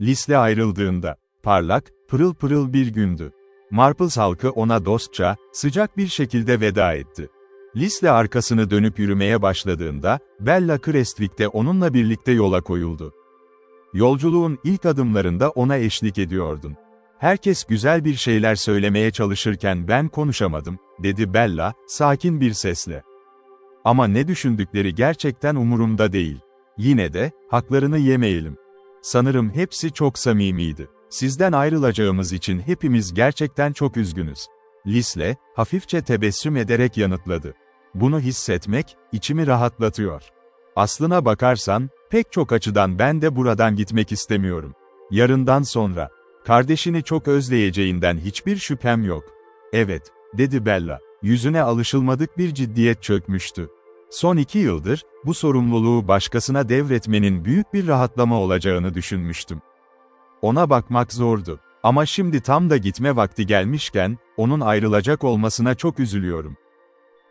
Lis'le ayrıldığında, parlak, pırıl pırıl bir gündü. Marples halkı ona dostça, sıcak bir şekilde veda etti. Lis'le arkasını dönüp yürümeye başladığında, Bella Crestwick de onunla birlikte yola koyuldu. Yolculuğun ilk adımlarında ona eşlik ediyordun. Herkes güzel bir şeyler söylemeye çalışırken ben konuşamadım, dedi Bella, sakin bir sesle. Ama ne düşündükleri gerçekten umurumda değil. Yine de, haklarını yemeyelim. Sanırım hepsi çok samimiydi. Sizden ayrılacağımız için hepimiz gerçekten çok üzgünüz. Lis'le, hafifçe tebessüm ederek yanıtladı. Bunu hissetmek, içimi rahatlatıyor. Aslına bakarsan, pek çok açıdan ben de buradan gitmek istemiyorum. Yarından sonra, kardeşini çok özleyeceğinden hiçbir şüphem yok. Evet, dedi Bella. Yüzüne alışılmadık bir ciddiyet çökmüştü. Son 2 yıldır, bu sorumluluğu başkasına devretmenin büyük bir rahatlama olacağını düşünmüştüm. Ona bakmak zordu. Ama şimdi tam da gitme vakti gelmişken, onun ayrılacak olmasına çok üzülüyorum.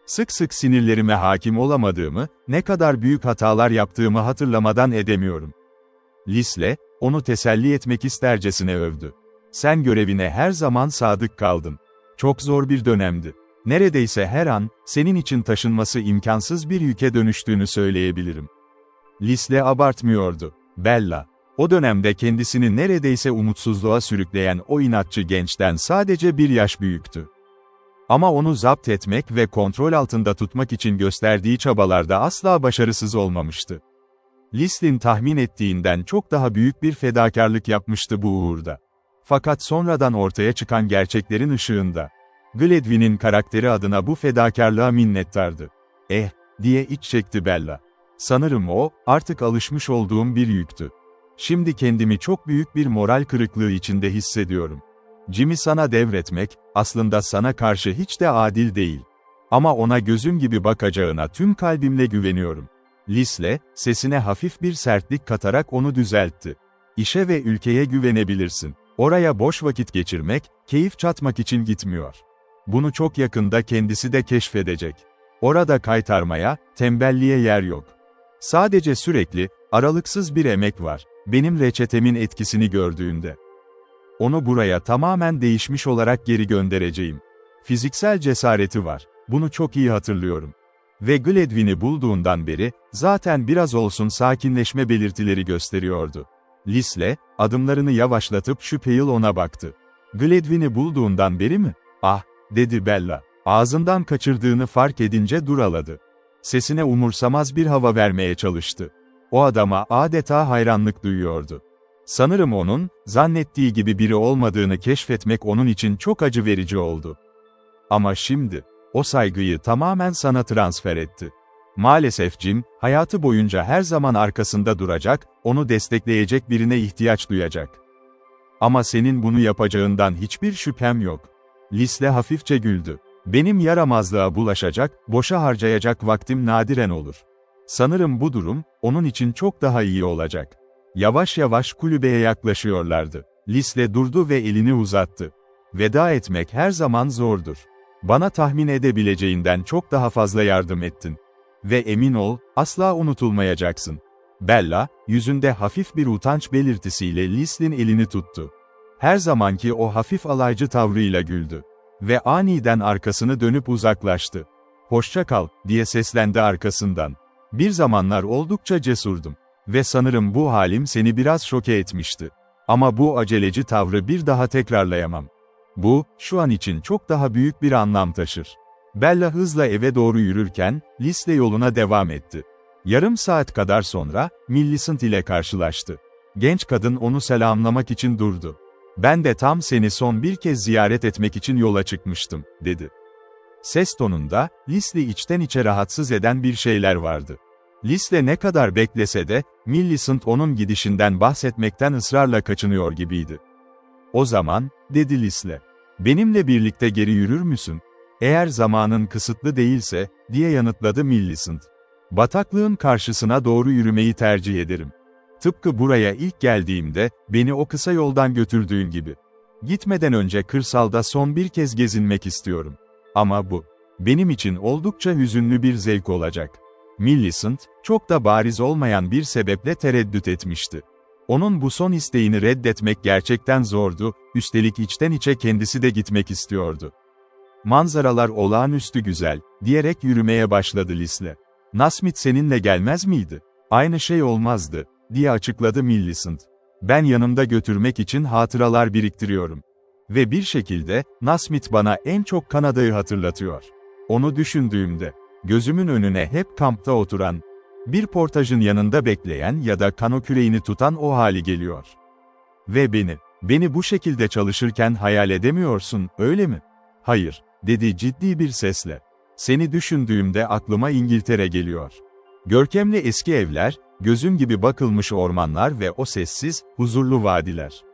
Sık sık sinirlerime hakim olamadığımı, ne kadar büyük hatalar yaptığımı hatırlamadan edemiyorum. Lis'le, onu teselli etmek istercesine övdü. Sen görevine her zaman sadık kaldın. Çok zor bir dönemdi. Neredeyse her an, senin için taşınması imkansız bir yüke dönüştüğünü söyleyebilirim. Lis'le abartmıyordu. Bella, o dönemde kendisini neredeyse umutsuzluğa sürükleyen o inatçı gençten sadece 1 yaş büyüktü. Ama onu zapt etmek ve kontrol altında tutmak için gösterdiği çabalarda asla başarısız olmamıştı. Lis'in tahmin ettiğinden çok daha büyük bir fedakarlık yapmıştı bu uğurda. Fakat sonradan ortaya çıkan gerçeklerin ışığında, Gledwyn'in karakteri adına bu fedakarlığa minnettardı. Diye iç çekti Bella. Sanırım o, artık alışmış olduğum bir yüktü. Şimdi kendimi çok büyük bir moral kırıklığı içinde hissediyorum. Jim'i sana devretmek, aslında sana karşı hiç de adil değil. Ama ona gözüm gibi bakacağına tüm kalbimle güveniyorum. Lis'le, sesine hafif bir sertlik katarak onu düzeltti. İşe ve ülkeye güvenebilirsin. Oraya boş vakit geçirmek, keyif çatmak için gitmiyor. Bunu çok yakında kendisi de keşfedecek. Orada kaytarmaya, tembelliğe yer yok. Sadece sürekli, aralıksız bir emek var, benim reçetemin etkisini gördüğünde. Onu buraya tamamen değişmiş olarak geri göndereceğim. Fiziksel cesareti var, bunu çok iyi hatırlıyorum. Ve Gledwyn'i bulduğundan beri, zaten biraz olsun sakinleşme belirtileri gösteriyordu. Lis'le, adımlarını yavaşlatıp şüpheli ona baktı. Gledwyn'i bulduğundan beri mi? Dedi Bella. Ağzından kaçırdığını fark edince duraladı. Sesine umursamaz bir hava vermeye çalıştı. O adama adeta hayranlık duyuyordu. Sanırım onun, zannettiği gibi biri olmadığını keşfetmek onun için çok acı verici oldu. Ama şimdi, o saygıyı tamamen sana transfer etti. Maalesef Jim, hayatı boyunca her zaman arkasında duracak, onu destekleyecek birine ihtiyaç duyacak. Ama senin bunu yapacağından hiçbir şüphem yok. Lis'le hafifçe güldü. Benim yaramazlığa bulaşacak, boşa harcayacak vaktim nadiren olur. Sanırım bu durum, onun için çok daha iyi olacak. Yavaş yavaş kulübeye yaklaşıyorlardı. Lis'le durdu ve elini uzattı. Veda etmek her zaman zordur. Bana tahmin edebileceğinden çok daha fazla yardım ettin. Ve emin ol, asla unutulmayacaksın. Bella, yüzünde hafif bir utanç belirtisiyle Lis'in elini tuttu. Her zamanki o hafif alaycı tavrıyla güldü. Ve aniden arkasını dönüp uzaklaştı. "Hoşça kal," diye seslendi arkasından. "Bir zamanlar oldukça cesurdum. Ve sanırım bu halim seni biraz şoke etmişti. Ama bu aceleci tavrı bir daha tekrarlayamam. Bu, şu an için çok daha büyük bir anlam taşır." Bella hızla eve doğru yürürken, Lis'le yoluna devam etti. Yarım saat kadar sonra, Millicent ile karşılaştı. Genç kadın onu selamlamak için durdu. "Ben de tam seni son bir kez ziyaret etmek için yola çıkmıştım," dedi. Ses tonunda, Lis'i içten içe rahatsız eden bir şeyler vardı. Lis'le ne kadar beklese de, Millicent onun gidişinden bahsetmekten ısrarla kaçınıyor gibiydi. "O zaman," dedi Lis'le, "benimle birlikte geri yürür müsün?" "Eğer zamanın kısıtlı değilse," diye yanıtladı Millicent. "Bataklığın karşısına doğru yürümeyi tercih ederim. Tıpkı buraya ilk geldiğimde, beni o kısa yoldan götürdüğün gibi. Gitmeden önce kırsalda son bir kez gezinmek istiyorum. Ama bu, benim için oldukça hüzünlü bir zevk olacak." Millicent, çok da bariz olmayan bir sebeple tereddüt etmişti. Onun bu son isteğini reddetmek gerçekten zordu, üstelik içten içe kendisi de gitmek istiyordu. Manzaralar olağanüstü güzel, diyerek yürümeye başladı Lisle. Nasmith seninle gelmez miydi? Aynı şey olmazdı, diye açıkladı Millicent. Ben yanımda götürmek için hatıralar biriktiriyorum. Ve bir şekilde, Nasmith bana en çok Kanada'yı hatırlatıyor. Onu düşündüğümde, gözümün önüne hep kampta oturan, bir portajın yanında bekleyen ya da kano küreğini tutan o hali geliyor. Ve beni bu şekilde çalışırken hayal edemiyorsun, öyle mi? Hayır, dedi ciddi bir sesle. Seni düşündüğümde aklıma İngiltere geliyor. Görkemli eski evler, gözüm gibi bakılmış ormanlar ve o sessiz, huzurlu vadiler.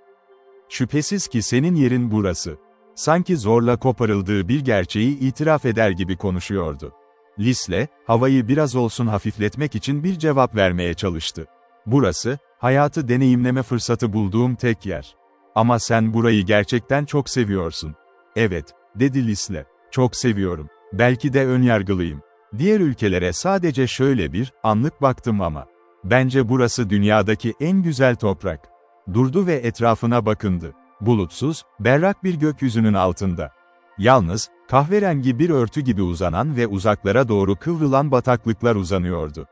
Şüphesiz ki senin yerin burası. Sanki zorla koparıldığı bir gerçeği itiraf eder gibi konuşuyordu. Lisle, havayı biraz olsun hafifletmek için bir cevap vermeye çalıştı. Burası, hayatı deneyimleme fırsatı bulduğum tek yer. Ama sen burayı gerçekten çok seviyorsun. Evet, dedi Lisle. Çok seviyorum. Belki de önyargılıyım. Diğer ülkelere sadece şöyle bir anlık baktım ama. Bence burası dünyadaki en güzel toprak. Durdu ve etrafına bakındı. Bulutsuz, berrak bir gökyüzünün altında. Yalnız, kahverengi bir örtü gibi uzanan ve uzaklara doğru kıvrılan bataklıklar uzanıyordu.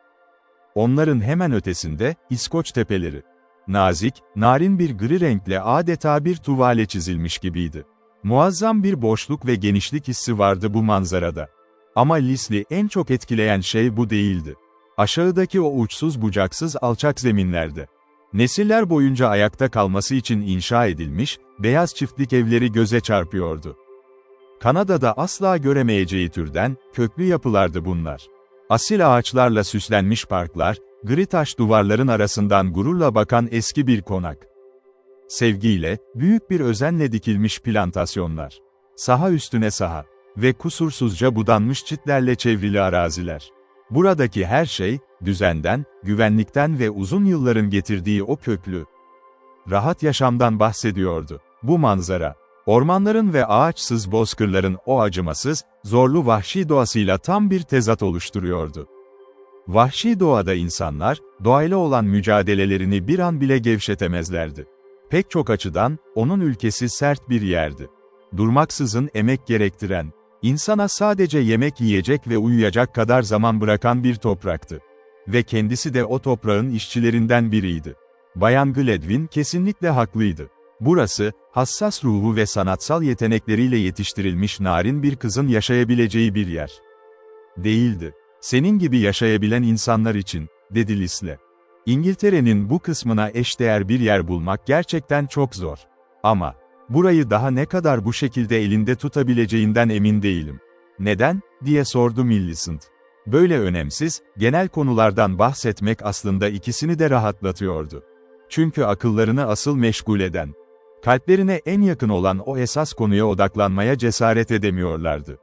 Onların hemen ötesinde, İskoç tepeleri. Nazik, narin bir gri renkle adeta bir tuvale çizilmiş gibiydi. Muazzam bir boşluk ve genişlik hissi vardı bu manzarada. Ama Lisli en çok etkileyen şey bu değildi. Aşağıdaki o uçsuz bucaksız alçak zeminlerde. Nesiller boyunca ayakta kalması için inşa edilmiş, beyaz çiftlik evleri göze çarpıyordu. Kanada'da asla göremeyeceği türden, köklü yapılardı bunlar. Asil ağaçlarla süslenmiş parklar, gri taş duvarların arasından gururla bakan eski bir konak. Sevgiyle, büyük bir özenle dikilmiş plantasyonlar. Saha üstüne saha ve kusursuzca budanmış çitlerle çevrili araziler. Buradaki her şey, düzenden, güvenlikten ve uzun yılların getirdiği o köklü, rahat yaşamdan bahsediyordu. Bu manzara, ormanların ve ağaçsız bozkırların o acımasız, zorlu vahşi doğasıyla tam bir tezat oluşturuyordu. Vahşi doğada insanlar, doğayla olan mücadelelerini bir an bile gevşetemezlerdi. Pek çok açıdan, onun ülkesi sert bir yerdi. Durmaksızın emek gerektiren, insana sadece yemek yiyecek ve uyuyacak kadar zaman bırakan bir topraktı. Ve kendisi de o toprağın işçilerinden biriydi. Bayan Gladwin kesinlikle haklıydı. Burası, hassas ruhu ve sanatsal yetenekleriyle yetiştirilmiş narin bir kızın yaşayabileceği bir yer. Değildi. Senin gibi yaşayabilen insanlar için, dedi Lisle. İngiltere'nin bu kısmına eşdeğer bir yer bulmak gerçekten çok zor. Ama, burayı daha ne kadar bu şekilde elinde tutabileceğinden emin değilim. Neden, diye sordu Millicent. Böyle önemsiz, genel konulardan bahsetmek aslında ikisini de rahatlatıyordu. Çünkü akıllarını asıl meşgul eden, kalplerine en yakın olan o esas konuya odaklanmaya cesaret edemiyorlardı.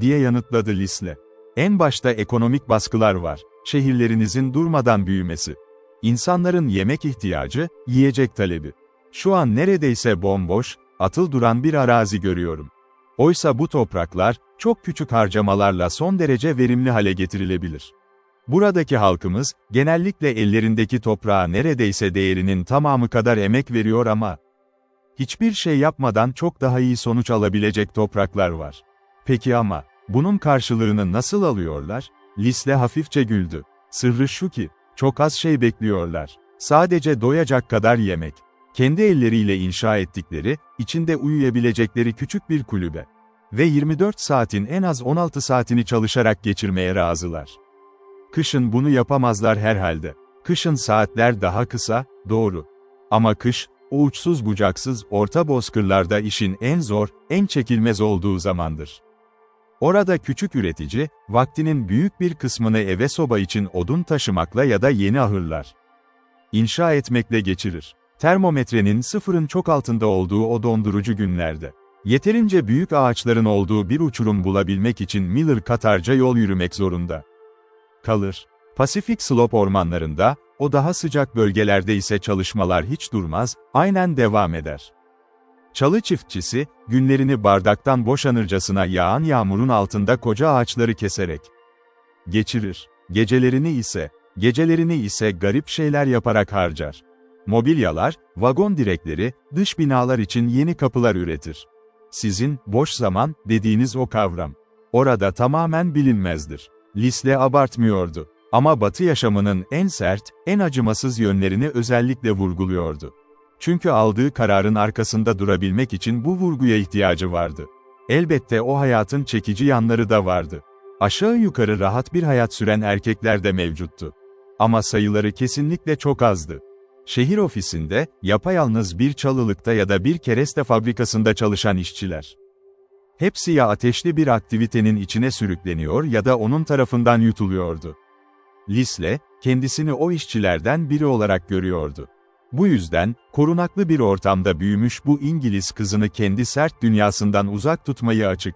Diye yanıtladı Lisle. En başta ekonomik baskılar var. Şehirlerinizin durmadan büyümesi. İnsanların yemek ihtiyacı, yiyecek talebi. Şu an neredeyse bomboş, atıl duran bir arazi görüyorum. Oysa bu topraklar, çok küçük harcamalarla son derece verimli hale getirilebilir. Buradaki halkımız, genellikle ellerindeki toprağa neredeyse değerinin tamamı kadar emek veriyor ama, hiçbir şey yapmadan çok daha iyi sonuç alabilecek topraklar var. Peki ama, bunun karşılığını nasıl alıyorlar? Lisle hafifçe güldü. Sırrı şu ki, çok az şey bekliyorlar. Sadece doyacak kadar yemek. Kendi elleriyle inşa ettikleri, içinde uyuyabilecekleri küçük bir kulübe. Ve 24 saatin en az 16 saatini çalışarak geçirmeye razılar. Kışın bunu yapamazlar herhalde. Kışın saatler daha kısa, doğru. Ama kış, o uçsuz bucaksız orta bozkırlarda işin en zor, en çekilmez olduğu zamandır. Orada küçük üretici, vaktinin büyük bir kısmını eve soba için odun taşımakla ya da yeni ahırlar inşa etmekle geçirir. Termometrenin sıfırın çok altında olduğu o dondurucu günlerde, yeterince büyük ağaçların olduğu bir uçurum bulabilmek için Miller katarca yol yürümek zorunda kalır. Pasifik Slope ormanlarında, o daha sıcak bölgelerde ise çalışmalar hiç durmaz, aynen devam eder. Çalı çiftçisi, günlerini bardaktan boşanırcasına yağan yağmurun altında koca ağaçları keserek geçirir. Gecelerini ise garip şeyler yaparak harcar. Mobilyalar, vagon direkleri, dış binalar için yeni kapılar üretir. Sizin, boş zaman, dediğiniz o kavram. Orada tamamen bilinmezdir. Lisle abartmıyordu. Ama Batı yaşamının en sert, en acımasız yönlerini özellikle vurguluyordu. Çünkü aldığı kararın arkasında durabilmek için bu vurguya ihtiyacı vardı. Elbette o hayatın çekici yanları da vardı. Aşağı yukarı rahat bir hayat süren erkekler de mevcuttu. Ama sayıları kesinlikle çok azdı. Şehir ofisinde, yapayalnız bir çalılıkta ya da bir kereste fabrikasında çalışan işçiler. Hepsi ya ateşli bir aktivitenin içine sürükleniyor ya da onun tarafından yutuluyordu. Lisle, kendisini o işçilerden biri olarak görüyordu. Bu yüzden, korunaklı bir ortamda büyümüş bu İngiliz kızını kendi sert dünyasından uzak tutmayı açık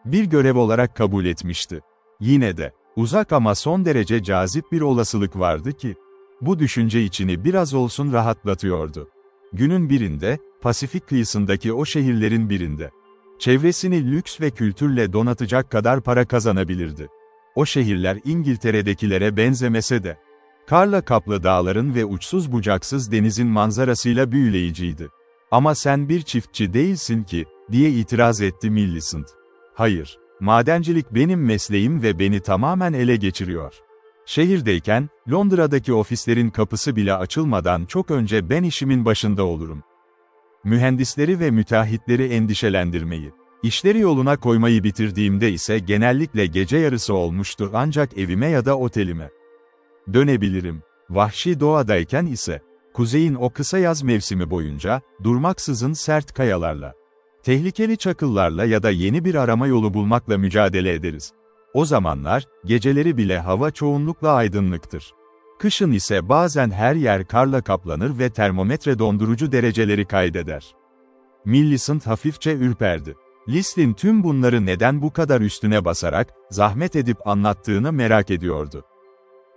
bir görev olarak kabul etmişti. Yine de, uzak ama son derece cazip bir olasılık vardı ki, bu düşünce içini biraz olsun rahatlatıyordu. Günün birinde, Pasifik kıyısındaki o şehirlerin birinde, çevresini lüks ve kültürle donatacak kadar para kazanabilirdi. O şehirler İngiltere'dekilere benzemese de, karla kaplı dağların ve uçsuz bucaksız denizin manzarasıyla büyüleyiciydi. Ama sen bir çiftçi değilsin ki, diye itiraz etti Millicent. Hayır, madencilik benim mesleğim ve beni tamamen ele geçiriyor. Şehirdeyken, Londra'daki ofislerin kapısı bile açılmadan çok önce ben işimin başında olurum. Mühendisleri ve müteahhitleri endişelendirmeyi, işleri yoluna koymayı bitirdiğimde ise genellikle gece yarısı olmuştur ancak evime ya da otelime dönebilirim. Vahşi doğadayken ise, kuzeyin o kısa yaz mevsimi boyunca, durmaksızın sert kayalarla, tehlikeli çakıllarla ya da yeni bir arama yolu bulmakla mücadele ederiz. O zamanlar, geceleri bile hava çoğunlukla aydınlıktır. Kışın ise bazen her yer karla kaplanır ve termometre dondurucu dereceleri kaydeder. Millicent hafifçe ürperdi. Lis'in tüm bunları neden bu kadar üstüne basarak, zahmet edip anlattığını merak ediyordu.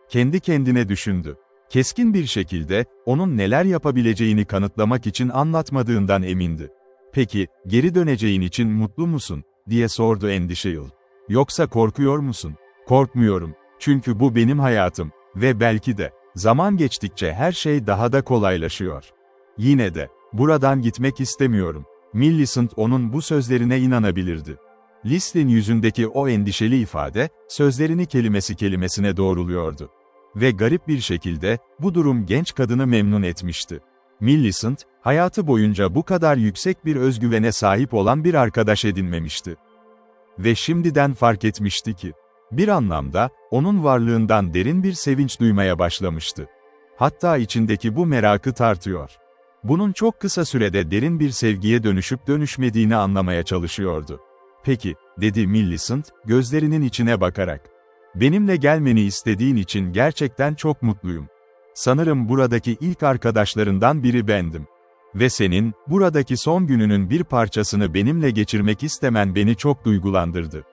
Kendi kendine düşündü. Keskin bir şekilde, onun neler yapabileceğini kanıtlamak için anlatmadığından emindi. "Peki, geri döneceğin için mutlu musun?" diye sordu endişeyle. "Yoksa korkuyor musun?" "Korkmuyorum. Çünkü bu benim hayatım. Ve belki de, zaman geçtikçe her şey daha da kolaylaşıyor. Yine de, buradan gitmek istemiyorum." Millicent onun bu sözlerine inanabilirdi. Lis'in yüzündeki o endişeli ifade, sözlerini kelimesi kelimesine doğruluyordu. Ve garip bir şekilde, bu durum genç kadını memnun etmişti. Millicent, hayatı boyunca bu kadar yüksek bir özgüvene sahip olan bir arkadaş edinmemişti. Ve şimdiden fark etmişti ki, bir anlamda, onun varlığından derin bir sevinç duymaya başlamıştı. Hatta içindeki bu merakı tartıyor. Bunun çok kısa sürede derin bir sevgiye dönüşüp dönüşmediğini anlamaya çalışıyordu. "Peki," dedi Millicent, gözlerinin içine bakarak. "Benimle gelmeni istediğin için gerçekten çok mutluyum. Sanırım buradaki ilk arkadaşlarından biri bendim. Ve senin, buradaki son gününün bir parçasını benimle geçirmek istemen beni çok duygulandırdı.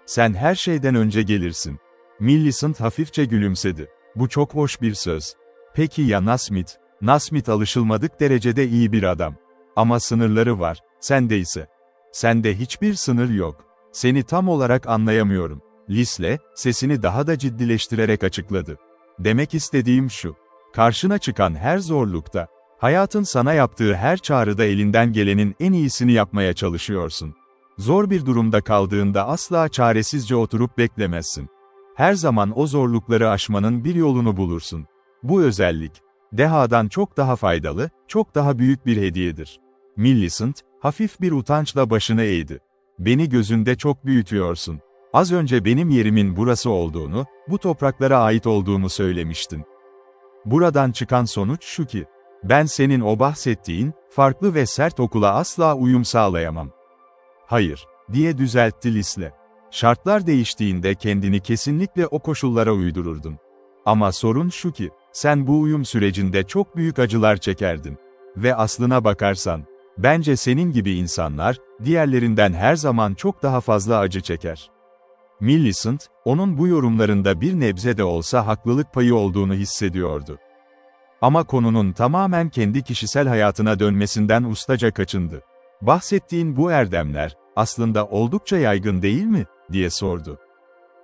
Sen her şeyden önce gelirsin." Millicent hafifçe gülümsedi. "Bu çok hoş bir söz. Peki ya Nasmith?" "Nasmith alışılmadık derecede iyi bir adam. Ama sınırları var, sende ise. Sende hiçbir sınır yok. Seni tam olarak anlayamıyorum." Lisle, sesini daha da ciddileştirerek açıkladı. "Demek istediğim şu. Karşına çıkan her zorlukta, hayatın sana yaptığı her çağrıda elinden gelenin en iyisini yapmaya çalışıyorsun. Zor bir durumda kaldığında asla çaresizce oturup beklemezsin. Her zaman o zorlukları aşmanın bir yolunu bulursun. Bu özellik, dehadan çok daha faydalı, çok daha büyük bir hediyedir." Millicent, hafif bir utançla başını eğdi. "Beni gözünde çok büyütüyorsun. Az önce benim yerimin burası olduğunu, bu topraklara ait olduğumu söylemiştin. Buradan çıkan sonuç şu ki, ben senin o bahsettiğin, farklı ve sert okula asla uyum sağlayamam." "Hayır," diye düzeltti Lisle. "Şartlar değiştiğinde kendini kesinlikle o koşullara uydururdun. Ama sorun şu ki, sen bu uyum sürecinde çok büyük acılar çekerdin. Ve aslına bakarsan, bence senin gibi insanlar, diğerlerinden her zaman çok daha fazla acı çeker." Millicent, onun bu yorumlarında bir nebze de olsa haklılık payı olduğunu hissediyordu. Ama konunun tamamen kendi kişisel hayatına dönmesinden ustaca kaçındı. "Bahsettiğin bu erdemler, aslında oldukça yaygın değil mi?" diye sordu.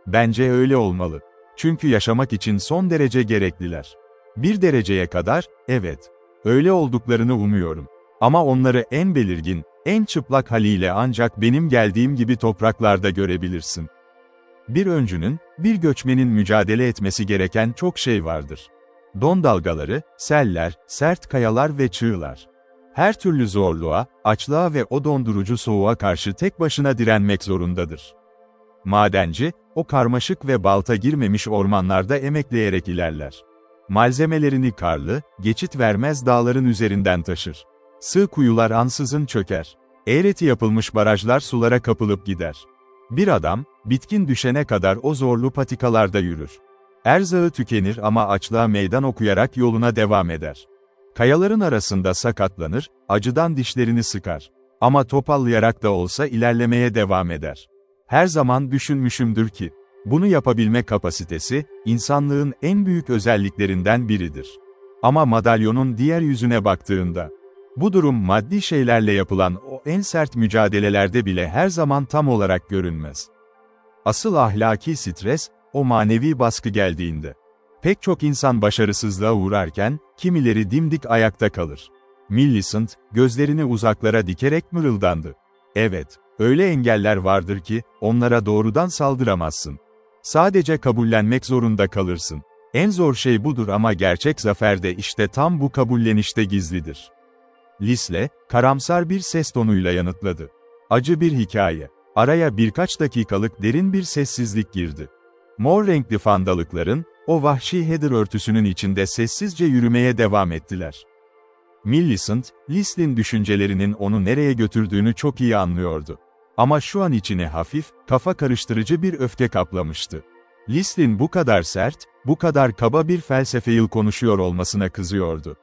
"Bence öyle olmalı. Çünkü yaşamak için son derece gerekliler. Bir dereceye kadar, evet. Öyle olduklarını umuyorum. Ama onları en belirgin, en çıplak haliyle ancak benim geldiğim gibi topraklarda görebilirsin. Bir öncünün, bir göçmenin mücadele etmesi gereken çok şey vardır. Don dalgaları, seller, sert kayalar ve çığlar. Her türlü zorluğa, açlığa ve o dondurucu soğuğa karşı tek başına direnmek zorundadır. Madenci, o karmaşık ve balta girmemiş ormanlarda emekleyerek ilerler. Malzemelerini karlı, geçit vermez dağların üzerinden taşır. Sığ kuyular ansızın çöker. Eğreti yapılmış barajlar sulara kapılıp gider. Bir adam, bitkin düşene kadar o zorlu patikalarda yürür. Erzağı tükenir ama açlığa meydan okuyarak yoluna devam eder. Kayaların arasında sakatlanır, acıdan dişlerini sıkar. Ama topallayarak da olsa ilerlemeye devam eder. Her zaman düşünmüşümdür ki, bunu yapabilme kapasitesi, insanlığın en büyük özelliklerinden biridir. Ama madalyonun diğer yüzüne baktığında, bu durum maddi şeylerle yapılan o en sert mücadelelerde bile her zaman tam olarak görünmez. Asıl ahlaki stres, o manevi baskı geldiğinde. Pek çok insan başarısızlığa uğrarken, kimileri dimdik ayakta kalır. Millicent, gözlerini uzaklara dikerek mırıldandı. Evet, öyle engeller vardır ki, onlara doğrudan saldıramazsın. Sadece kabullenmek zorunda kalırsın. En zor şey budur ama gerçek zafer de işte tam bu kabullenişte gizlidir. Lisle, karamsar bir ses tonuyla yanıtladı. Acı bir hikaye. Araya birkaç dakikalık derin bir sessizlik girdi. Mor renkli fandalıkların, o vahşi heather örtüsünün içinde sessizce yürümeye devam ettiler. Millicent, Lis'in düşüncelerinin onu nereye götürdüğünü çok iyi anlıyordu. Ama şu an içini hafif, kafa karıştırıcı bir öfke kaplamıştı. Lis'in bu kadar sert, bu kadar kaba bir felsefeyi konuşuyor olmasına kızıyordu.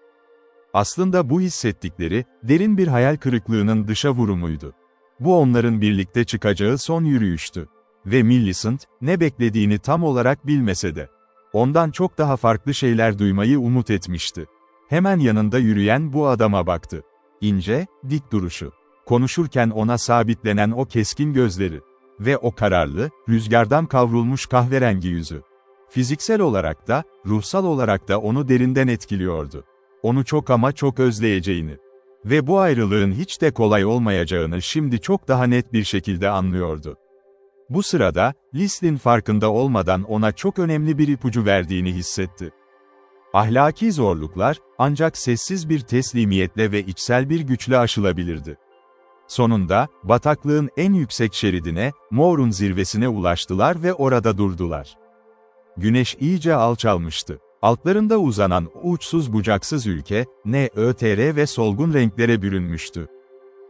Aslında bu hissettikleri, derin bir hayal kırıklığının dışa vurumuydu. Bu onların birlikte çıkacağı son yürüyüştü. Ve Millicent, ne beklediğini tam olarak bilmese de, ondan çok daha farklı şeyler duymayı umut etmişti. Hemen yanında yürüyen bu adama baktı. İnce, dik duruşu. Konuşurken ona sabitlenen o keskin gözleri. Ve o kararlı, rüzgardan kavrulmuş kahverengi yüzü. Fiziksel olarak da, ruhsal olarak da onu derinden etkiliyordu. Onu çok ama çok özleyeceğini. Ve bu ayrılığın hiç de kolay olmayacağını şimdi çok daha net bir şekilde anlıyordu. Bu sırada, Lis'in farkında olmadan ona çok önemli bir ipucu verdiğini hissetti. Ahlaki zorluklar, ancak sessiz bir teslimiyetle ve içsel bir güçle aşılabilirdi. Sonunda, bataklığın en yüksek şeridine, Moor'un zirvesine ulaştılar ve orada durdular. Güneş iyice alçalmıştı. Altlarında uzanan o uçsuz bucaksız ülke, NÖTR ve solgun renklere bürünmüştü.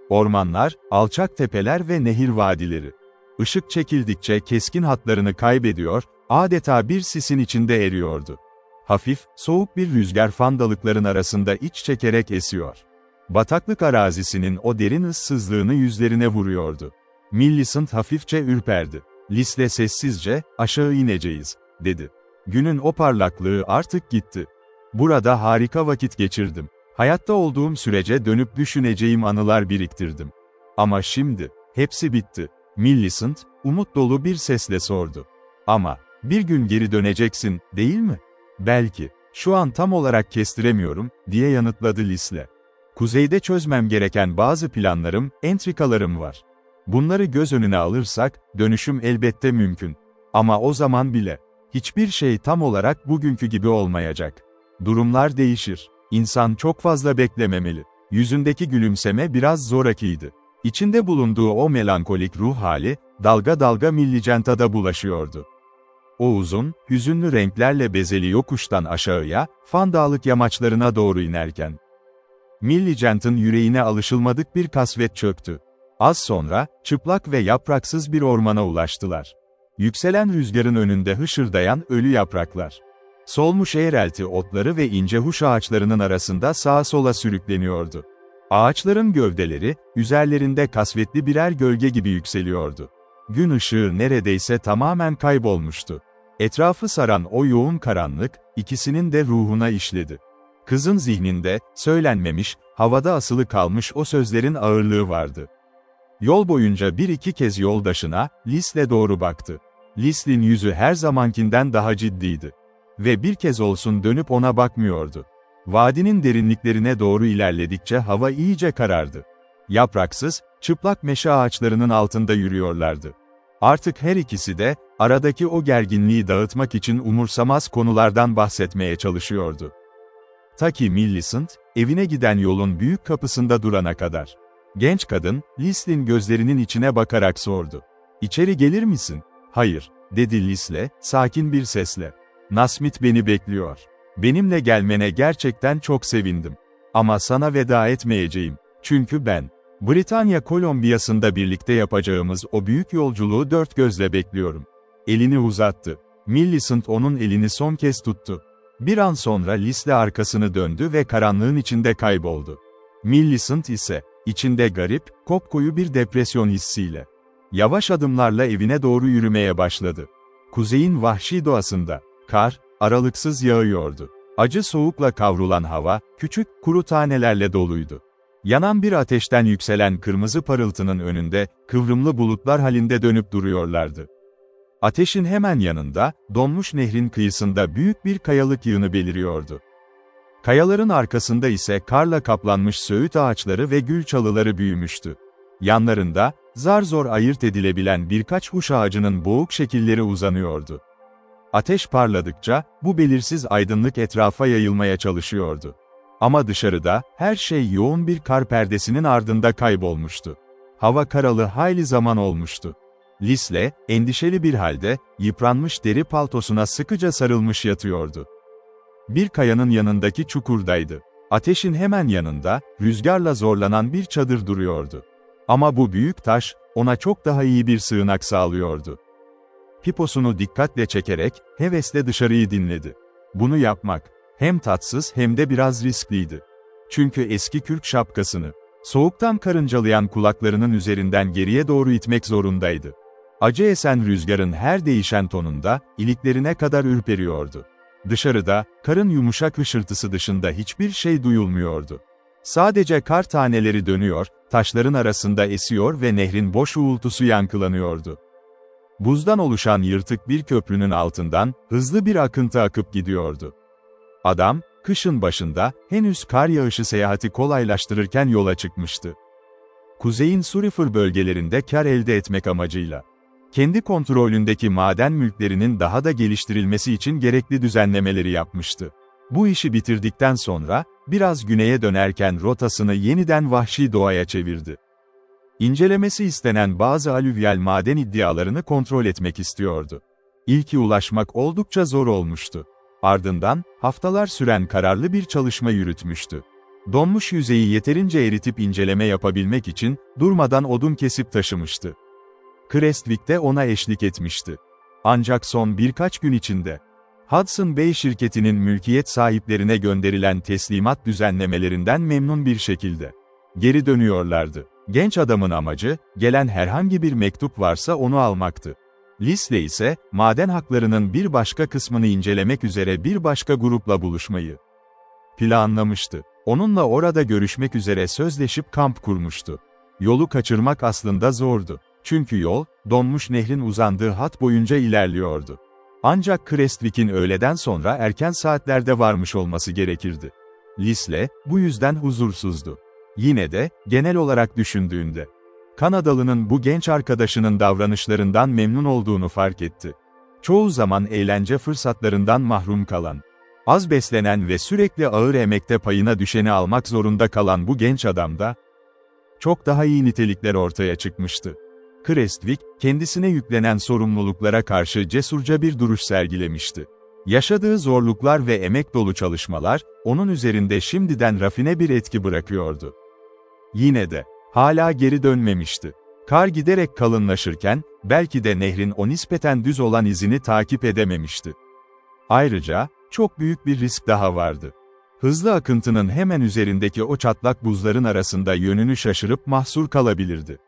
Ormanlar, alçak tepeler ve nehir vadileri. Işık çekildikçe keskin hatlarını kaybediyor, adeta bir sisin içinde eriyordu. Hafif, soğuk bir rüzgar fandalıkların arasında iç çekerek esiyor. Bataklık arazisinin o derin ıssızlığını yüzlerine vuruyordu. Millicent hafifçe ürperdi. Lis'le sessizce, aşağı ineceğiz, dedi. Günün o parlaklığı artık gitti. Burada harika vakit geçirdim. Hayatta olduğum sürece dönüp düşüneceğim anılar biriktirdim. Ama şimdi, hepsi bitti. Millicent, umut dolu bir sesle sordu. Ama, bir gün geri döneceksin, değil mi? Belki, şu an tam olarak kestiremiyorum, diye yanıtladı Lisle. Kuzeyde çözmem gereken bazı planlarım, entrikalarım var. Bunları göz önüne alırsak, dönüşüm elbette mümkün. Ama o zaman bile, hiçbir şey tam olarak bugünkü gibi olmayacak. Durumlar değişir. İnsan çok fazla beklememeli. Yüzündeki gülümseme biraz zorakiydi. İçinde bulunduğu o melankolik ruh hali, dalga dalga Millicent'a da bulaşıyordu. O uzun, hüzünlü renklerle bezeli yokuştan aşağıya, Fan Dağlık yamaçlarına doğru inerken, Millicent'ın yüreğine alışılmadık bir kasvet çöktü. Az sonra, çıplak ve yapraksız bir ormana ulaştılar. Yükselen rüzgarın önünde hışırdayan ölü yapraklar. Solmuş eğrelti otları ve ince huş ağaçlarının arasında sağa sola sürükleniyordu. Ağaçların gövdeleri, üzerlerinde kasvetli birer gölge gibi yükseliyordu. Gün ışığı neredeyse tamamen kaybolmuştu. Etrafı saran o yoğun karanlık, ikisinin de ruhuna işledi. Kızın zihninde, söylenmemiş, havada asılı kalmış o sözlerin ağırlığı vardı. Yol boyunca bir iki kez yoldaşına, Lis'le doğru baktı. Lis'in yüzü her zamankinden daha ciddiydi. Ve bir kez olsun dönüp ona bakmıyordu. Vadinin derinliklerine doğru ilerledikçe hava iyice karardı. Yapraksız, çıplak meşe ağaçlarının altında yürüyorlardı. Artık her ikisi de, aradaki o gerginliği dağıtmak için umursamaz konulardan bahsetmeye çalışıyordu. Ta ki Millicent, evine giden yolun büyük kapısında durana kadar. Genç kadın, Lisl'in gözlerinin içine bakarak sordu. "İçeri gelir misin?" "Hayır," dedi Lisle, sakin bir sesle. "Nasmith beni bekliyor. Benimle gelmene gerçekten çok sevindim. Ama sana veda etmeyeceğim. Çünkü ben, Britanya Kolombiyası'nda birlikte yapacağımız o büyük yolculuğu dört gözle bekliyorum." Elini uzattı. Millicent onun elini son kez tuttu. Bir an sonra Lisle arkasını döndü ve karanlığın içinde kayboldu. Millicent ise, içinde garip, kopkoyu bir depresyon hissiyle, yavaş adımlarla evine doğru yürümeye başladı. Kuzeyin vahşi doğasında, kar, aralıksız yağıyordu. Acı soğukla kavrulan hava, küçük, kuru tanelerle doluydu. Yanan bir ateşten yükselen kırmızı parıltının önünde, kıvrımlı bulutlar halinde dönüp duruyorlardı. Ateşin hemen yanında, donmuş nehrin kıyısında büyük bir kayalık yığını beliriyordu. Kayaların arkasında ise karla kaplanmış söğüt ağaçları ve gül çalıları büyümüştü. Yanlarında, zar zor ayırt edilebilen birkaç huş ağacının boğuk şekilleri uzanıyordu. Ateş parladıkça, bu belirsiz aydınlık etrafa yayılmaya çalışıyordu. Ama dışarıda, her şey yoğun bir kar perdesinin ardında kaybolmuştu. Hava karalı hayli zaman olmuştu. Lisle, endişeli bir halde, yıpranmış deri paltosuna sıkıca sarılmış yatıyordu. Bir kayanın yanındaki çukurdaydı. Ateşin hemen yanında, rüzgarla zorlanan bir çadır duruyordu. Ama bu büyük taş, ona çok daha iyi bir sığınak sağlıyordu. Piposunu dikkatle çekerek, hevesle dışarıyı dinledi. Bunu yapmak, hem tatsız hem de biraz riskliydi. Çünkü eski kürk şapkasını, soğuktan karıncalayan kulaklarının üzerinden geriye doğru itmek zorundaydı. Acı esen rüzgarın her değişen tonunda, iliklerine kadar ürperiyordu. Dışarıda, karın yumuşak hışırtısı dışında hiçbir şey duyulmuyordu. Sadece kar taneleri dönüyor, taşların arasında esiyor ve nehrin boş uğultusu yankılanıyordu. Buzdan oluşan yırtık bir köprünün altından, hızlı bir akıntı akıp gidiyordu. Adam, kışın başında, henüz kar yağışı seyahati kolaylaştırırken yola çıkmıştı. Kuzeyin Suriffer bölgelerinde kar elde etmek amacıyla, kendi kontrolündeki maden mülklerinin daha da geliştirilmesi için gerekli düzenlemeleri yapmıştı. Bu işi bitirdikten sonra, biraz güneye dönerken rotasını yeniden vahşi doğaya çevirdi. İncelemesi istenen bazı alüvyal maden iddialarını kontrol etmek istiyordu. İlki ulaşmak oldukça zor olmuştu. Ardından, haftalar süren kararlı bir çalışma yürütmüştü. Donmuş yüzeyi yeterince eritip inceleme yapabilmek için, durmadan odun kesip taşımıştı. Creswick de ona eşlik etmişti. Ancak son birkaç gün içinde, Hudson Bay şirketinin mülkiyet sahiplerine gönderilen teslimat düzenlemelerinden memnun bir şekilde geri dönüyorlardı. Genç adamın amacı, gelen herhangi bir mektup varsa onu almaktı. Lisle ise, maden haklarının bir başka kısmını incelemek üzere bir başka grupla buluşmayı planlamıştı. Onunla orada görüşmek üzere sözleşip kamp kurmuştu. Yolu kaçırmak aslında zordu. Çünkü yol, donmuş nehrin uzandığı hat boyunca ilerliyordu. Ancak Creswick'in öğleden sonra erken saatlerde varmış olması gerekirdi. Lisle, bu yüzden huzursuzdu. Yine de, genel olarak düşündüğünde, Kanadalı'nın bu genç arkadaşının davranışlarından memnun olduğunu fark etti. Çoğu zaman eğlence fırsatlarından mahrum kalan, az beslenen ve sürekli ağır emekte payına düşeni almak zorunda kalan bu genç adamda, çok daha iyi nitelikler ortaya çıkmıştı. Creswick, kendisine yüklenen sorumluluklara karşı cesurca bir duruş sergilemişti. Yaşadığı zorluklar ve emek dolu çalışmalar, onun üzerinde şimdiden rafine bir etki bırakıyordu. Yine de, hala geri dönmemişti. Kar giderek kalınlaşırken, belki de nehrin o nispeten düz olan izini takip edememişti. Ayrıca, çok büyük bir risk daha vardı. Hızlı akıntının hemen üzerindeki o çatlak buzların arasında yönünü şaşırıp mahsur kalabilirdi.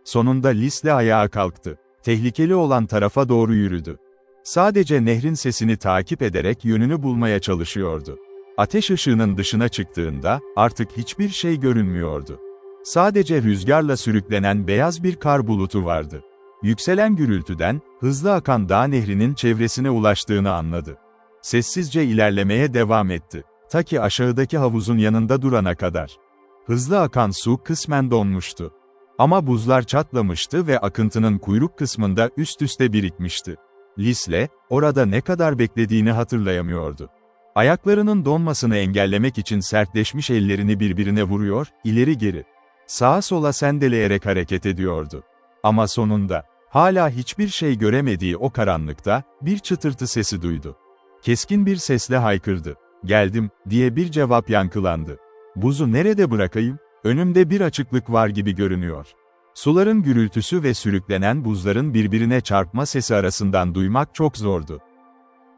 Sonunda Lisle ayağa kalktı. Tehlikeli olan tarafa doğru yürüdü. Sadece nehrin sesini takip ederek yönünü bulmaya çalışıyordu. Ateş ışığının dışına çıktığında, artık hiçbir şey görünmüyordu. Sadece rüzgarla sürüklenen beyaz bir kar bulutu vardı. Yükselen gürültüden, hızlı akan dağ nehrinin çevresine ulaştığını anladı. Sessizce ilerlemeye devam etti. Ta ki aşağıdaki havuzun yanında durana kadar. Hızlı akan su kısmen donmuştu. Ama buzlar çatlamıştı ve akıntının kuyruk kısmında üst üste birikmişti. Lisle, orada ne kadar beklediğini hatırlayamıyordu. Ayaklarının donmasını engellemek için sertleşmiş ellerini birbirine vuruyor, ileri geri, sağa sola sendeleyerek hareket ediyordu. Ama sonunda, hala hiçbir şey göremediği o karanlıkta, bir çıtırtı sesi duydu. Keskin bir sesle haykırdı. "Geldim," diye bir cevap yankılandı. "Buzu nerede bırakayım? Önümde bir açıklık var gibi görünüyor." Suların gürültüsü ve sürüklenen buzların birbirine çarpma sesi arasından duymak çok zordu.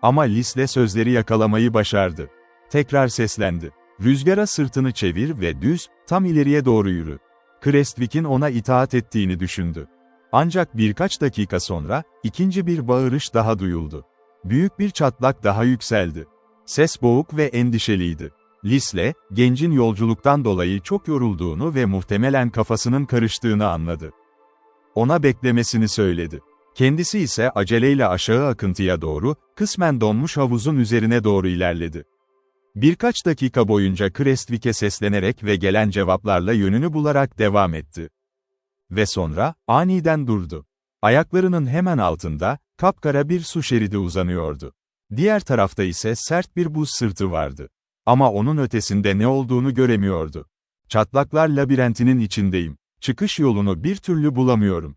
Ama Lisle sözleri yakalamayı başardı. Tekrar seslendi. "Rüzgara sırtını çevir ve düz, tam ileriye doğru yürü." Crestvic'in ona itaat ettiğini düşündü. Ancak birkaç dakika sonra, ikinci bir bağırış daha duyuldu. Büyük bir çatlak daha yükseldi. Ses boğuk ve endişeliydi. Lisle, gencin yolculuktan dolayı çok yorulduğunu ve muhtemelen kafasının karıştığını anladı. Ona beklemesini söyledi. Kendisi ise aceleyle aşağı akıntıya doğru, kısmen donmuş havuzun üzerine doğru ilerledi. Birkaç dakika boyunca Crestvic'e seslenerek ve gelen cevaplarla yönünü bularak devam etti. Ve sonra, aniden durdu. Ayaklarının hemen altında, kapkara bir su şeridi uzanıyordu. Diğer tarafta ise sert bir buz sırtı vardı. Ama onun ötesinde ne olduğunu göremiyordu. "Çatlaklar labirentinin içindeyim. Çıkış yolunu bir türlü bulamıyorum,"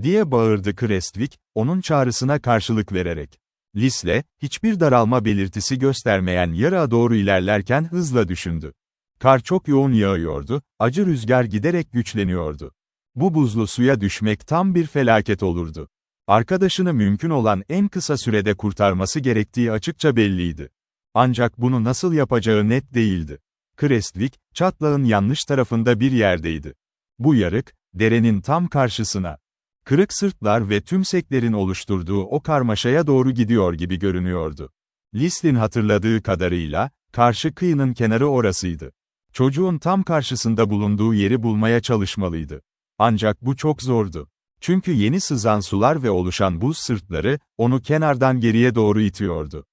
diye bağırdı Crestvig, onun çağrısına karşılık vererek. Lisle, hiçbir daralma belirtisi göstermeyen yarağa doğru ilerlerken hızla düşündü. Kar çok yoğun yağıyordu, acı rüzgar giderek güçleniyordu. Bu buzlu suya düşmek tam bir felaket olurdu. Arkadaşını mümkün olan en kısa sürede kurtarması gerektiği açıkça belliydi. Ancak bunu nasıl yapacağı net değildi. Crestvig, çatlağın yanlış tarafında bir yerdeydi. Bu yarık, derenin tam karşısına. Kırık sırtlar ve tümseklerin oluşturduğu o karmaşaya doğru gidiyor gibi görünüyordu. Lislin hatırladığı kadarıyla, karşı kıyının kenarı orasıydı. Çocuğun tam karşısında bulunduğu yeri bulmaya çalışmalıydı. Ancak bu çok zordu. Çünkü yeni sızan sular ve oluşan buz sırtları, onu kenardan geriye doğru itiyordu.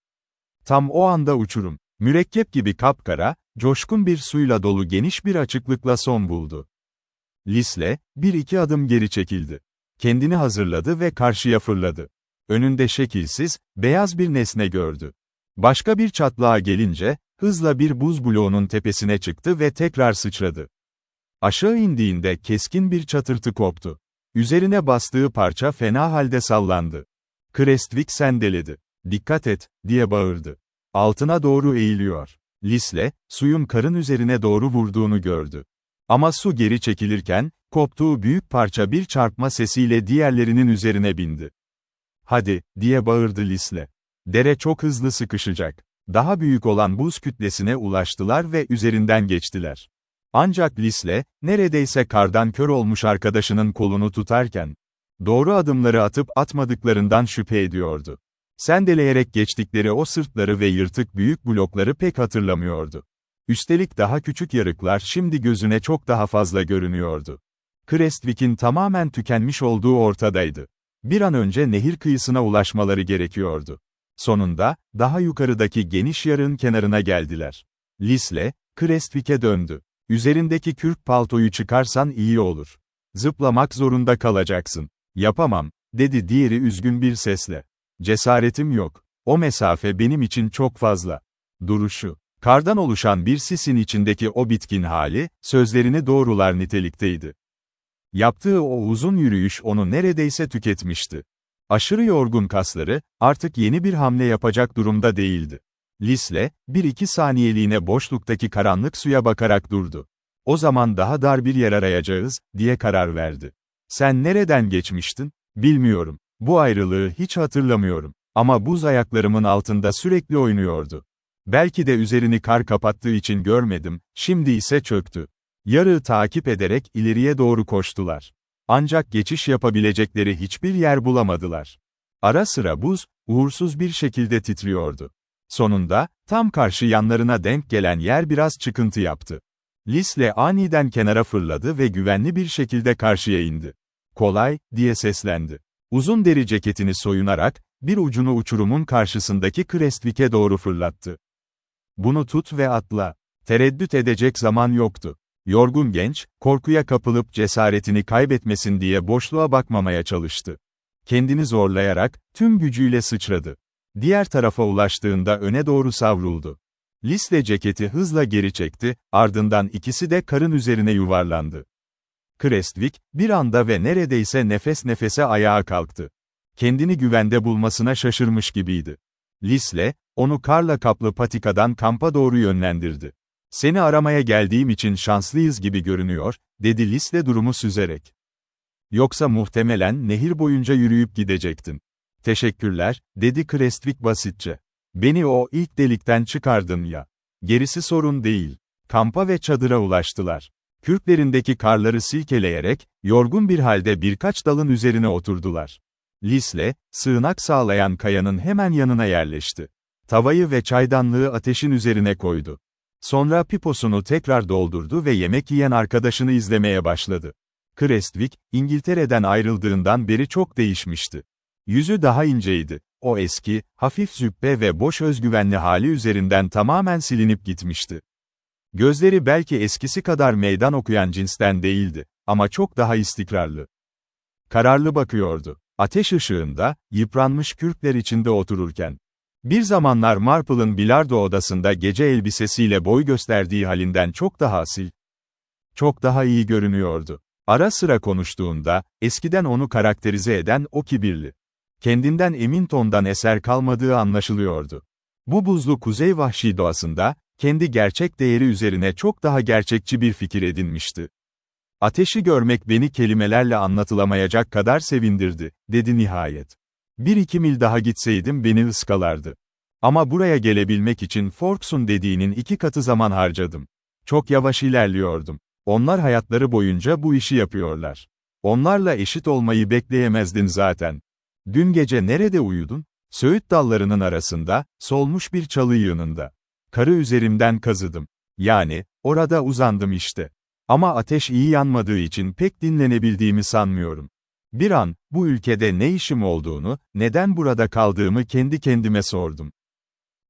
Tam o anda uçurum, mürekkep gibi kapkara, coşkun bir suyla dolu geniş bir açıklıkla son buldu. Lisle, bir iki adım geri çekildi. Kendini hazırladı ve karşıya fırladı. Önünde şekilsiz, beyaz bir nesne gördü. Başka bir çatlağa gelince, hızla bir buz bloğunun tepesine çıktı ve tekrar sıçradı. Aşağı indiğinde keskin bir çatırtı koptu. Üzerine bastığı parça fena halde sallandı. Crestvig sendeledi. "Dikkat et," diye bağırdı. Altına doğru eğiliyor. Lisle, suyun karın üzerine doğru vurduğunu gördü. Ama su geri çekilirken, koptuğu büyük parça bir çarpma sesiyle diğerlerinin üzerine bindi. "Hadi," diye bağırdı Lisle. Dere çok hızlı sıkışacak. Daha büyük olan buz kütlesine ulaştılar ve üzerinden geçtiler. Ancak Lisle, neredeyse kardan kör olmuş arkadaşının kolunu tutarken, doğru adımları atıp atmadıklarından şüphe ediyordu. Sendeleyerek geçtikleri o sırtları ve yırtık büyük blokları pek hatırlamıyordu. Üstelik daha küçük yarıklar şimdi gözüne çok daha fazla görünüyordu. Crestvic'in tamamen tükenmiş olduğu ortadaydı. Bir an önce nehir kıyısına ulaşmaları gerekiyordu. Sonunda, daha yukarıdaki geniş yarığın kenarına geldiler. Lisle, Crestvic'e döndü. "Üzerindeki kürk paltoyu çıkarsan iyi olur. Zıplamak zorunda kalacaksın." "Yapamam," dedi diğeri üzgün bir sesle. "Cesaretim yok. O mesafe benim için çok fazla." Duruşu, kardan oluşan bir sisin içindeki o bitkin hali, sözlerini doğrular nitelikteydi. Yaptığı o uzun yürüyüş onu neredeyse tüketmişti. Aşırı yorgun kasları, artık yeni bir hamle yapacak durumda değildi. Lisle, 1-2 saniyeliğine boşluktaki karanlık suya bakarak durdu. "O zaman daha dar bir yer arayacağız," diye karar verdi. "Sen nereden geçmiştin?" "Bilmiyorum. Bu ayrılığı hiç hatırlamıyorum. Ama buz ayaklarımın altında sürekli oynuyordu. Belki de üzerini kar kapattığı için görmedim, şimdi ise çöktü." Yarığı takip ederek ileriye doğru koştular. Ancak geçiş yapabilecekleri hiçbir yer bulamadılar. Ara sıra buz, uğursuz bir şekilde titriyordu. Sonunda, tam karşı yanlarına denk gelen yer biraz çıkıntı yaptı. Lisle aniden kenara fırladı ve güvenli bir şekilde karşıya indi. "Kolay," diye seslendi. Uzun deri ceketini soyunarak, bir ucunu uçurumun karşısındaki Crestvic'e doğru fırlattı. Bunu tut ve atla. Tereddüt edecek zaman yoktu. Yorgun genç, korkuya kapılıp cesaretini kaybetmesin diye boşluğa bakmamaya çalıştı. Kendini zorlayarak, tüm gücüyle sıçradı. Diğer tarafa ulaştığında öne doğru savruldu. Lisle ceketi hızla geri çekti, ardından ikisi de karın üzerine yuvarlandı. Crestvik, bir anda ve neredeyse nefes nefese ayağa kalktı. Kendini güvende bulmasına şaşırmış gibiydi. Lisle, onu karla kaplı patikadan kampa doğru yönlendirdi. "Seni aramaya geldiğim için şanslıyız gibi görünüyor," dedi Lisle durumu süzerek. "Yoksa muhtemelen nehir boyunca yürüyüp gidecektin." "Teşekkürler," dedi Crestvik basitçe. "Beni o ilk delikten çıkardın ya. Gerisi sorun değil." Kampa ve çadıra ulaştılar. Kürklerindeki karları silkeleyerek, yorgun bir halde birkaç dalın üzerine oturdular. Lisle, sığınak sağlayan kayanın hemen yanına yerleşti. Tavayı ve çaydanlığı ateşin üzerine koydu. Sonra piposunu tekrar doldurdu ve yemek yiyen arkadaşını izlemeye başladı. Crestvik, İngiltere'den ayrıldığından beri çok değişmişti. Yüzü daha inceydi. O eski, hafif züppe ve boş özgüvenli hali üzerinden tamamen silinip gitmişti. Gözleri belki eskisi kadar meydan okuyan cinsten değildi, ama çok daha istikrarlı. Kararlı bakıyordu. Ateş ışığında, yıpranmış kürkler içinde otururken. Bir zamanlar Marple'ın bilardo odasında gece elbisesiyle boy gösterdiği halinden çok daha asil, çok daha iyi görünüyordu. Ara sıra konuştuğunda, eskiden onu karakterize eden o kibirli, kendinden emin tondan eser kalmadığı anlaşılıyordu. Bu buzlu kuzey vahşi doğasında, kendi gerçek değeri üzerine çok daha gerçekçi bir fikir edinmişti. "Ateşi görmek beni kelimelerle anlatılamayacak kadar sevindirdi," dedi nihayet. "1-2 mil daha gitseydim beni ıskalardı. Ama buraya gelebilmek için Forks'un dediğinin 2 katı zaman harcadım. Çok yavaş ilerliyordum. Onlar hayatları boyunca bu işi yapıyorlar. Onlarla eşit olmayı bekleyemezdin zaten. Dün gece nerede uyudun?" "Söğüt dallarının arasında, solmuş bir çalı yığınında. Karı üzerimden kazıdım. Yani, orada uzandım işte. Ama ateş iyi yanmadığı için pek dinlenebildiğimi sanmıyorum. Bir an, bu ülkede ne işim olduğunu, neden burada kaldığımı kendi kendime sordum.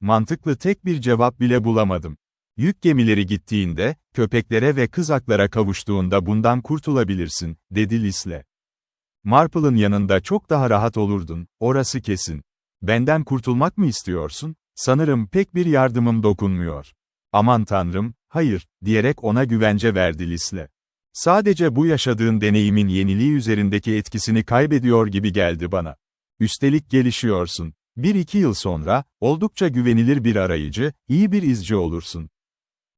Mantıklı tek bir cevap bile bulamadım. Yük gemileri gittiğinde, köpeklere ve kızaklara kavuştuğunda bundan kurtulabilirsin," dedi Lisle. "Marple'ın yanında çok daha rahat olurdun, orası kesin. Benden kurtulmak mı istiyorsun? Sanırım pek bir yardımım dokunmuyor." "Aman tanrım, hayır," diyerek ona güvence verdi Lisle. "Sadece bu yaşadığın deneyimin yeniliği üzerindeki etkisini kaybediyor gibi geldi bana. Üstelik gelişiyorsun. 1-2 yıl sonra, oldukça güvenilir bir arayıcı, iyi bir izci olursun."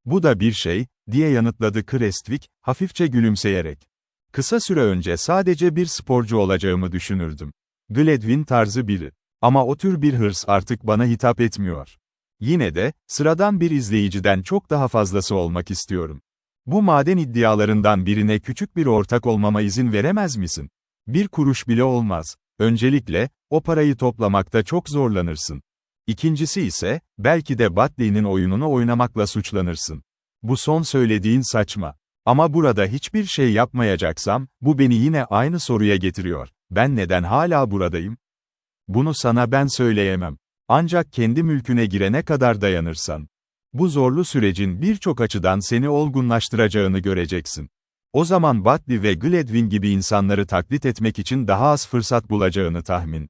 "Bu da bir şey," diye yanıtladı Crestvik, hafifçe gülümseyerek. "Kısa süre önce sadece bir sporcu olacağımı düşünürdüm. Gladwin tarzı biri. Ama o tür bir hırs artık bana hitap etmiyor. Yine de, sıradan bir izleyiciden çok daha fazlası olmak istiyorum. Bu maden iddialarından birine küçük bir ortak olmama izin veremez misin? 1 kuruş bile olmaz. Öncelikle, o parayı toplamakta çok zorlanırsın. İkincisi ise, belki de Batley'nin oyununu oynamakla suçlanırsın. Bu son söylediğin saçma. Ama burada hiçbir şey yapmayacaksam, bu beni yine aynı soruya getiriyor. Ben neden hala buradayım? Bunu sana ben söyleyemem. Ancak kendi mülküne girene kadar dayanırsan. Bu zorlu sürecin birçok açıdan seni olgunlaştıracağını göreceksin. O zaman Batley ve Gladwin gibi insanları taklit etmek için daha az fırsat bulacağını tahmin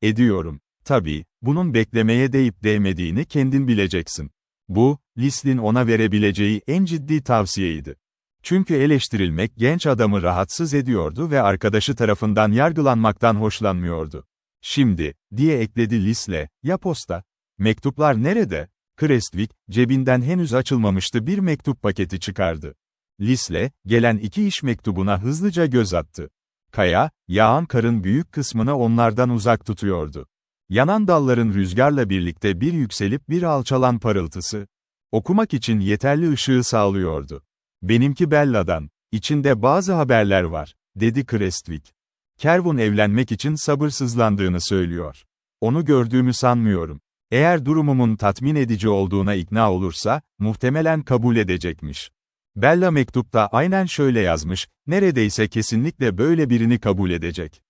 ediyorum. Tabii, bunun beklemeye değip değmediğini kendin bileceksin. Bu, Lis'in ona verebileceği en ciddi tavsiyeydi. Çünkü eleştirilmek genç adamı rahatsız ediyordu ve arkadaşı tarafından yargılanmaktan hoşlanmıyordu. "Şimdi," diye ekledi Lisle, "ya posta? Mektuplar nerede?" Crestvik, cebinden henüz açılmamıştı bir mektup paketi çıkardı. Lisle, gelen 2 iş mektubuna hızlıca göz attı. Kaya, yağan karın büyük kısmını onlardan uzak tutuyordu. Yanan dalların rüzgarla birlikte bir yükselip bir alçalan parıltısı, okumak için yeterli ışığı sağlıyordu. "Benimki Bella'dan. İçinde bazı haberler var," dedi Crestvik. "Kervin evlenmek için sabırsızlandığını söylüyor. Onu gördüğümü sanmıyorum. Eğer durumumun tatmin edici olduğuna ikna olursa, muhtemelen kabul edecekmiş. Bella mektupta aynen şöyle yazmış, neredeyse kesinlikle böyle birini kabul edecek."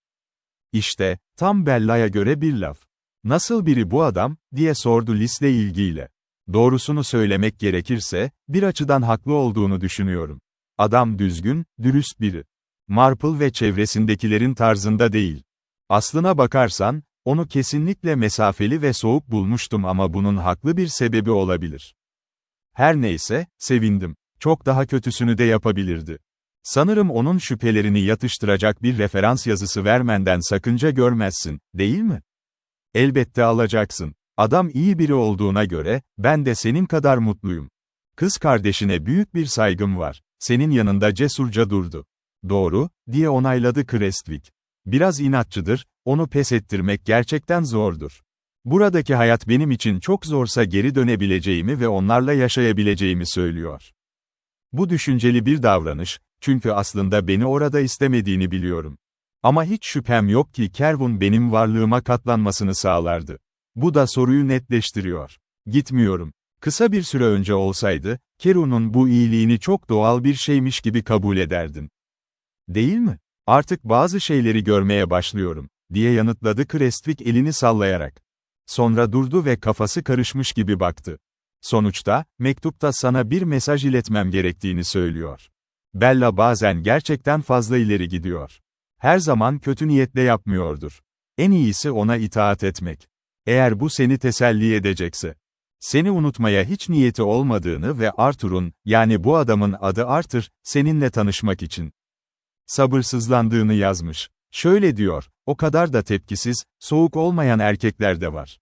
"İşte, tam Bella'ya göre bir laf. Nasıl biri bu adam?" diye sordu Lisle ilgiyle. Doğrusunu söylemek gerekirse, bir açıdan haklı olduğunu düşünüyorum. Adam düzgün, dürüst biri. Marple ve çevresindekilerin tarzında değil. Aslına bakarsan, onu kesinlikle mesafeli ve soğuk bulmuştum ama bunun haklı bir sebebi olabilir. Her neyse, sevindim. Çok daha kötüsünü de yapabilirdi. Sanırım onun şüphelerini yatıştıracak bir referans yazısı vermenden sakınca görmezsin, değil mi? Elbette alacaksın. Adam iyi biri olduğuna göre, ben de senin kadar mutluyum. Kız kardeşine büyük bir saygım var. Senin yanında cesurca durdu. Doğru, diye onayladı Creswick. Biraz inatçıdır, onu pes ettirmek gerçekten zordur. Buradaki hayat benim için çok zorsa geri dönebileceğimi ve onlarla yaşayabileceğimi söylüyor. Bu düşünceli bir davranış, çünkü aslında beni orada istemediğini biliyorum. Ama hiç şüphem yok ki Kervin benim varlığıma katlanmasını sağlardı. Bu da soruyu netleştiriyor. Gitmiyorum. Kısa bir süre önce olsaydı, Kerou'nun bu iyiliğini çok doğal bir şeymiş gibi kabul ederdin. Değil mi? Artık bazı şeyleri görmeye başlıyorum, diye yanıtladı Creswick elini sallayarak. Sonra durdu ve kafası karışmış gibi baktı. Sonuçta, mektupta sana bir mesaj iletmem gerektiğini söylüyor. Bella bazen gerçekten fazla ileri gidiyor. Her zaman kötü niyetle yapmıyordur. En iyisi ona itaat etmek. Eğer bu seni teselli edecekse. Seni unutmaya hiç niyeti olmadığını ve Arthur'un, yani bu adamın adı Arthur, seninle tanışmak için sabırsızlandığını yazmış. Şöyle diyor, o kadar da tepkisiz, soğuk olmayan erkekler de var.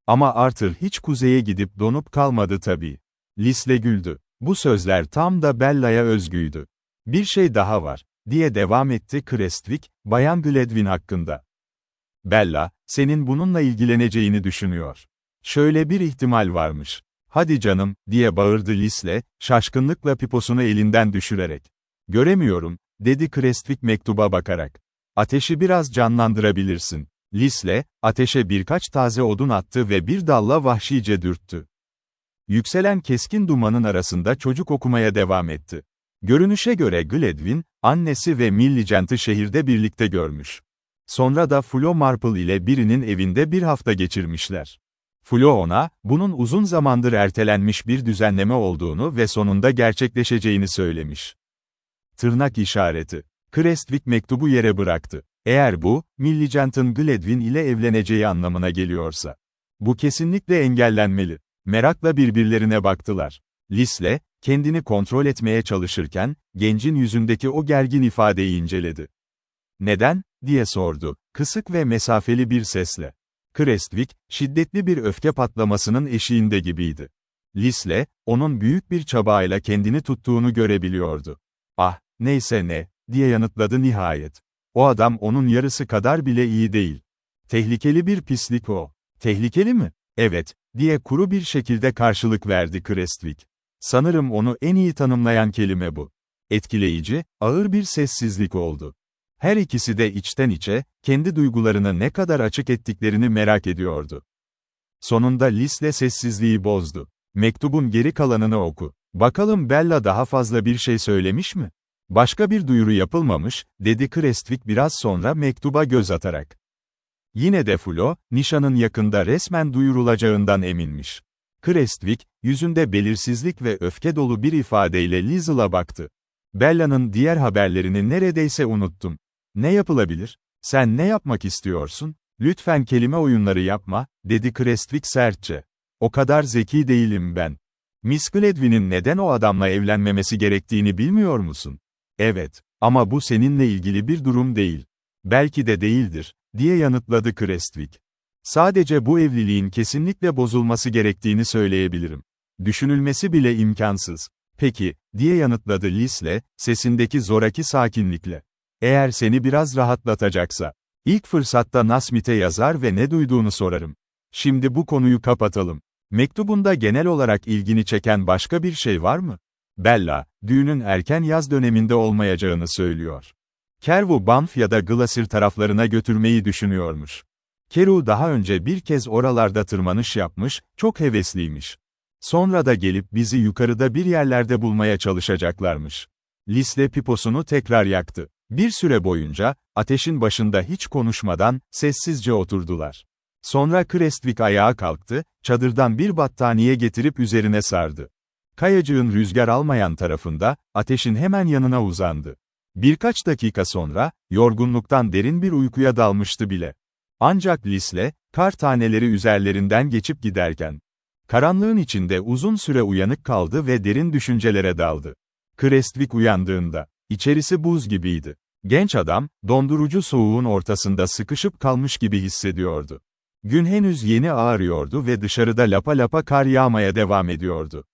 Ama Arthur hiç kuzeye gidip donup kalmadı tabii. Lisle güldü. Bu sözler tam da Bella'ya özgüydü. Bir şey daha var, diye devam etti Creswick, Bayan Gladwin hakkında. Bella, senin bununla ilgileneceğini düşünüyor. Şöyle bir ihtimal varmış. Hadi canım, diye bağırdı Lisle, şaşkınlıkla piposunu elinden düşürerek. Göremiyorum, dedi Creswick mektuba bakarak. Ateşi biraz canlandırabilirsin. Lisle, ateşe birkaç taze odun attı ve bir dalla vahşice dürttü. Yükselen keskin dumanın arasında çocuk okumaya devam etti. Görünüşe göre Gladwin, annesi ve Millicent'ı şehirde birlikte görmüş. Sonra da Flo Marple ile birinin evinde bir hafta geçirmişler. Flo ona, bunun uzun zamandır ertelenmiş bir düzenleme olduğunu ve sonunda gerçekleşeceğini söylemiş. Tırnak işareti. Creswick mektubu yere bıraktı. Eğer bu, Millicent'ın Gladwin ile evleneceği anlamına geliyorsa. Bu kesinlikle engellenmeli. Merakla birbirlerine baktılar. Lisle, kendini kontrol etmeye çalışırken, gencin yüzündeki o gergin ifadeyi inceledi. Neden, diye sordu, kısık ve mesafeli bir sesle. Creswick, şiddetli bir öfke patlamasının eşiğinde gibiydi. Lisle, onun büyük bir çabayla kendini tuttuğunu görebiliyordu. Ah, neyse ne, diye yanıtladı nihayet. O adam onun yarısı kadar bile iyi değil. Tehlikeli bir pislik o. Tehlikeli mi? Evet, diye kuru bir şekilde karşılık verdi Creswick. Sanırım onu en iyi tanımlayan kelime bu. Etkileyici, ağır bir sessizlik oldu. Her ikisi de içten içe, kendi duygularını ne kadar açık ettiklerini merak ediyordu. Sonunda Lisle sessizliği bozdu. Mektubun geri kalanını oku. Bakalım Bella daha fazla bir şey söylemiş mi? Başka bir duyuru yapılmamış, dedi Creswick biraz sonra mektuba göz atarak. Yine de Flo, nişanın yakında resmen duyurulacağından eminmiş. Creswick, yüzünde belirsizlik ve öfke dolu bir ifadeyle Liesl'a baktı. Bella'nın diğer haberlerini neredeyse unuttum. Ne yapılabilir? Sen ne yapmak istiyorsun? Lütfen kelime oyunları yapma, dedi Creswick sertçe. O kadar zeki değilim ben. Miss Gladwin'in neden o adamla evlenmemesi gerektiğini bilmiyor musun? Evet, ama bu seninle ilgili bir durum değil. Belki de değildir, diye yanıtladı Creswick. Sadece bu evliliğin kesinlikle bozulması gerektiğini söyleyebilirim. Düşünülmesi bile imkansız. Peki, diye yanıtladı Lisle, sesindeki zoraki sakinlikle. Eğer seni biraz rahatlatacaksa, ilk fırsatta Nasmith'e yazar ve ne duyduğunu sorarım. Şimdi bu konuyu kapatalım. Mektubunda genel olarak ilgini çeken başka bir şey var mı? Bella, düğünün erken yaz döneminde olmayacağını söylüyor. Kerou'u Banff ya da Glacier taraflarına götürmeyi düşünüyormuş. Kerouac daha önce bir kez oralarda tırmanış yapmış, çok hevesliymiş. Sonra da gelip bizi yukarıda bir yerlerde bulmaya çalışacaklarmış. Lisle piposunu tekrar yaktı. Bir süre boyunca, ateşin başında hiç konuşmadan, sessizce oturdular. Sonra Crestvik ayağa kalktı, çadırdan bir battaniye getirip üzerine sardı. Kayacığın rüzgar almayan tarafında, ateşin hemen yanına uzandı. Birkaç dakika sonra, yorgunluktan derin bir uykuya dalmıştı bile. Ancak Lisle, kar taneleri üzerlerinden geçip giderken, karanlığın içinde uzun süre uyanık kaldı ve derin düşüncelere daldı. Crestvik uyandığında, içerisi buz gibiydi. Genç adam, dondurucu soğuğun ortasında sıkışıp kalmış gibi hissediyordu. Gün henüz yeni ağarıyordu ve dışarıda lapa lapa kar yağmaya devam ediyordu.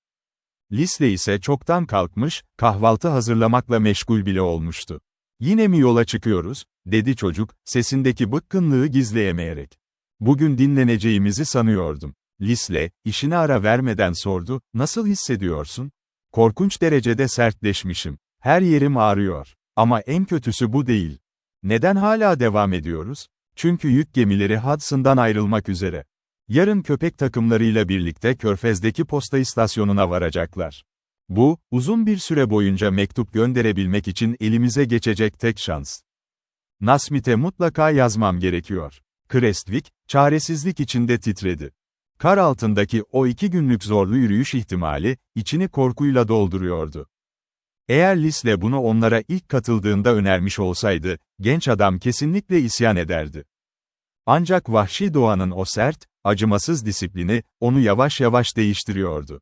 Lisle ise çoktan kalkmış, kahvaltı hazırlamakla meşgul bile olmuştu. "Yine mi yola çıkıyoruz?" dedi çocuk, sesindeki bıkkınlığı gizleyemeyerek. "Bugün dinleneceğimizi sanıyordum." Lisle, işine ara vermeden sordu, "Nasıl hissediyorsun?" "Korkunç derecede sertleşmişim. Her yerim ağrıyor. Ama en kötüsü bu değil. Neden hala devam ediyoruz? Çünkü yük gemileri Hudson'dan ayrılmak üzere. Yarın köpek takımlarıyla birlikte Körfez'deki posta istasyonuna varacaklar. Bu, uzun bir süre boyunca mektup gönderebilmek için elimize geçecek tek şans. Nasmith'e mutlaka yazmam gerekiyor." Crestvik, çaresizlik içinde titredi. Kar altındaki o 2 günlük zorlu yürüyüş ihtimali, içini korkuyla dolduruyordu. Eğer Lisle bunu onlara ilk katıldığında önermiş olsaydı, genç adam kesinlikle isyan ederdi. Ancak vahşi doğanın o sert, acımasız disiplini, onu yavaş yavaş değiştiriyordu.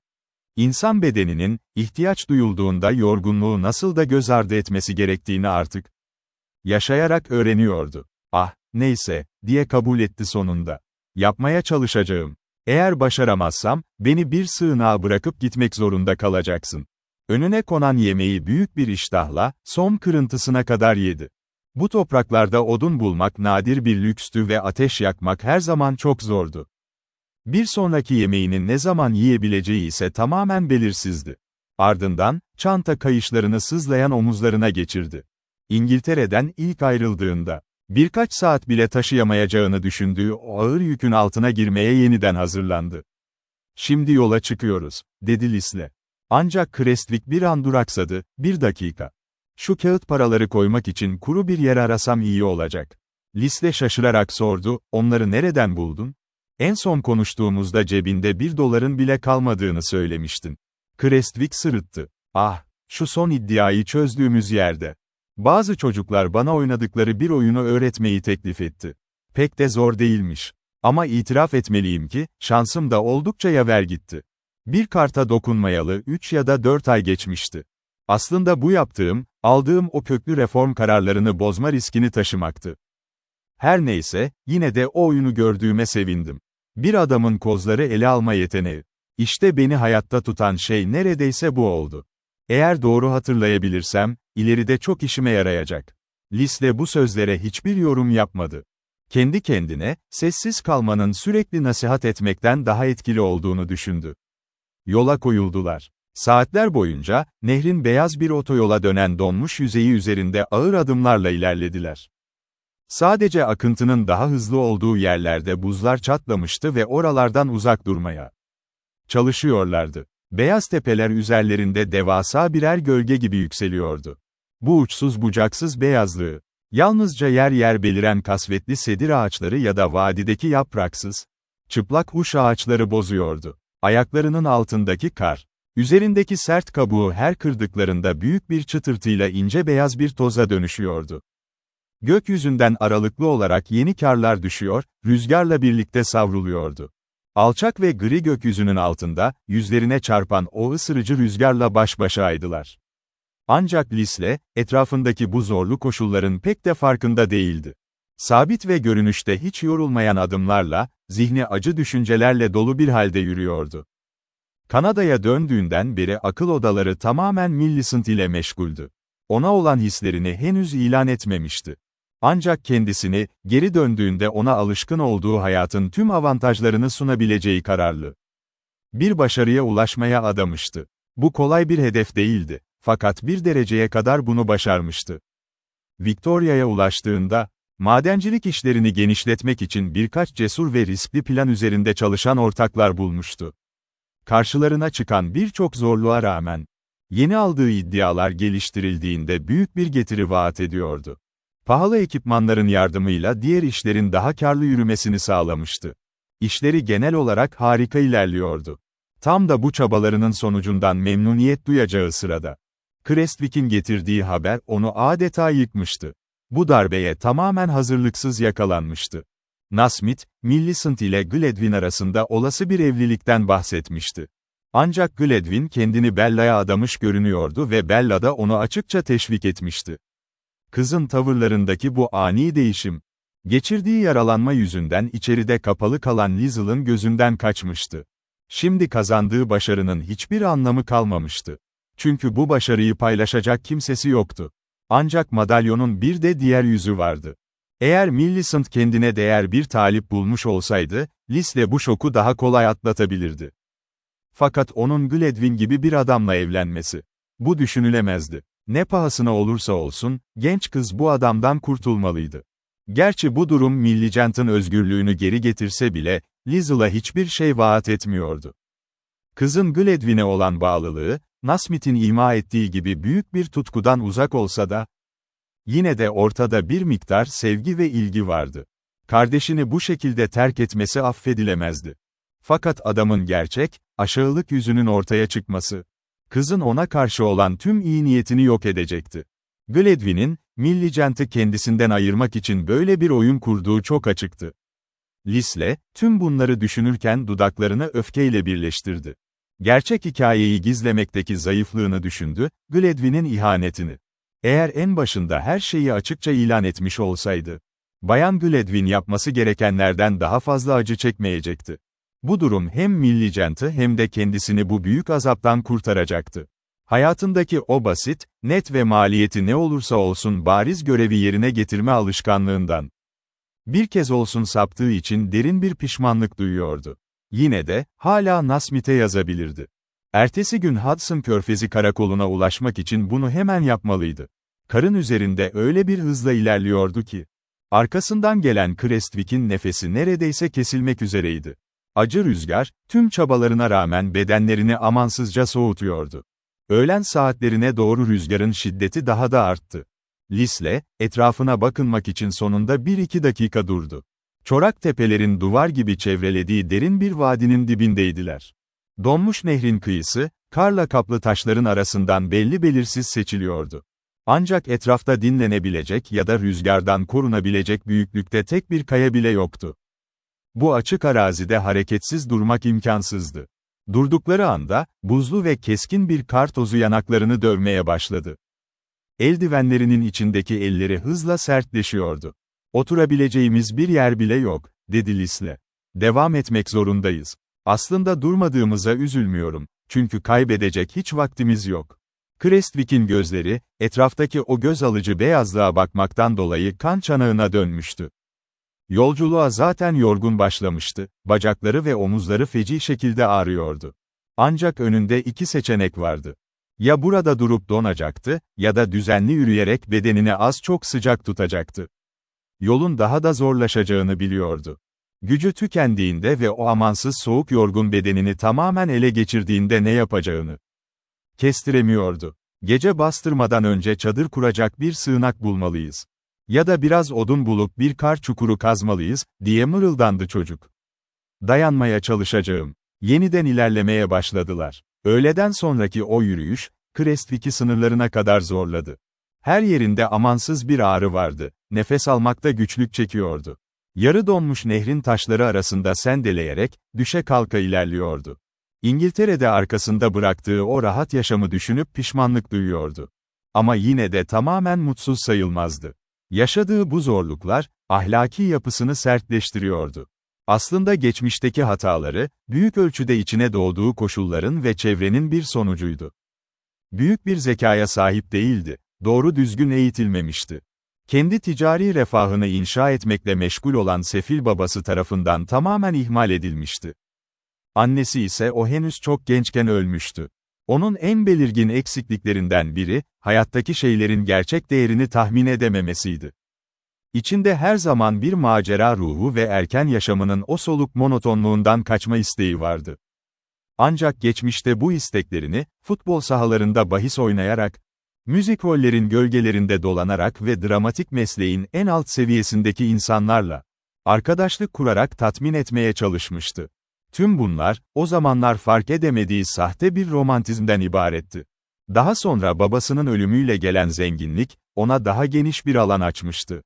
İnsan bedeninin, ihtiyaç duyulduğunda yorgunluğu nasıl da göz ardı etmesi gerektiğini artık yaşayarak öğreniyordu. "Ah, neyse," diye kabul etti sonunda. "Yapmaya çalışacağım. Eğer başaramazsam, beni bir sığınağa bırakıp gitmek zorunda kalacaksın." Önüne konan yemeği büyük bir iştahla, son kırıntısına kadar yedi. Bu topraklarda odun bulmak nadir bir lükstü ve ateş yakmak her zaman çok zordu. Bir sonraki yemeğini ne zaman yiyebileceği ise tamamen belirsizdi. Ardından, çanta kayışlarını sızlayan omuzlarına geçirdi. İngiltere'den ilk ayrıldığında, birkaç saat bile taşıyamayacağını düşündüğü o ağır yükün altına girmeye yeniden hazırlandı. "Şimdi yola çıkıyoruz," dedi Lisle. Ancak Crestvik bir an duraksadı, "Bir dakika. Şu kağıt paraları koymak için kuru bir yer arasam iyi olacak." Lisle şaşırarak sordu, "Onları nereden buldun?" "En son konuştuğumuzda cebinde $1 bile kalmadığını söylemiştin." Crestvik sırıttı. "Ah, şu son iddiayı çözdüğümüz yerde. Bazı çocuklar bana oynadıkları bir oyunu öğretmeyi teklif etti. Pek de zor değilmiş. Ama itiraf etmeliyim ki, şansım da oldukça yaver gitti. Bir karta dokunmayalı 3 ya da 4 ay geçmişti. Aslında bu aldığım o köklü reform kararlarını bozma riskini taşımaktı. Her neyse, yine de o oyunu gördüğüme sevindim. Bir adamın kozları ele alma yeteneği. İşte beni hayatta tutan şey neredeyse bu oldu. Eğer doğru hatırlayabilirsem, ileride çok işime yarayacak." Lisle bu sözlere hiçbir yorum yapmadı. Kendi kendine, sessiz kalmanın sürekli nasihat etmekten daha etkili olduğunu düşündü. Yola koyuldular. Saatler boyunca, nehrin beyaz bir otoyola dönen donmuş yüzeyi üzerinde ağır adımlarla ilerlediler. Sadece akıntının daha hızlı olduğu yerlerde buzlar çatlamıştı ve oralardan uzak durmaya çalışıyorlardı. Beyaz tepeler üzerlerinde devasa birer gölge gibi yükseliyordu. Bu uçsuz bucaksız beyazlığı, yalnızca yer yer beliren kasvetli sedir ağaçları ya da vadideki yapraksız, çıplak huş ağaçları bozuyordu. Ayaklarının altındaki kar, üzerindeki sert kabuğu her kırdıklarında büyük bir çıtırtıyla ince beyaz bir toza dönüşüyordu. Gökyüzünden aralıklı olarak yeni karlar düşüyor, rüzgarla birlikte savruluyordu. Alçak ve gri gökyüzünün altında, yüzlerine çarpan o ısırıcı rüzgarla baş başaydılar. Ancak Lisle, etrafındaki bu zorlu koşulların pek de farkında değildi. Sabit ve görünüşte hiç yorulmayan adımlarla, zihni acı düşüncelerle dolu bir halde yürüyordu. Kanada'ya döndüğünden beri akıl odaları tamamen Millicent ile meşguldü. Ona olan hislerini henüz ilan etmemişti. Ancak kendisini, geri döndüğünde ona alışkın olduğu hayatın tüm avantajlarını sunabileceği kararlı bir başarıya ulaşmaya adamıştı. Bu kolay bir hedef değildi, fakat bir dereceye kadar bunu başarmıştı. Victoria'ya ulaştığında, madencilik işlerini genişletmek için birkaç cesur ve riskli plan üzerinde çalışan ortaklar bulmuştu. Karşılarına çıkan birçok zorluğa rağmen, yeni aldığı iddialar geliştirildiğinde büyük bir getiri vaat ediyordu. Pahalı ekipmanların yardımıyla diğer işlerin daha karlı yürümesini sağlamıştı. İşleri genel olarak harika ilerliyordu. Tam da bu çabalarının sonucundan memnuniyet duyacağı sırada, Creswick'in getirdiği haber onu adeta yıkmıştı. Bu darbeye tamamen hazırlıksız yakalanmıştı. Nasmith, Millicent ile Gladwin arasında olası bir evlilikten bahsetmişti. Ancak Gladwin kendini Bella'ya adamış görünüyordu ve Bella da onu açıkça teşvik etmişti. Kızın tavırlarındaki bu ani değişim, geçirdiği yaralanma yüzünden içeride kapalı kalan Liesl'ın gözünden kaçmıştı. Şimdi kazandığı başarının hiçbir anlamı kalmamıştı. Çünkü bu başarıyı paylaşacak kimsesi yoktu. Ancak madalyonun bir de diğer yüzü vardı. Eğer Millicent kendine değer bir talip bulmuş olsaydı, Liesl bu şoku daha kolay atlatabilirdi. Fakat onun Gladwin gibi bir adamla evlenmesi, bu düşünülemezdi. Ne pahasına olursa olsun, genç kız bu adamdan kurtulmalıydı. Gerçi bu durum Millicent'ın özgürlüğünü geri getirse bile, Liesl'a hiçbir şey vaat etmiyordu. Kızın Gladwin'e olan bağlılığı, Nasmith'in ima ettiği gibi büyük bir tutkudan uzak olsa da, yine de ortada bir miktar sevgi ve ilgi vardı. Kardeşini bu şekilde terk etmesi affedilemezdi. Fakat adamın gerçek, aşağılık yüzünün ortaya çıkması, kızın ona karşı olan tüm iyi niyetini yok edecekti. Gladwin'in, Millicent'ı kendisinden ayırmak için böyle bir oyun kurduğu çok açıktı. Liesl, tüm bunları düşünürken dudaklarını öfkeyle birleştirdi. Gerçek hikayeyi gizlemekteki zayıflığını düşündü, Gladwin'in ihanetini. Eğer en başında her şeyi açıkça ilan etmiş olsaydı, Bayan Gladwin yapması gerekenlerden daha fazla acı çekmeyecekti. Bu durum hem Millicent'ı hem de kendisini bu büyük azaptan kurtaracaktı. Hayatındaki o basit, net ve maliyeti ne olursa olsun bariz görevi yerine getirme alışkanlığından bir kez olsun saptığı için derin bir pişmanlık duyuyordu. Yine de, hala Nasmith'e yazabilirdi. Ertesi gün Hudson Körfezi karakoluna ulaşmak için bunu hemen yapmalıydı. Karın üzerinde öyle bir hızla ilerliyordu ki, arkasından gelen Creswick'in nefesi neredeyse kesilmek üzereydi. Acı rüzgar, tüm çabalarına rağmen bedenlerini amansızca soğutuyordu. Öğlen saatlerine doğru rüzgarın şiddeti daha da arttı. Liesl, etrafına bakınmak için sonunda 1-2 dakika durdu. Çorak tepelerin duvar gibi çevrelediği derin bir vadinin dibindeydiler. Donmuş nehrin kıyısı, karla kaplı taşların arasından belli belirsiz seçiliyordu. Ancak etrafta dinlenebilecek ya da rüzgardan korunabilecek büyüklükte tek bir kaya bile yoktu. Bu açık arazide hareketsiz durmak imkansızdı. Durdukları anda, buzlu ve keskin bir kar tozu yanaklarını dövmeye başladı. Eldivenlerinin içindeki elleri hızla sertleşiyordu. "Oturabileceğimiz bir yer bile yok," dedi Liesl. "Devam etmek zorundayız. Aslında durmadığımıza üzülmüyorum, çünkü kaybedecek hiç vaktimiz yok." Creswick'in gözleri, etraftaki o göz alıcı beyazlığa bakmaktan dolayı kan çanağına dönmüştü. Yolculuğa zaten yorgun başlamıştı, bacakları ve omuzları feci şekilde ağrıyordu. Ancak önünde 2 seçenek vardı. Ya burada durup donacaktı, ya da düzenli yürüyerek bedenini az çok sıcak tutacaktı. Yolun daha da zorlaşacağını biliyordu. Gücü tükendiğinde ve o amansız soğuk yorgun bedenini tamamen ele geçirdiğinde ne yapacağını kestiremiyordu. "Gece bastırmadan önce çadır kuracak bir sığınak bulmalıyız. Ya da biraz odun bulup bir kar çukuru kazmalıyız," diye mırıldandı çocuk. "Dayanmaya çalışacağım." Yeniden ilerlemeye başladılar. Öğleden sonraki o yürüyüş, Creswick'i sınırlarına kadar zorladı. Her yerinde amansız bir ağrı vardı, nefes almakta güçlük çekiyordu. Yarı donmuş nehrin taşları arasında sendeleyerek, düşe kalka ilerliyordu. İngiltere'de arkasında bıraktığı o rahat yaşamı düşünüp pişmanlık duyuyordu. Ama yine de tamamen mutsuz sayılmazdı. Yaşadığı bu zorluklar, ahlaki yapısını sertleştiriyordu. Aslında geçmişteki hataları, büyük ölçüde içine doğduğu koşulların ve çevrenin bir sonucuydu. Büyük bir zekaya sahip değildi, doğru düzgün eğitilmemişti. Kendi ticari refahını inşa etmekle meşgul olan sefil babası tarafından tamamen ihmal edilmişti. Annesi ise o henüz çok gençken ölmüştü. Onun en belirgin eksikliklerinden biri, hayattaki şeylerin gerçek değerini tahmin edememesiydi. İçinde her zaman bir macera ruhu ve erken yaşamının o soluk monotonluğundan kaçma isteği vardı. Ancak geçmişte bu isteklerini, futbol sahalarında bahis oynayarak, Müzikollerin gölgelerinde dolanarak ve dramatik mesleğin en alt seviyesindeki insanlarla arkadaşlık kurarak tatmin etmeye çalışmıştı. Tüm bunlar, o zamanlar fark edemediği sahte bir romantizmden ibaretti. Daha sonra babasının ölümüyle gelen zenginlik, ona daha geniş bir alan açmıştı.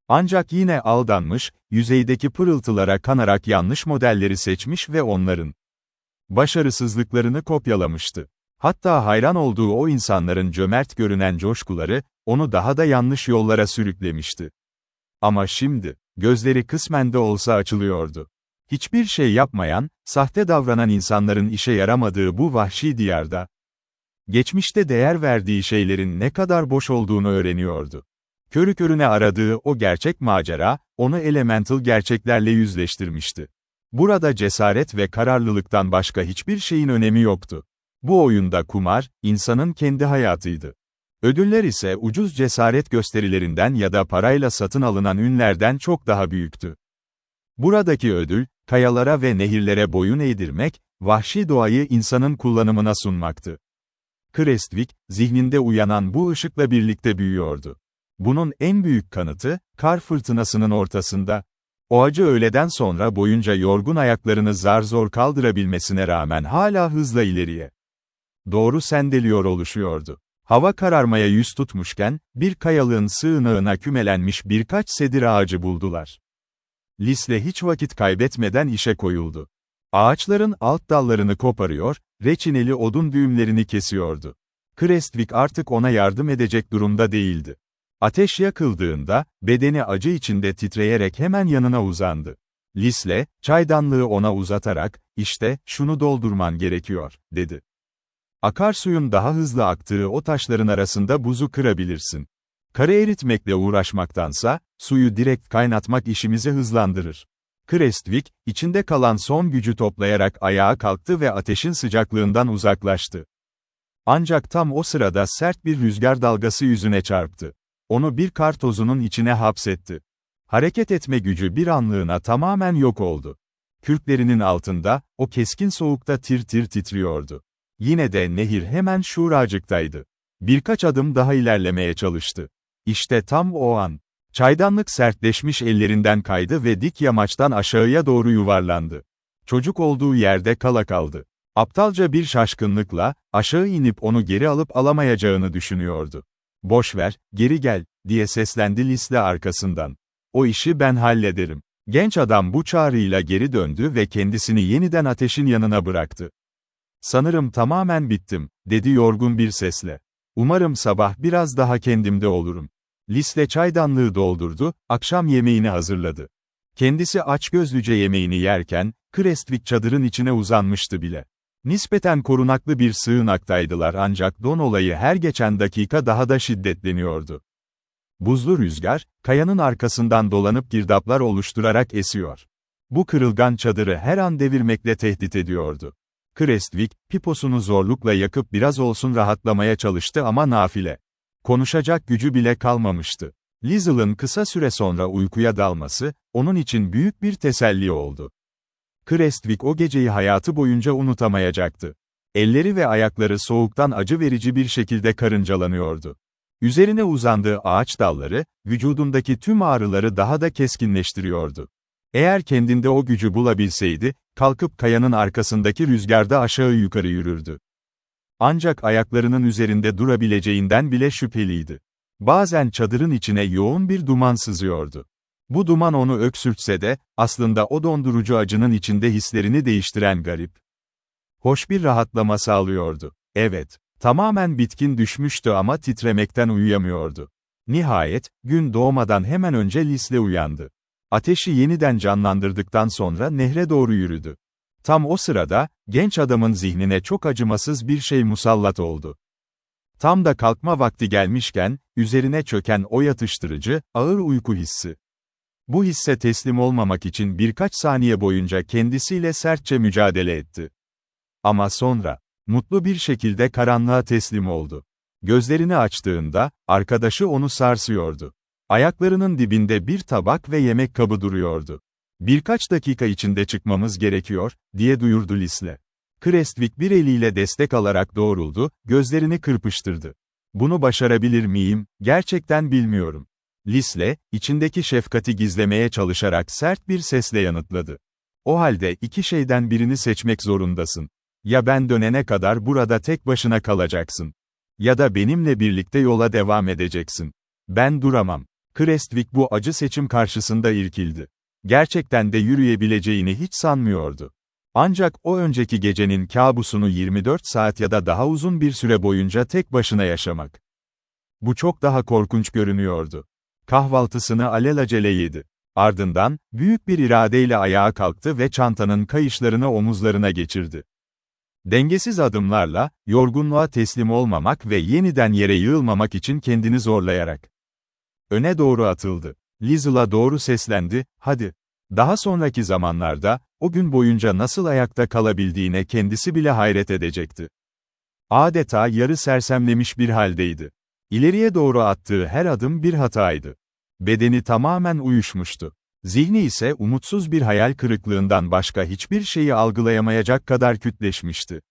Ancak yine aldanmış, yüzeydeki pırıltılara kanarak yanlış modelleri seçmiş ve onların başarısızlıklarını kopyalamıştı. Hatta hayran olduğu o insanların cömert görünen coşkuları, onu daha da yanlış yollara sürüklemişti. Ama şimdi, gözleri kısmen de olsa açılıyordu. Hiçbir şey yapmayan, sahte davranan insanların işe yaramadığı bu vahşi diyarda, geçmişte değer verdiği şeylerin ne kadar boş olduğunu öğreniyordu. Körü körüne aradığı o gerçek macera, onu elemental gerçeklerle yüzleştirmişti. Burada cesaret ve kararlılıktan başka hiçbir şeyin önemi yoktu. Bu oyunda kumar, insanın kendi hayatıydı. Ödüller ise ucuz cesaret gösterilerinden ya da parayla satın alınan ünlerden çok daha büyüktü. Buradaki ödül, kayalara ve nehirlere boyun eğdirmek, vahşi doğayı insanın kullanımına sunmaktı. Krestvik, zihninde uyanan bu ışıkla birlikte büyüyordu. Bunun en büyük kanıtı, kar fırtınasının ortasında. O acı öğleden sonra boyunca yorgun ayaklarını zar zor kaldırabilmesine rağmen hala hızla ileriye doğru sendeliyor oluşuyordu. Hava kararmaya yüz tutmuşken, bir kayalığın sığınağına kümelenmiş birkaç sedir ağacı buldular. Lisle hiç vakit kaybetmeden işe koyuldu. Ağaçların alt dallarını koparıyor, reçineli odun düğümlerini kesiyordu. Krestvik artık ona yardım edecek durumda değildi. Ateş yakıldığında, bedeni acı içinde titreyerek hemen yanına uzandı. Lisle, çaydanlığı ona uzatarak, "İşte, şunu doldurman gerekiyor," dedi. "Akarsuyun daha hızlı aktığı o taşların arasında buzu kırabilirsin. Karı eritmekle uğraşmaktansa, suyu direkt kaynatmak işimizi hızlandırır." Krestvik, içinde kalan son gücü toplayarak ayağa kalktı ve ateşin sıcaklığından uzaklaştı. Ancak tam o sırada sert bir rüzgar dalgası yüzüne çarptı. Onu bir kar tozunun içine hapsetti. Hareket etme gücü bir anlığına tamamen yok oldu. Kürklerinin altında, o keskin soğukta tir tir titriyordu. Yine de nehir hemen şuracıktaydı. Birkaç adım daha ilerlemeye çalıştı. İşte tam o an, çaydanlık sertleşmiş ellerinden kaydı ve dik yamaçtan aşağıya doğru yuvarlandı. Çocuk olduğu yerde kala kaldı. Aptalca bir şaşkınlıkla, aşağı inip onu geri alıp alamayacağını düşünüyordu. "Boş ver, geri gel," diye seslendi Lisle arkasından. "O işi ben hallederim." Genç adam bu çağrıyla geri döndü ve kendisini yeniden ateşin yanına bıraktı. "Sanırım tamamen bittim," dedi yorgun bir sesle. "Umarım sabah biraz daha kendimde olurum." Lisle çaydanlığı doldurdu, akşam yemeğini hazırladı. Kendisi açgözlüce yemeğini yerken, Krestvik çadırın içine uzanmıştı bile. Nispeten korunaklı bir sığınaktaydılar ancak don olayı her geçen dakika daha da şiddetleniyordu. Buzlu rüzgar, kayanın arkasından dolanıp girdaplar oluşturarak esiyor. Bu kırılgan çadırı her an devirmekle tehdit ediyordu. Krestvik, piposunu zorlukla yakıp biraz olsun rahatlamaya çalıştı ama nafile. Konuşacak gücü bile kalmamıştı. Liesl'ın kısa süre sonra uykuya dalması, onun için büyük bir teselli oldu. Krestvik o geceyi hayatı boyunca unutamayacaktı. Elleri ve ayakları soğuktan acı verici bir şekilde karıncalanıyordu. Üzerine uzandığı ağaç dalları, vücudundaki tüm ağrıları daha da keskinleştiriyordu. Eğer kendinde o gücü bulabilseydi, kalkıp kayanın arkasındaki rüzgarda aşağı yukarı yürürdü. Ancak ayaklarının üzerinde durabileceğinden bile şüpheliydi. Bazen çadırın içine yoğun bir duman sızıyordu. Bu duman onu öksürtse de, aslında o dondurucu acının içinde hislerini değiştiren garip, hoş bir rahatlama sağlıyordu. Evet, tamamen bitkin düşmüştü ama titremekten uyuyamıyordu. Nihayet, gün doğmadan hemen önce Lisle uyandı. Ateşi yeniden canlandırdıktan sonra nehre doğru yürüdü. Tam o sırada, genç adamın zihnine çok acımasız bir şey musallat oldu. Tam da kalkma vakti gelmişken, üzerine çöken o yatıştırıcı, ağır uyku hissi. Bu hisse teslim olmamak için birkaç saniye boyunca kendisiyle sertçe mücadele etti. Ama sonra, mutlu bir şekilde karanlığa teslim oldu. Gözlerini açtığında, arkadaşı onu sarsıyordu. Ayaklarının dibinde bir tabak ve yemek kabı duruyordu. "Birkaç dakika içinde çıkmamız gerekiyor," diye duyurdu Lisle. Krestvik bir eliyle destek alarak doğruldu, gözlerini kırpıştırdı. Bunu başarabilir miyim, gerçekten bilmiyorum. Lisle, içindeki şefkati gizlemeye çalışarak sert bir sesle yanıtladı. O halde iki şeyden birini seçmek zorundasın. Ya ben dönene kadar burada tek başına kalacaksın. Ya da benimle birlikte yola devam edeceksin. Ben duramam. Creswick bu acı seçim karşısında irkildi. Gerçekten de yürüyebileceğini hiç sanmıyordu. Ancak o önceki gecenin kabusunu 24 saat ya da daha uzun bir süre boyunca tek başına yaşamak. Bu çok daha korkunç görünüyordu. Kahvaltısını alelacele yedi. Ardından, büyük bir iradeyle ayağa kalktı ve çantanın kayışlarını omuzlarına geçirdi. Dengesiz adımlarla, yorgunluğa teslim olmamak ve yeniden yere yığılmamak için kendini zorlayarak öne doğru atıldı. Liesl'a doğru seslendi, hadi. Daha sonraki zamanlarda, o gün boyunca nasıl ayakta kalabildiğine kendisi bile hayret edecekti. Adeta yarı sersemlemiş bir haldeydi. İleriye doğru attığı her adım bir hataydı. Bedeni tamamen uyuşmuştu. Zihni ise umutsuz bir hayal kırıklığından başka hiçbir şeyi algılayamayacak kadar kütleşmişti.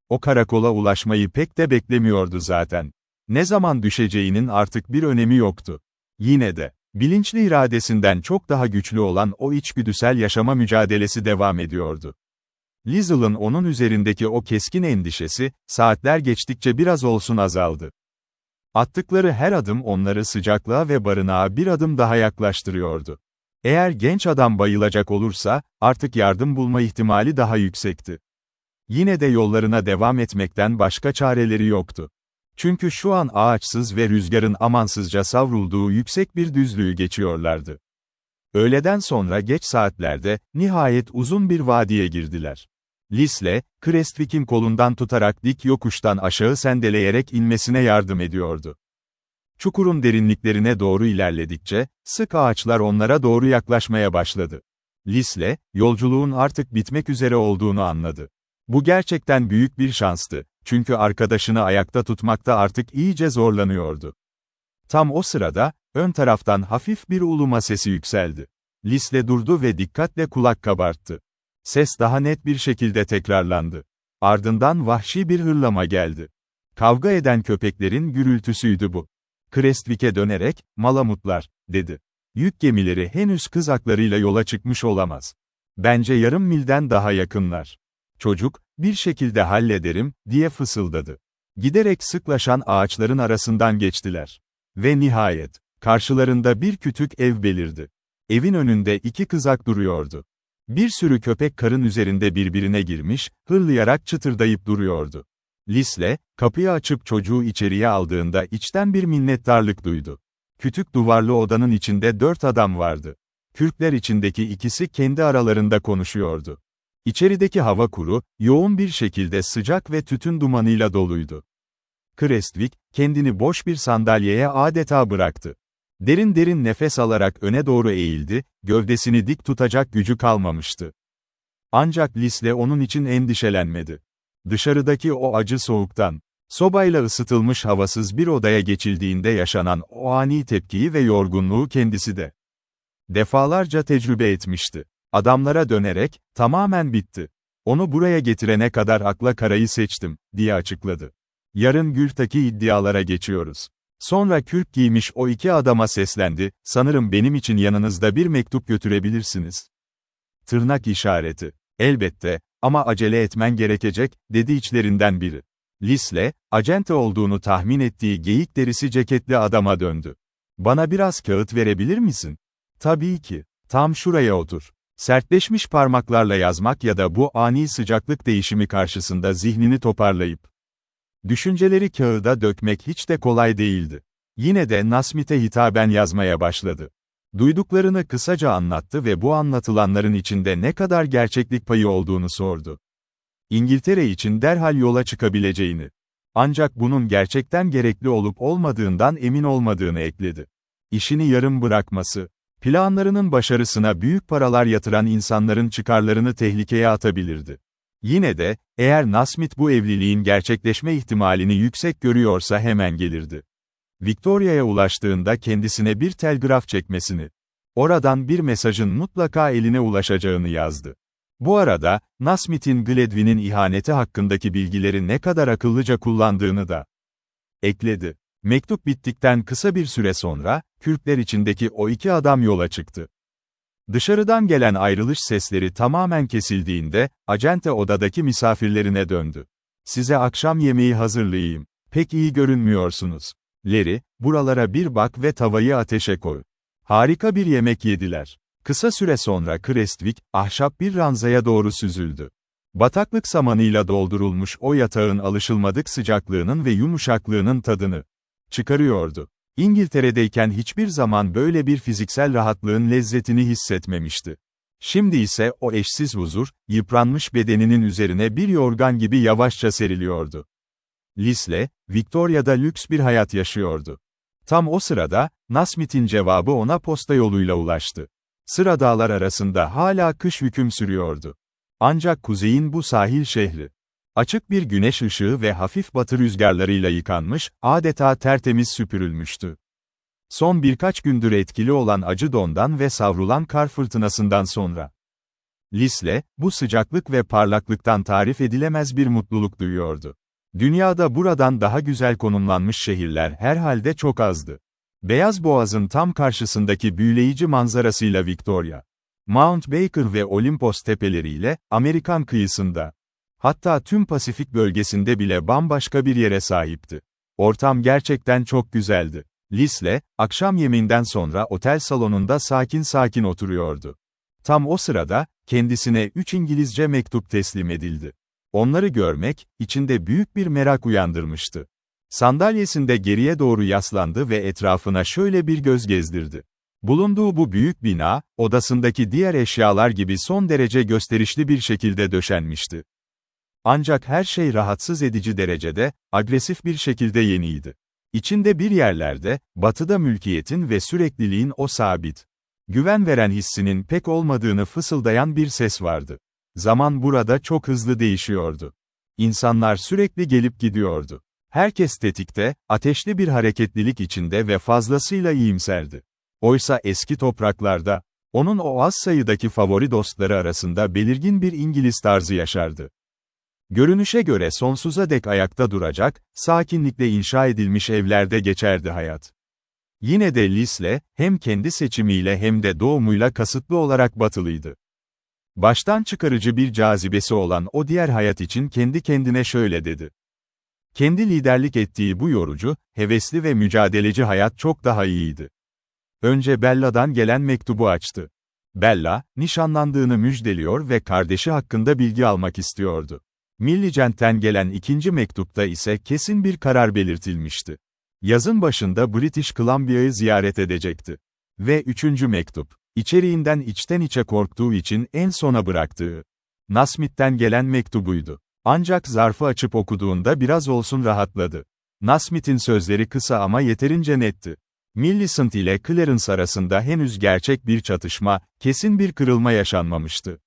O karakola ulaşmayı pek de beklemiyordu zaten. Ne zaman düşeceğinin artık bir önemi yoktu. Yine de, bilinçli iradesinden çok daha güçlü olan o içgüdüsel yaşama mücadelesi devam ediyordu. Liesl'ın onun üzerindeki o keskin endişesi, saatler geçtikçe biraz olsun azaldı. Attıkları her adım onları sıcaklığa ve barınağa bir adım daha yaklaştırıyordu. Eğer genç adam bayılacak olursa, artık yardım bulma ihtimali daha yüksekti. Yine de yollarına devam etmekten başka çareleri yoktu. Çünkü şu an ağaçsız ve rüzgarın amansızca savrulduğu yüksek bir düzlüğü geçiyorlardı. Öğleden sonra geç saatlerde, nihayet uzun bir vadiye girdiler. Lisle, Creswick'in kolundan tutarak dik yokuştan aşağı sendeleyerek inmesine yardım ediyordu. Çukurun derinliklerine doğru ilerledikçe, sık ağaçlar onlara doğru yaklaşmaya başladı. Lisle, yolculuğun artık bitmek üzere olduğunu anladı. Bu gerçekten büyük bir şanstı, çünkü arkadaşını ayakta tutmakta artık iyice zorlanıyordu. Tam o sırada, ön taraftan hafif bir uluma sesi yükseldi. Lisle durdu ve dikkatle kulak kabarttı. Ses daha net bir şekilde tekrarlandı. Ardından vahşi bir hırlama geldi. Kavga eden köpeklerin gürültüsüydü bu. Creswick'e dönerek, "Malamutlar," dedi. "Yük gemileri henüz kızaklarıyla yola çıkmış olamaz. Bence yarım milden daha yakınlar." Çocuk, "Bir şekilde hallederim," diye fısıldadı. Giderek sıklaşan ağaçların arasından geçtiler. Ve nihayet, karşılarında bir küçük ev belirdi. Evin önünde iki kızak duruyordu. Bir sürü köpek karın üzerinde birbirine girmiş, hırlayarak çıtırdayıp duruyordu. Lisle, kapıyı açıp çocuğu içeriye aldığında içten bir minnettarlık duydu. Küçük duvarlı odanın içinde 4 adam vardı. Kürkler içindeki ikisi kendi aralarında konuşuyordu. İçerideki hava kuru, yoğun bir şekilde sıcak ve tütün dumanıyla doluydu. Creswick, kendini boş bir sandalyeye adeta bıraktı. Derin derin nefes alarak öne doğru eğildi, gövdesini dik tutacak gücü kalmamıştı. Ancak Lisle onun için endişelenmedi. Dışarıdaki o acı soğuktan, sobayla ısıtılmış havasız bir odaya geçildiğinde yaşanan o ani tepkiyi ve yorgunluğu kendisi de defalarca tecrübe etmişti. Adamlara dönerek, "Tamamen bitti. Onu buraya getirene kadar akla karayı seçtim," diye açıkladı. "Yarın Gül'taki iddialara geçiyoruz." Sonra kürk giymiş o iki adama seslendi, "Sanırım benim için yanınızda bir mektup götürebilirsiniz." Tırnak işareti. "Elbette, ama acele etmen gerekecek," dedi içlerinden biri. Lisle, acente olduğunu tahmin ettiği geyik derisi ceketli adama döndü. "Bana biraz kağıt verebilir misin?" "Tabii ki. Tam şuraya otur." Sertleşmiş parmaklarla yazmak ya da bu ani sıcaklık değişimi karşısında zihnini toparlayıp düşünceleri kağıda dökmek hiç de kolay değildi. Yine de Nasmith'e hitaben yazmaya başladı. Duyduklarını kısaca anlattı ve bu anlatılanların içinde ne kadar gerçeklik payı olduğunu sordu. İngiltere için derhal yola çıkabileceğini, ancak bunun gerçekten gerekli olup olmadığından emin olmadığını ekledi. İşini yarım bırakması, planlarının başarısına büyük paralar yatıran insanların çıkarlarını tehlikeye atabilirdi. Yine de, eğer Nasmith bu evliliğin gerçekleşme ihtimalini yüksek görüyorsa hemen gelirdi. Victoria'ya ulaştığında kendisine bir telgraf çekmesini, oradan bir mesajın mutlaka eline ulaşacağını yazdı. Bu arada, Nasmith'in Gladwyn'in ihaneti hakkındaki bilgileri ne kadar akıllıca kullandığını da ekledi. Mektup bittikten kısa bir süre sonra, kürkler içindeki o iki adam yola çıktı. Dışarıdan gelen ayrılış sesleri tamamen kesildiğinde, acente odadaki misafirlerine döndü. Size akşam yemeği hazırlayayım. Pek iyi görünmüyorsunuz. Larry, buralara bir bak ve tavayı ateşe koy. Harika bir yemek yediler. Kısa süre sonra Creswick, ahşap bir ranzaya doğru süzüldü. Bataklık samanıyla doldurulmuş o yatağın alışılmadık sıcaklığının ve yumuşaklığının tadını çıkarıyordu. İngiltere'deyken hiçbir zaman böyle bir fiziksel rahatlığın lezzetini hissetmemişti. Şimdi ise o eşsiz huzur, yıpranmış bedeninin üzerine bir yorgan gibi yavaşça seriliyordu. Lisle, Victoria'da lüks bir hayat yaşıyordu. Tam o sırada, Nasmith'in cevabı ona posta yoluyla ulaştı. Sıra dağlar arasında hala kış hüküm sürüyordu. Ancak kuzeyin bu sahil şehri, açık bir güneş ışığı ve hafif batı rüzgarlarıyla yıkanmış, adeta tertemiz süpürülmüştü. Son birkaç gündür etkili olan acı dondan ve savrulan kar fırtınasından sonra, Lisle, bu sıcaklık ve parlaklıktan tarif edilemez bir mutluluk duyuyordu. Dünyada buradan daha güzel konumlanmış şehirler herhalde çok azdı. Beyaz Boğaz'ın tam karşısındaki büyüleyici manzarasıyla Victoria, Mount Baker ve Olimpos tepeleriyle, Amerikan kıyısında, hatta tüm Pasifik bölgesinde bile bambaşka bir yere sahipti. Ortam gerçekten çok güzeldi. Lisle, akşam yemeğinden sonra otel salonunda sakin sakin oturuyordu. Tam o sırada, kendisine 3 İngilizce mektup teslim edildi. Onları görmek, içinde büyük bir merak uyandırmıştı. Sandalyesinde geriye doğru yaslandı ve etrafına şöyle bir göz gezdirdi. Bulunduğu bu büyük bina, odasındaki diğer eşyalar gibi son derece gösterişli bir şekilde döşenmişti. Ancak her şey rahatsız edici derecede, agresif bir şekilde yeniydi. İçinde bir yerlerde, batıda mülkiyetin ve sürekliliğin o sabit, güven veren hissinin pek olmadığını fısıldayan bir ses vardı. Zaman burada çok hızlı değişiyordu. İnsanlar sürekli gelip gidiyordu. Herkes tetikte, ateşli bir hareketlilik içinde ve fazlasıyla iyimserdi. Oysa eski topraklarda, onun o az sayıdaki favori dostları arasında belirgin bir İngiliz tarzı yaşardı. Görünüşe göre sonsuza dek ayakta duracak, sakinlikle inşa edilmiş evlerde geçerdi hayat. Yine de Lisle, hem kendi seçimiyle hem de doğumuyla kasıtlı olarak batılıydı. Baştan çıkarıcı bir cazibesi olan o diğer hayat için kendi kendine şöyle dedi. Kendi liderlik ettiği bu yorucu, hevesli ve mücadeleci hayat çok daha iyiydi. Önce Bella'dan gelen mektubu açtı. Bella, nişanlandığını müjdeliyor ve kardeşi hakkında bilgi almak istiyordu. Millicent'ten gelen ikinci mektupta ise kesin bir karar belirtilmişti. Yazın başında British Columbia'yı ziyaret edecekti. Ve üçüncü mektup, içeriğinden içten içe korktuğu için en sona bıraktığı, Nasmith'ten gelen mektubuydu. Ancak zarfı açıp okuduğunda biraz olsun rahatladı. Nasmith'in sözleri kısa ama yeterince netti. Millicent ile Clarence arasında henüz gerçek bir çatışma, kesin bir kırılma yaşanmamıştı.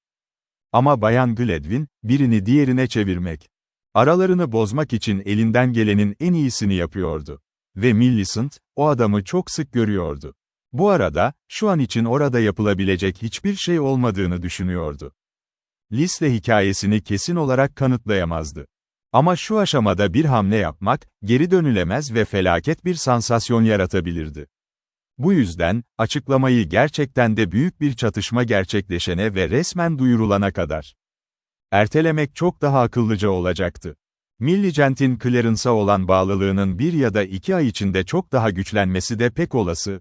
Ama Bayan Gladwin, birini diğerine çevirmek, aralarını bozmak için elinden gelenin en iyisini yapıyordu. Ve Millicent, o adamı çok sık görüyordu. Bu arada, şu an için orada yapılabilecek hiçbir şey olmadığını düşünüyordu. Lisle hikayesini kesin olarak kanıtlayamazdı. Ama şu aşamada bir hamle yapmak, geri dönülemez ve felaket bir sansasyon yaratabilirdi. Bu yüzden, açıklamayı gerçekten de büyük bir çatışma gerçekleşene ve resmen duyurulana kadar ertelemek çok daha akıllıca olacaktı. Millicent'in Clarence'a olan bağlılığının 1 ya da 2 ay içinde çok daha güçlenmesi de pek olası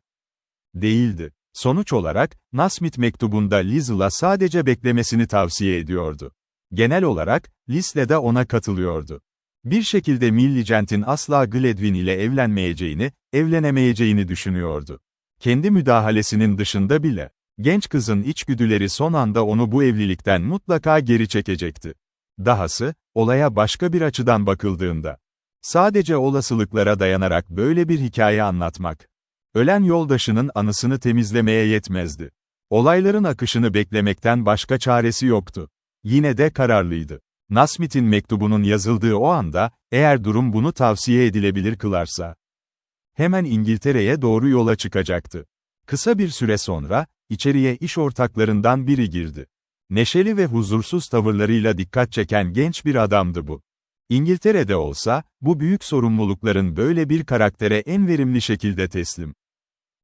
değildi. Sonuç olarak, Nasmith mektubunda Lizzie'la sadece beklemesini tavsiye ediyordu. Genel olarak, Lisle de ona katılıyordu. Bir şekilde Millicent'in asla Gladwin ile evlenmeyeceğini, evlenemeyeceğini düşünüyordu. Kendi müdahalesinin dışında bile, genç kızın içgüdüleri son anda onu bu evlilikten mutlaka geri çekecekti. Dahası, olaya başka bir açıdan bakıldığında, sadece olasılıklara dayanarak böyle bir hikaye anlatmak, ölen yoldaşının anısını temizlemeye yetmezdi. Olayların akışını beklemekten başka çaresi yoktu. Yine de kararlıydı. Nasmith'in mektubunun yazıldığı o anda, eğer durum bunu tavsiye edilebilir kılarsa, hemen İngiltere'ye doğru yola çıkacaktı. Kısa bir süre sonra, içeriye iş ortaklarından biri girdi. Neşeli ve huzursuz tavırlarıyla dikkat çeken genç bir adamdı bu. İngiltere'de olsa, bu büyük sorumlulukların böyle bir karaktere en verimli şekilde teslim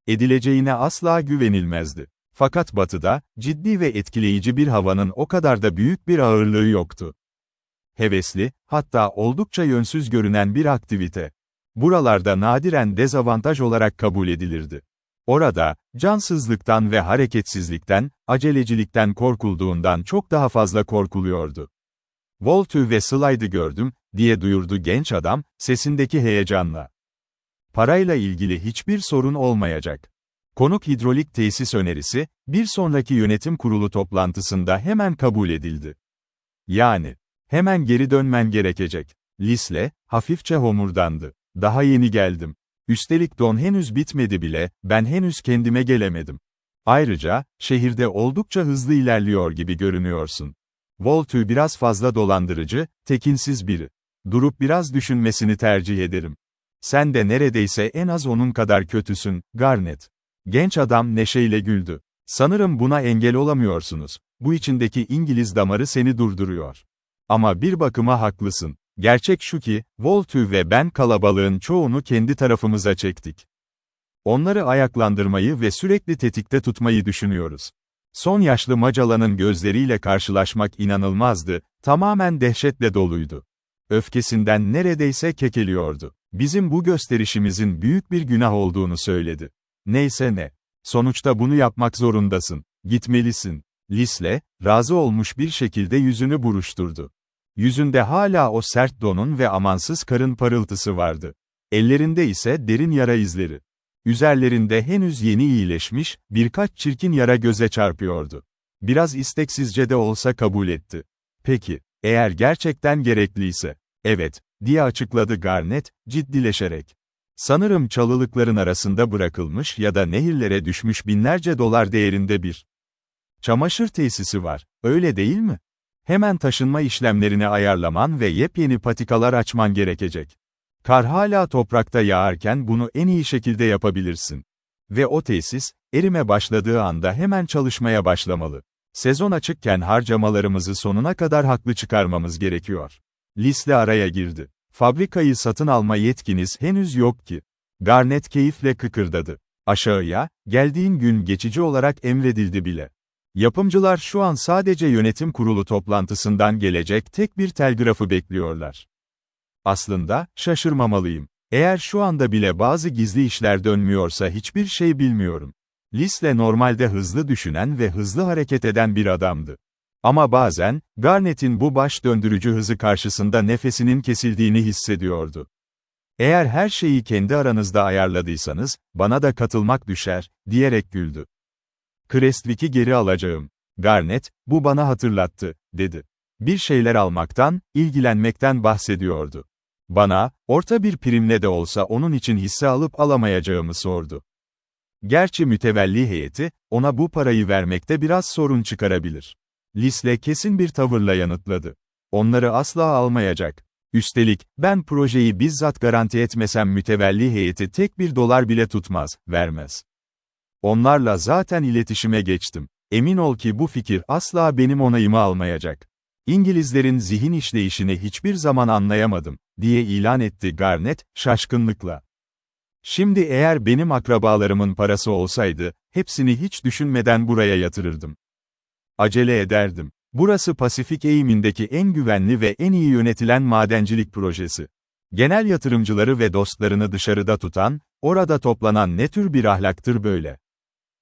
edileceğine asla güvenilmezdi. Fakat Batı'da, ciddi ve etkileyici bir havanın o kadar da büyük bir ağırlığı yoktu. Hevesli, hatta oldukça yönsüz görünen bir aktivite. Buralarda nadiren dezavantaj olarak kabul edilirdi. Orada, cansızlıktan ve hareketsizlikten, acelecilikten korkulduğundan çok daha fazla korkuluyordu. "Volt'u ve Slide'ı gördüm," diye duyurdu genç adam, sesindeki heyecanla. "Parayla ilgili hiçbir sorun olmayacak. Konuk hidrolik tesis önerisi, bir sonraki yönetim kurulu toplantısında hemen kabul edildi. Yani, hemen geri dönmen gerekecek." Lisle, hafifçe homurdandı. "Daha yeni geldim. Üstelik don henüz bitmedi bile, ben henüz kendime gelemedim. Ayrıca, şehirde oldukça hızlı ilerliyor gibi görünüyorsun. Volt'u biraz fazla dolandırıcı, tekinsiz biri. Durup biraz düşünmesini tercih ederim. Sen de neredeyse en az onun kadar kötüsün, Garnet." Genç adam neşeyle güldü. "Sanırım buna engel olamıyorsunuz. Bu içindeki İngiliz damarı seni durduruyor. Ama bir bakıma haklısın. Gerçek şu ki, Volt'u ve ben kalabalığın çoğunu kendi tarafımıza çektik. Onları ayaklandırmayı ve sürekli tetikte tutmayı düşünüyoruz." Son yaşlı Magellan'ın gözleriyle karşılaşmak inanılmazdı, tamamen dehşetle doluydu. Öfkesinden neredeyse kekeliyordu. "Bizim bu gösterişimizin büyük bir günah olduğunu söyledi. Neyse ne. Sonuçta bunu yapmak zorundasın. Gitmelisin." Lisle, razı olmuş bir şekilde yüzünü buruşturdu. Yüzünde hala o sert donun ve amansız karın parıltısı vardı. Ellerinde ise derin yara izleri. Üzerlerinde henüz yeni iyileşmiş, birkaç çirkin yara göze çarpıyordu. Biraz isteksizce de olsa kabul etti. "Peki, eğer gerçekten gerekliyse." "Evet," diye açıkladı Garnet, ciddileşerek. "Sanırım çalılıkların arasında bırakılmış ya da nehirlere düşmüş binlerce dolar değerinde bir çamaşır tesisi var, öyle değil mi? Hemen taşınma işlemlerini ayarlaman ve yepyeni patikalar açman gerekecek. Kar hala toprakta yağarken bunu en iyi şekilde yapabilirsin. Ve o tesis, erime başladığı anda hemen çalışmaya başlamalı. Sezon açıkken harcamalarımızı sonuna kadar haklı çıkarmamız gerekiyor." Lisle araya girdi. "Fabrikayı satın alma yetkiniz henüz yok ki." Garnet keyifle kıkırdadı. "Aşağıya, geldiğin gün geçici olarak emredildi bile. Yapımcılar şu an sadece yönetim kurulu toplantısından gelecek tek bir telgrafı bekliyorlar. Aslında, şaşırmamalıyım. Eğer şu anda bile bazı gizli işler dönmüyorsa hiçbir şey bilmiyorum." Lisle normalde hızlı düşünen ve hızlı hareket eden bir adamdı. Ama bazen, Garnet'in bu baş döndürücü hızı karşısında nefesinin kesildiğini hissediyordu. "Eğer her şeyi kendi aranızda ayarladıysanız, bana da katılmak düşer," diyerek güldü. "Crestwick'i geri alacağım." Garnet, "Bu bana hatırlattı," dedi. Bir şeyler almaktan, ilgilenmekten bahsediyordu. Bana, orta bir primle de olsa onun için hisse alıp alamayacağımı sordu. Gerçi mütevelli heyeti, ona bu parayı vermekte biraz sorun çıkarabilir. Lisle kesin bir tavırla yanıtladı. "Onları asla almayacak. Üstelik, ben projeyi bizzat garanti etmesem mütevelli heyeti tek bir dolar bile tutmaz, vermez. Onlarla zaten iletişime geçtim. Emin ol ki bu fikir asla benim onayımı almayacak. İngilizlerin zihin işleyişini hiçbir zaman anlayamadım," diye ilan etti Garnet, şaşkınlıkla. "Şimdi eğer benim akrabalarımın parası olsaydı, hepsini hiç düşünmeden buraya yatırırdım. Acele ederdim. Burası Pasifik eğimindeki en güvenli ve en iyi yönetilen madencilik projesi. Genel yatırımcıları ve dostlarını dışarıda tutan, orada toplanan ne tür bir ahlaktır böyle?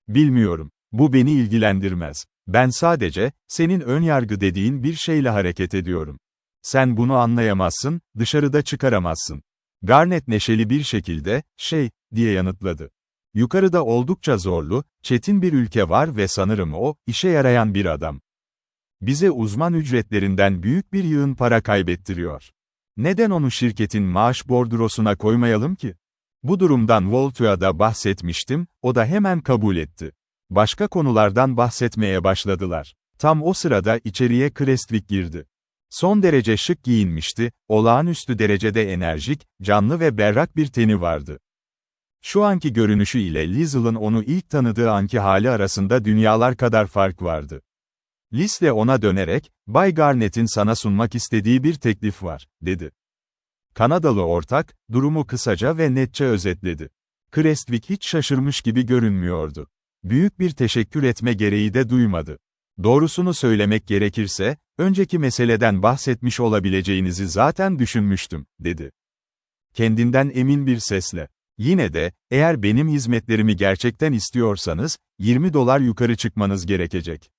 Bilmiyorum. Bu beni ilgilendirmez. Ben sadece, senin önyargı dediğin bir şeyle hareket ediyorum. Sen bunu anlayamazsın, dışarıda çıkaramazsın." Garnet neşeli bir şekilde, diye yanıtladı. "Yukarıda oldukça zorlu, çetin bir ülke var ve sanırım o, işe yarayan bir adam. Bize uzman ücretlerinden büyük bir yığın para kaybettiriyor. Neden onu şirketin maaş bordrosuna koymayalım ki?" Bu durumdan Voltua'da da bahsetmiştim, o da hemen kabul etti. Başka konulardan bahsetmeye başladılar. Tam o sırada içeriye Crestwick girdi. Son derece şık giyinmişti, olağanüstü derecede enerjik, canlı ve berrak bir teni vardı. Şu anki görünüşü ile Liesl'ın onu ilk tanıdığı anki hali arasında dünyalar kadar fark vardı. Lisle ona dönerek, Bay Garnett'in sana sunmak istediği bir teklif var, dedi. Kanadalı ortak, durumu kısaca ve netçe özetledi. Creswick hiç şaşırmış gibi görünmüyordu. Büyük bir teşekkür etme gereği de duymadı. Doğrusunu söylemek gerekirse, önceki meseleden bahsetmiş olabileceğinizi zaten düşünmüştüm, dedi. Kendinden emin bir sesle. Yine de, eğer benim hizmetlerimi gerçekten istiyorsanız, $20 yukarı çıkmanız gerekecek.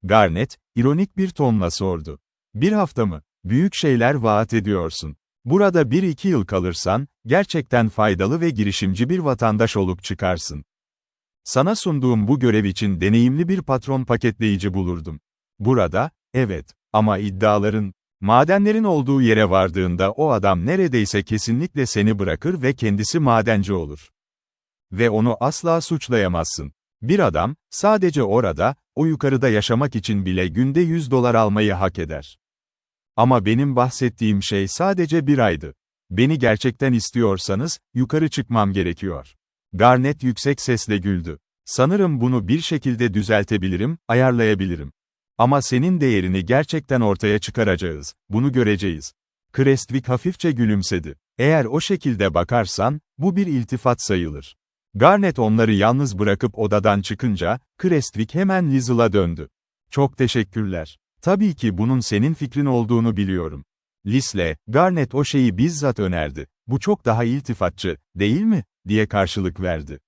Garnett, ironik bir tonla sordu. Bir hafta mı? Büyük şeyler vaat ediyorsun. Burada 1-2 yıl kalırsan, gerçekten faydalı ve girişimci bir vatandaş olup çıkarsın. Sana sunduğum bu görev için deneyimli bir patron paketleyici bulurdum. Burada, evet, ama madenlerin olduğu yere vardığında o adam neredeyse kesinlikle seni bırakır ve kendisi madenci olur. Ve onu asla suçlayamazsın. Bir adam, sadece orada, o yukarıda yaşamak için bile günde $100 almayı hak eder. Ama benim bahsettiğim şey sadece bir aydı. Beni gerçekten istiyorsanız, yukarı çıkmam gerekiyor. Garnett yüksek sesle güldü. Sanırım bunu bir şekilde düzeltebilirim, ayarlayabilirim. Ama senin değerini gerçekten ortaya çıkaracağız, bunu göreceğiz. Creswick hafifçe gülümsedi. Eğer o şekilde bakarsan, bu bir iltifat sayılır. Garnett onları yalnız bırakıp odadan çıkınca, Creswick hemen Liesl'a döndü. Çok teşekkürler. Tabii ki bunun senin fikrin olduğunu biliyorum. Liesl, Garnett o şeyi bizzat önerdi. Bu çok daha iltifatçı, değil mi? Diye karşılık verdi.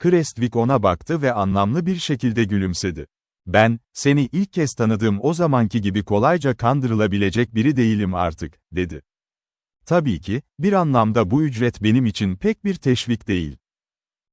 Creswick ona baktı ve anlamlı bir şekilde gülümsedi. Ben, seni ilk kez tanıdığım o zamanki gibi kolayca kandırılabilecek biri değilim artık, dedi. Tabii ki, bir anlamda bu ücret benim için pek bir teşvik değil.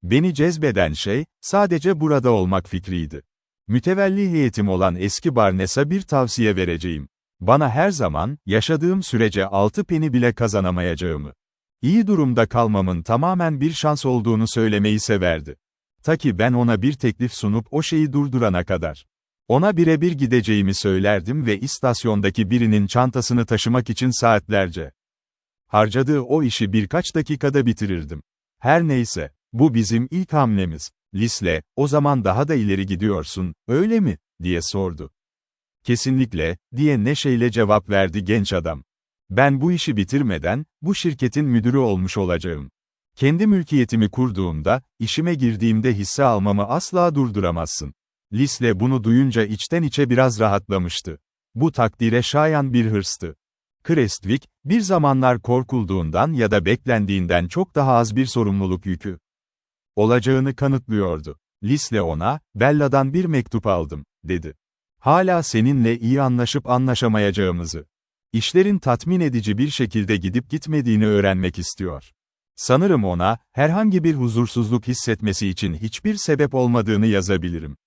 Beni cezbeden şey, sadece burada olmak fikriydi. Mütevelli heyetim olan eski Barnes'a bir tavsiye vereceğim. Bana her zaman, yaşadığım sürece 6 peni bile kazanamayacağımı, iyi durumda kalmamın tamamen bir şans olduğunu söylemeyi severdi. Ta ki ben ona bir teklif sunup o şeyi durdurana kadar. Ona birebir gideceğimi söylerdim ve istasyondaki birinin çantasını taşımak için saatlerce harcadığı o işi birkaç dakikada bitirirdim. Her neyse, bu bizim ilk hamlemiz. Liesl, o zaman daha da ileri gidiyorsun, öyle mi? Diye sordu. Kesinlikle, diye neşeyle cevap verdi genç adam. Ben bu işi bitirmeden, bu şirketin müdürü olmuş olacağım. Kendi mülkiyetimi kurduğumda, işime girdiğimde hisse almamı asla durduramazsın. Liesl bunu duyunca içten içe biraz rahatlamıştı. Bu takdire şayan bir hırstı. Creswick, bir zamanlar korkulduğundan ya da beklendiğinden çok daha az bir sorumluluk yükü olacağını kanıtlıyordu. Liesl ona, Bella'dan bir mektup aldım, dedi. Hala seninle iyi anlaşıp anlaşamayacağımızı, işlerin tatmin edici bir şekilde gidip gitmediğini öğrenmek istiyor. Sanırım ona, herhangi bir huzursuzluk hissetmesi için hiçbir sebep olmadığını yazabilirim.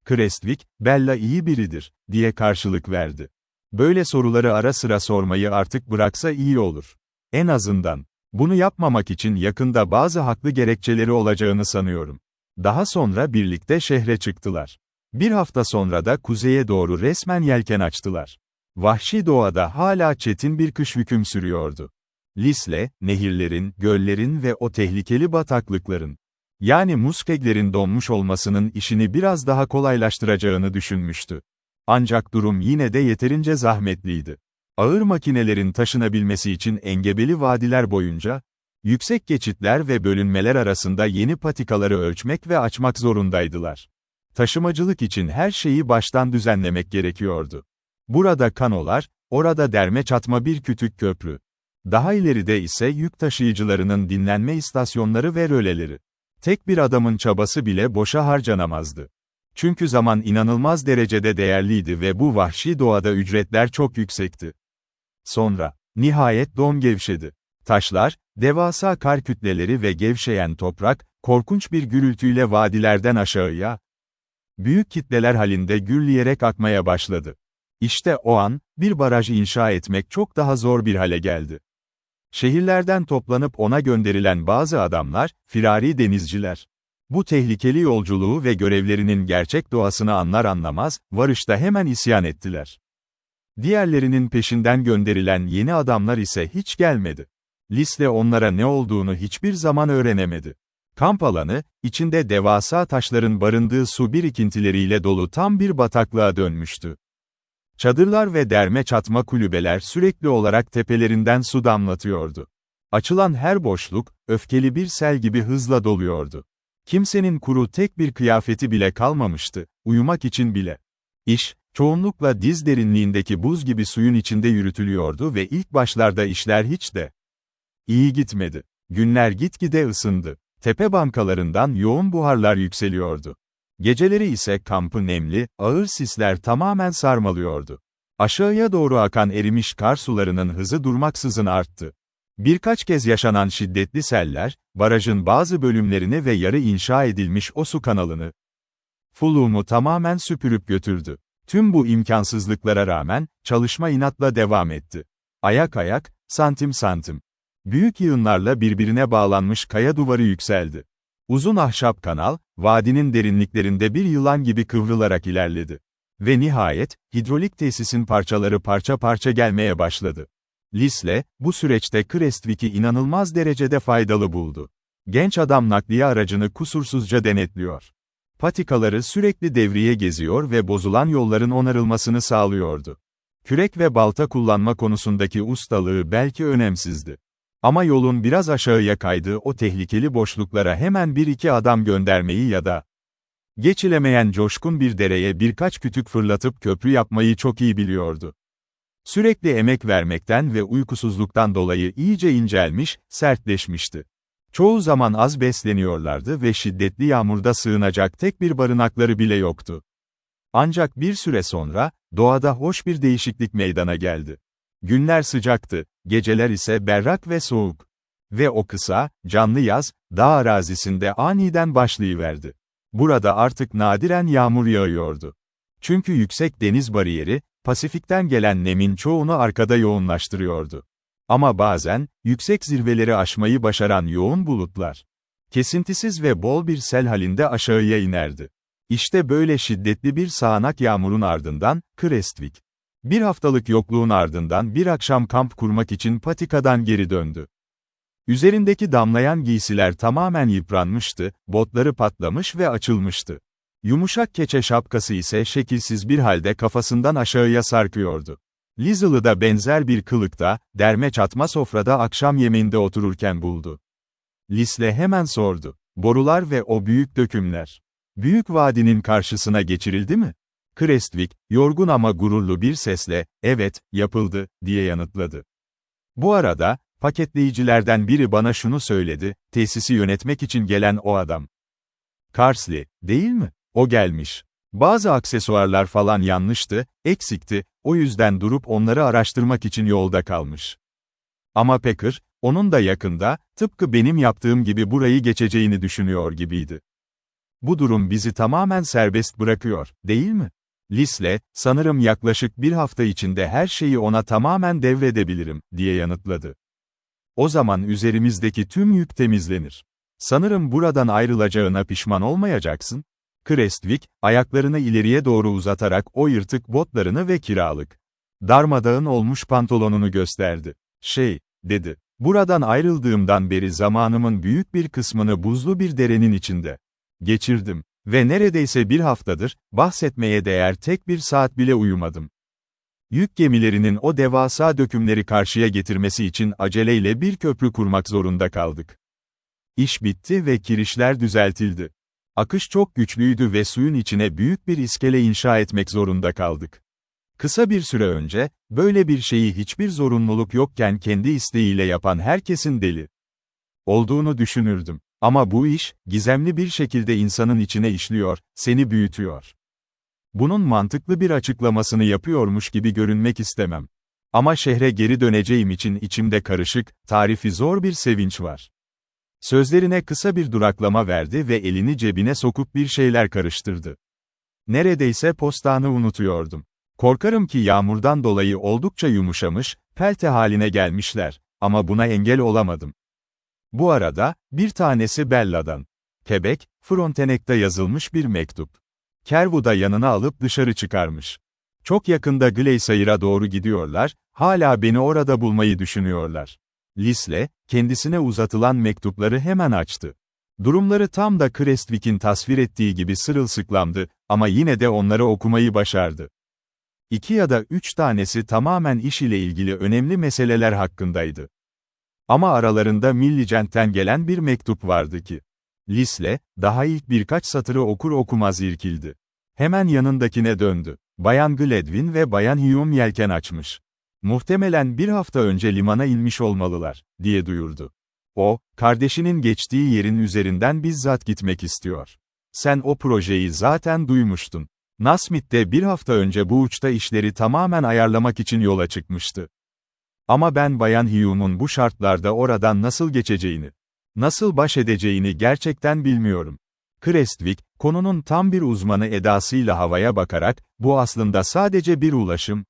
Creswick, Bella iyi biridir, diye karşılık verdi. Böyle soruları ara sıra sormayı artık bıraksa iyi olur. En azından, bunu yapmamak için yakında bazı haklı gerekçeleri olacağını sanıyorum. Daha sonra birlikte şehre çıktılar. Bir hafta sonra da kuzeye doğru resmen yelken açtılar. Vahşi doğada hala çetin bir kış hüküm sürüyordu. Liesl, nehirlerin, göllerin ve o tehlikeli bataklıkların, yani muskeglerin donmuş olmasının işini biraz daha kolaylaştıracağını düşünmüştü. Ancak durum yine de yeterince zahmetliydi. Ağır makinelerin taşınabilmesi için engebeli vadiler boyunca, yüksek geçitler ve bölünmeler arasında yeni patikaları ölçmek ve açmak zorundaydılar. Taşımacılık için her şeyi baştan düzenlemek gerekiyordu. Burada kanolar, orada derme çatma bir kütük köprü. Daha ileride ise yük taşıyıcılarının dinlenme istasyonları ve röleleri. Tek bir adamın çabası bile boşa harcanamazdı. Çünkü zaman inanılmaz derecede değerliydi ve bu vahşi doğada ücretler çok yüksekti. Sonra, nihayet don gevşedi. Taşlar, devasa kar kütleleri ve gevşeyen toprak, korkunç bir gürültüyle vadilerden aşağıya, büyük kitleler halinde gürleyerek akmaya başladı. İşte o an, bir baraj inşa etmek çok daha zor bir hale geldi. Şehirlerden toplanıp ona gönderilen bazı adamlar, firari denizciler. Bu tehlikeli yolculuğu ve görevlerinin gerçek doğasını anlar anlamaz, varışta hemen isyan ettiler. Diğerlerinin peşinden gönderilen yeni adamlar ise hiç gelmedi. Liesl onlara ne olduğunu hiçbir zaman öğrenemedi. Kamp alanı, içinde devasa taşların barındığı su birikintileriyle dolu tam bir bataklığa dönmüştü. Çadırlar ve derme çatma kulübeler sürekli olarak tepelerinden su damlatıyordu. Açılan her boşluk, öfkeli bir sel gibi hızla doluyordu. Kimsenin kuru tek bir kıyafeti bile kalmamıştı, uyumak için bile. İş, çoğunlukla diz derinliğindeki buz gibi suyun içinde yürütülüyordu ve ilk başlarda işler hiç de iyi gitmedi. Günler gitgide ısındı. Tepe bankalarından yoğun buharlar yükseliyordu. Geceleri ise kampı nemli, ağır sisler tamamen sarmalıyordu. Aşağıya doğru akan erimiş kar sularının hızı durmaksızın arttı. Birkaç kez yaşanan şiddetli seller, barajın bazı bölümlerini ve yarı inşa edilmiş o su kanalını, Fulum'u tamamen süpürüp götürdü. Tüm bu imkansızlıklara rağmen, çalışma inatla devam etti. Ayak ayak, santim santim. Büyük yığınlarla birbirine bağlanmış kaya duvarı yükseldi. Uzun ahşap kanal, vadinin derinliklerinde bir yılan gibi kıvrılarak ilerledi. Ve nihayet, hidrolik tesisin parçaları parça parça gelmeye başladı. Lisle, bu süreçte Crestwick'i inanılmaz derecede faydalı buldu. Genç adam nakliye aracını kusursuzca denetliyor. Patikaları sürekli devriye geziyor ve bozulan yolların onarılmasını sağlıyordu. Kürek ve balta kullanma konusundaki ustalığı belki önemsizdi. Ama yolun biraz aşağıya kaydığı o tehlikeli boşluklara hemen bir iki adam göndermeyi ya da geçilemeyen coşkun bir dereye birkaç kütük fırlatıp köprü yapmayı çok iyi biliyordu. Sürekli emek vermekten ve uykusuzluktan dolayı iyice incelmiş, sertleşmişti. Çoğu zaman az besleniyorlardı ve şiddetli yağmurda sığınacak tek bir barınakları bile yoktu. Ancak bir süre sonra, doğada hoş bir değişiklik meydana geldi. Günler sıcaktı, geceler ise berrak ve soğuk. Ve o kısa, canlı yaz, dağ arazisinde aniden başlayıverdi. Burada artık nadiren yağmur yağıyordu. Çünkü yüksek deniz bariyeri, Pasifik'ten gelen nemin çoğunu arkada yoğunlaştırıyordu. Ama bazen, yüksek zirveleri aşmayı başaran yoğun bulutlar, kesintisiz ve bol bir sel halinde aşağıya inerdi. İşte böyle şiddetli bir sağanak yağmurun ardından, Crestwick, bir haftalık yokluğun ardından bir akşam kamp kurmak için patikadan geri döndü. Üzerindeki damlayan giysiler tamamen yıpranmıştı, botları patlamış ve açılmıştı. Yumuşak keçe şapkası ise şekilsiz bir halde kafasından aşağıya sarkıyordu. Lizzle'ı da benzer bir kılıkta, derme çatma sofrada akşam yemeğinde otururken buldu. Lisle hemen sordu. Borular ve o büyük dökümler. Büyük vadinin karşısına geçirildi mi? Crestwick, yorgun ama gururlu bir sesle, evet, yapıldı, diye yanıtladı. Bu arada, paketleyicilerden biri bana şunu söyledi, tesisi yönetmek için gelen o adam. Carsley, değil mi? O gelmiş. Bazı aksesuarlar falan yanlıştı, eksikti, o yüzden durup onları araştırmak için yolda kalmış. Ama Packer, onun da yakında, tıpkı benim yaptığım gibi burayı geçeceğini düşünüyor gibiydi. Bu durum bizi tamamen serbest bırakıyor, değil mi? Lisle, sanırım yaklaşık bir hafta içinde her şeyi ona tamamen devredebilirim, diye yanıtladı. O zaman üzerimizdeki tüm yük temizlenir. Sanırım buradan ayrılacağına pişman olmayacaksın. Crestwick, ayaklarını ileriye doğru uzatarak o yırtık botlarını ve kiralık, darmadağın olmuş pantolonunu gösterdi. Dedi. Buradan ayrıldığımdan beri zamanımın büyük bir kısmını buzlu bir derenin içinde geçirdim. Ve neredeyse bir haftadır, bahsetmeye değer tek bir saat bile uyumadım. Yük gemilerinin o devasa dökümleri karşıya getirmesi için aceleyle bir köprü kurmak zorunda kaldık. İş bitti ve kirişler düzeltildi. Akış çok güçlüydü ve suyun içine büyük bir iskele inşa etmek zorunda kaldık. Kısa bir süre önce, böyle bir şeyi hiçbir zorunluluk yokken kendi isteğiyle yapan herkesin deli olduğunu düşünürdüm. Ama bu iş, gizemli bir şekilde insanın içine işliyor, seni büyütüyor. Bunun mantıklı bir açıklamasını yapıyormuş gibi görünmek istemem. Ama şehre geri döneceğim için içimde karışık, tarifi zor bir sevinç var. Sözlerine kısa bir duraklama verdi ve elini cebine sokup bir şeyler karıştırdı. Neredeyse postanı unutuyordum. Korkarım ki yağmurdan dolayı oldukça yumuşamış, pelte haline gelmişler, ama buna engel olamadım. Bu arada, bir tanesi Bella'dan. Quebec, Frontenac'ta yazılmış bir mektup. Kerwood'a yanına alıp dışarı çıkarmış. Çok yakında Glacier'a doğru gidiyorlar, hala beni orada bulmayı düşünüyorlar. Lisle, kendisine uzatılan mektupları hemen açtı. Durumları tam da Creswick'in tasvir ettiği gibi sırılsıklamdı, ama yine de onları okumayı başardı. 2 ya da 3 tanesi tamamen iş ile ilgili önemli meseleler hakkındaydı. Ama aralarında Millicent'ten gelen bir mektup vardı ki, Lisle, daha ilk birkaç satırı okur okumaz irkildi. Hemen yanındakine döndü. Bayan Gladwin ve Bayan Hume yelken açmış. Muhtemelen bir hafta önce limana inmiş olmalılar, diye duyurdu. O, kardeşinin geçtiği yerin üzerinden bizzat gitmek istiyor. Sen o projeyi zaten duymuştun. Nasmith de bir hafta önce bu uçta işleri tamamen ayarlamak için yola çıkmıştı. Ama ben Bayan Hume'un bu şartlarda oradan nasıl geçeceğini, nasıl baş edeceğini gerçekten bilmiyorum. Creswick, konunun tam bir uzmanı edasıyla havaya bakarak, bu aslında sadece bir ulaşım,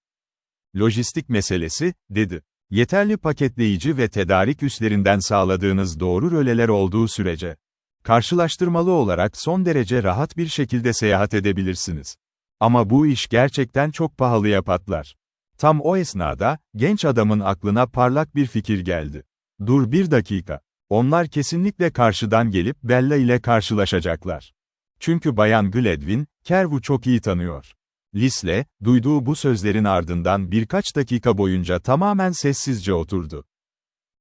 lojistik meselesi, dedi. Yeterli paketleyici ve tedarik üslerinden sağladığınız doğru röleler olduğu sürece, karşılaştırmalı olarak son derece rahat bir şekilde seyahat edebilirsiniz. Ama bu iş gerçekten çok pahalıya patlar. Tam o esnada, genç adamın aklına parlak bir fikir geldi. Dur bir dakika. Onlar kesinlikle karşıdan gelip Bella ile karşılaşacaklar. Çünkü Bayan Gladwin, Kerv'u çok iyi tanıyor. Lisle, duyduğu bu sözlerin ardından birkaç dakika boyunca tamamen sessizce oturdu.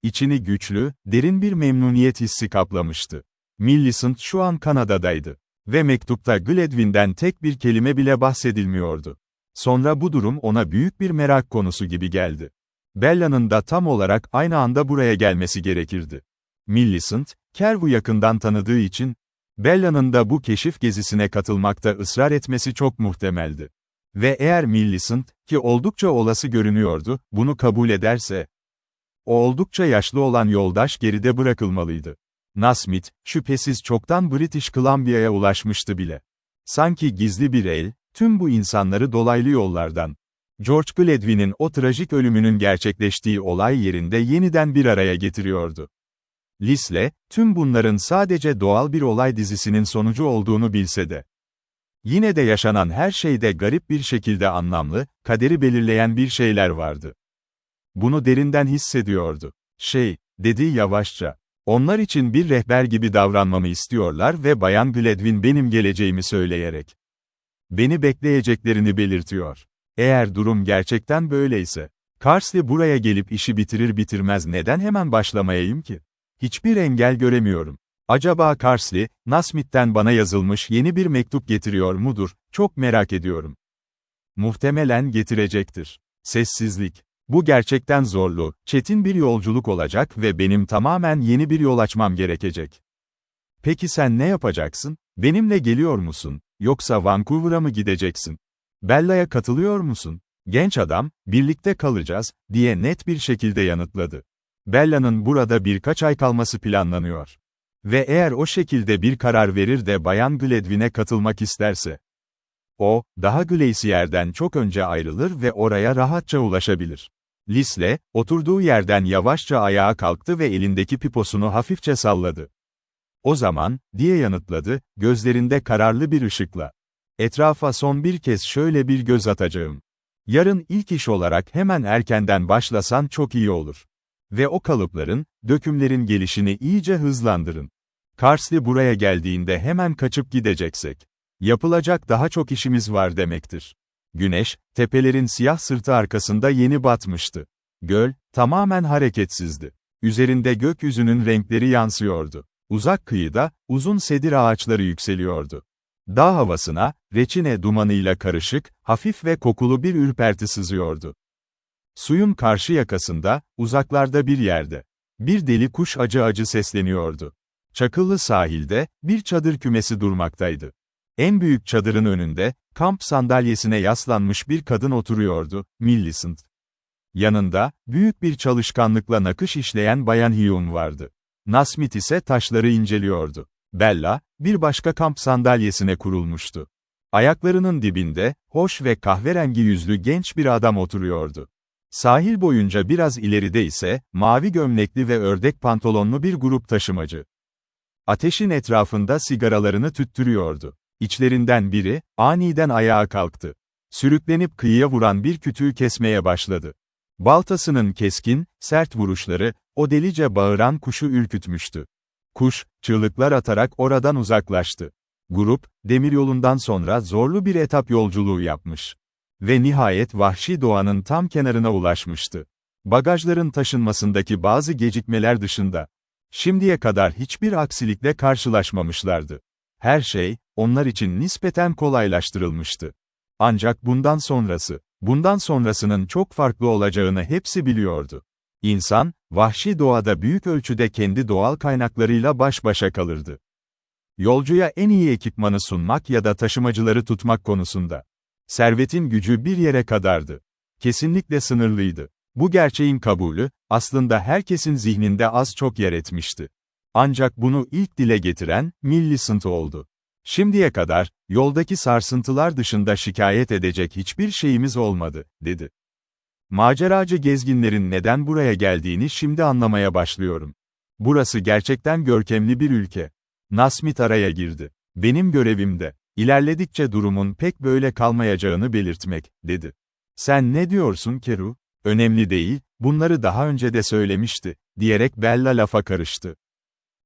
İçini güçlü, derin bir memnuniyet hissi kaplamıştı. Millicent şu an Kanada'daydı. Ve mektupta Gladwin'den tek bir kelime bile bahsedilmiyordu. Sonra bu durum ona büyük bir merak konusu gibi geldi. Bella'nın da tam olarak aynı anda buraya gelmesi gerekirdi. Millicent, Kerv'u yakından tanıdığı için, Bella'nın da bu keşif gezisine katılmakta ısrar etmesi çok muhtemeldi. Ve eğer Millicent, ki oldukça olası görünüyordu, bunu kabul ederse, o oldukça yaşlı olan yoldaş geride bırakılmalıydı. Nasmith, şüphesiz çoktan British Columbia'ya ulaşmıştı bile. Sanki gizli bir el, tüm bu insanları dolaylı yollardan, George Gladwin'in o trajik ölümünün gerçekleştiği olay yerinde yeniden bir araya getiriyordu. Lisle, tüm bunların sadece doğal bir olay dizisinin sonucu olduğunu bilse de, yine de yaşanan her şeyde garip bir şekilde anlamlı, kaderi belirleyen bir şeyler vardı. Bunu derinden hissediyordu. Dedi yavaşça. Onlar için bir rehber gibi davranmamı istiyorlar ve Bayan Gladwin benim geleceğimi söyleyerek beni bekleyeceklerini belirtiyor. Eğer durum gerçekten böyleyse, Carsley buraya gelip işi bitirir bitirmez neden hemen başlamayayım ki? Hiçbir engel göremiyorum. Acaba Carsley, Nasmith'ten bana yazılmış yeni bir mektup getiriyor mudur? Çok merak ediyorum. Muhtemelen getirecektir. Sessizlik. Bu gerçekten zorlu, çetin bir yolculuk olacak ve benim tamamen yeni bir yol açmam gerekecek. Peki sen ne yapacaksın? Benimle geliyor musun? Yoksa Vancouver'a mı gideceksin? Bella'ya katılıyor musun? Genç adam, birlikte kalacağız, diye net bir şekilde yanıtladı. Bella'nın burada birkaç ay kalması planlanıyor. Ve eğer o şekilde bir karar verir de Bayan Gladwin'e katılmak isterse, o, daha Glacier'den çok önce ayrılır ve oraya rahatça ulaşabilir. Lisle, oturduğu yerden yavaşça ayağa kalktı ve elindeki piposunu hafifçe salladı. O zaman, diye yanıtladı, gözlerinde kararlı bir ışıkla. Etrafa son bir kez şöyle bir göz atacağım. Yarın ilk iş olarak hemen erkenden başlasan çok iyi olur. Ve o kalıpların, dökümlerin gelişini iyice hızlandırın. Carsley buraya geldiğinde hemen kaçıp gideceksek, yapılacak daha çok işimiz var demektir. Güneş, tepelerin siyah sırtı arkasında yeni batmıştı. Göl, tamamen hareketsizdi. Üzerinde gökyüzünün renkleri yansıyordu. Uzak kıyıda, uzun sedir ağaçları yükseliyordu. Dağ havasına, reçine dumanıyla karışık, hafif ve kokulu bir ürperti sızıyordu. Suyun karşı yakasında, uzaklarda bir yerde, bir deli kuş acı acı sesleniyordu. Çakıllı sahilde, bir çadır kümesi durmaktaydı. En büyük çadırın önünde, kamp sandalyesine yaslanmış bir kadın oturuyordu, Millicent. Yanında, büyük bir çalışkanlıkla nakış işleyen Bayan Hume vardı. Nasmith ise taşları inceliyordu. Bella, bir başka kamp sandalyesine kurulmuştu. Ayaklarının dibinde, hoş ve kahverengi yüzlü genç bir adam oturuyordu. Sahil boyunca biraz ileride ise, mavi gömlekli ve ördek pantolonlu bir grup taşımacı. Ateşin etrafında sigaralarını tüttürüyordu. İçlerinden biri, aniden ayağa kalktı. Sürüklenip kıyıya vuran bir kütüğü kesmeye başladı. Baltasının keskin, sert vuruşları, o delice bağıran kuşu ürkütmüştü. Kuş, çığlıklar atarak oradan uzaklaştı. Grup, demiryolundan sonra zorlu bir etap yolculuğu yapmış. Ve nihayet vahşi doğanın tam kenarına ulaşmıştı. Bagajların taşınmasındaki bazı gecikmeler dışında, şimdiye kadar hiçbir aksilikle karşılaşmamışlardı. Her şey, onlar için nispeten kolaylaştırılmıştı. Ancak bundan sonrasının çok farklı olacağını hepsi biliyordu. İnsan, vahşi doğada büyük ölçüde kendi doğal kaynaklarıyla baş başa kalırdı. Yolcuya en iyi ekipmanı sunmak ya da taşımacıları tutmak konusunda. Servetin gücü bir yere kadardı. Kesinlikle sınırlıydı. Bu gerçeğin kabulü, aslında herkesin zihninde az çok yer etmişti. Ancak bunu ilk dile getiren, Millicent oldu. Şimdiye kadar, yoldaki sarsıntılar dışında şikayet edecek hiçbir şeyimiz olmadı, dedi. Maceracı gezginlerin neden buraya geldiğini şimdi anlamaya başlıyorum. Burası gerçekten görkemli bir ülke. Nasmith araya girdi. Benim görevim de, ilerledikçe durumun pek böyle kalmayacağını belirtmek, dedi. Sen ne diyorsun Keru? Önemli değil, bunları daha önce de söylemişti, diyerek Bella lafa karıştı.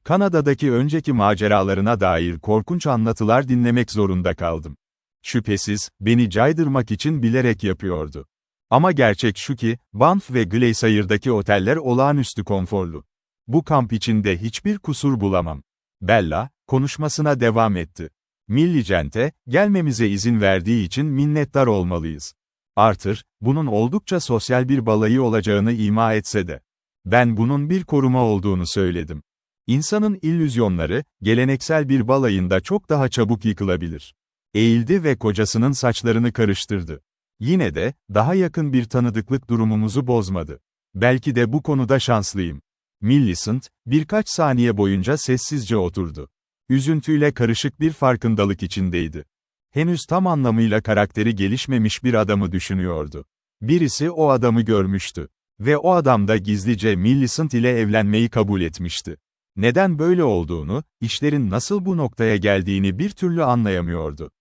Kanada'daki önceki maceralarına dair korkunç anlatılar dinlemek zorunda kaldım. Şüphesiz, beni caydırmak için bilerek yapıyordu. Ama gerçek şu ki, Banff ve Glacier'daki oteller olağanüstü konforlu. Bu kamp içinde hiçbir kusur bulamam. Bella, konuşmasına devam etti. Millicent'e, gelmemize izin verdiği için minnettar olmalıyız. Arthur, bunun oldukça sosyal bir balayı olacağını ima etse de. Ben bunun bir koruma olduğunu söyledim. İnsanın illüzyonları, geleneksel bir balayında çok daha çabuk yıkılabilir. Eğildi ve kocasının saçlarını karıştırdı. Yine de, daha yakın bir tanıdıklık durumumuzu bozmadı. Belki de bu konuda şanslıyım. Millicent, birkaç saniye boyunca sessizce oturdu. Üzüntüyle karışık bir farkındalık içindeydi. Henüz tam anlamıyla karakteri gelişmemiş bir adamı düşünüyordu. Birisi o adamı görmüştü. Ve o adam da gizlice Millicent ile evlenmeyi kabul etmişti. Neden böyle olduğunu, işlerin nasıl bu noktaya geldiğini bir türlü anlayamıyordu.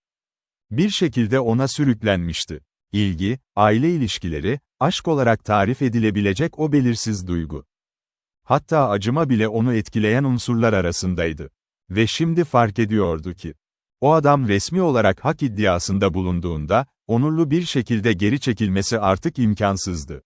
Bir şekilde ona sürüklenmişti. İlgi, aile ilişkileri, aşk olarak tarif edilebilecek o belirsiz duygu. Hatta acıma bile onu etkileyen unsurlar arasındaydı. Ve şimdi fark ediyordu ki, o adam resmi olarak hak iddiasında bulunduğunda, onurlu bir şekilde geri çekilmesi artık imkansızdı.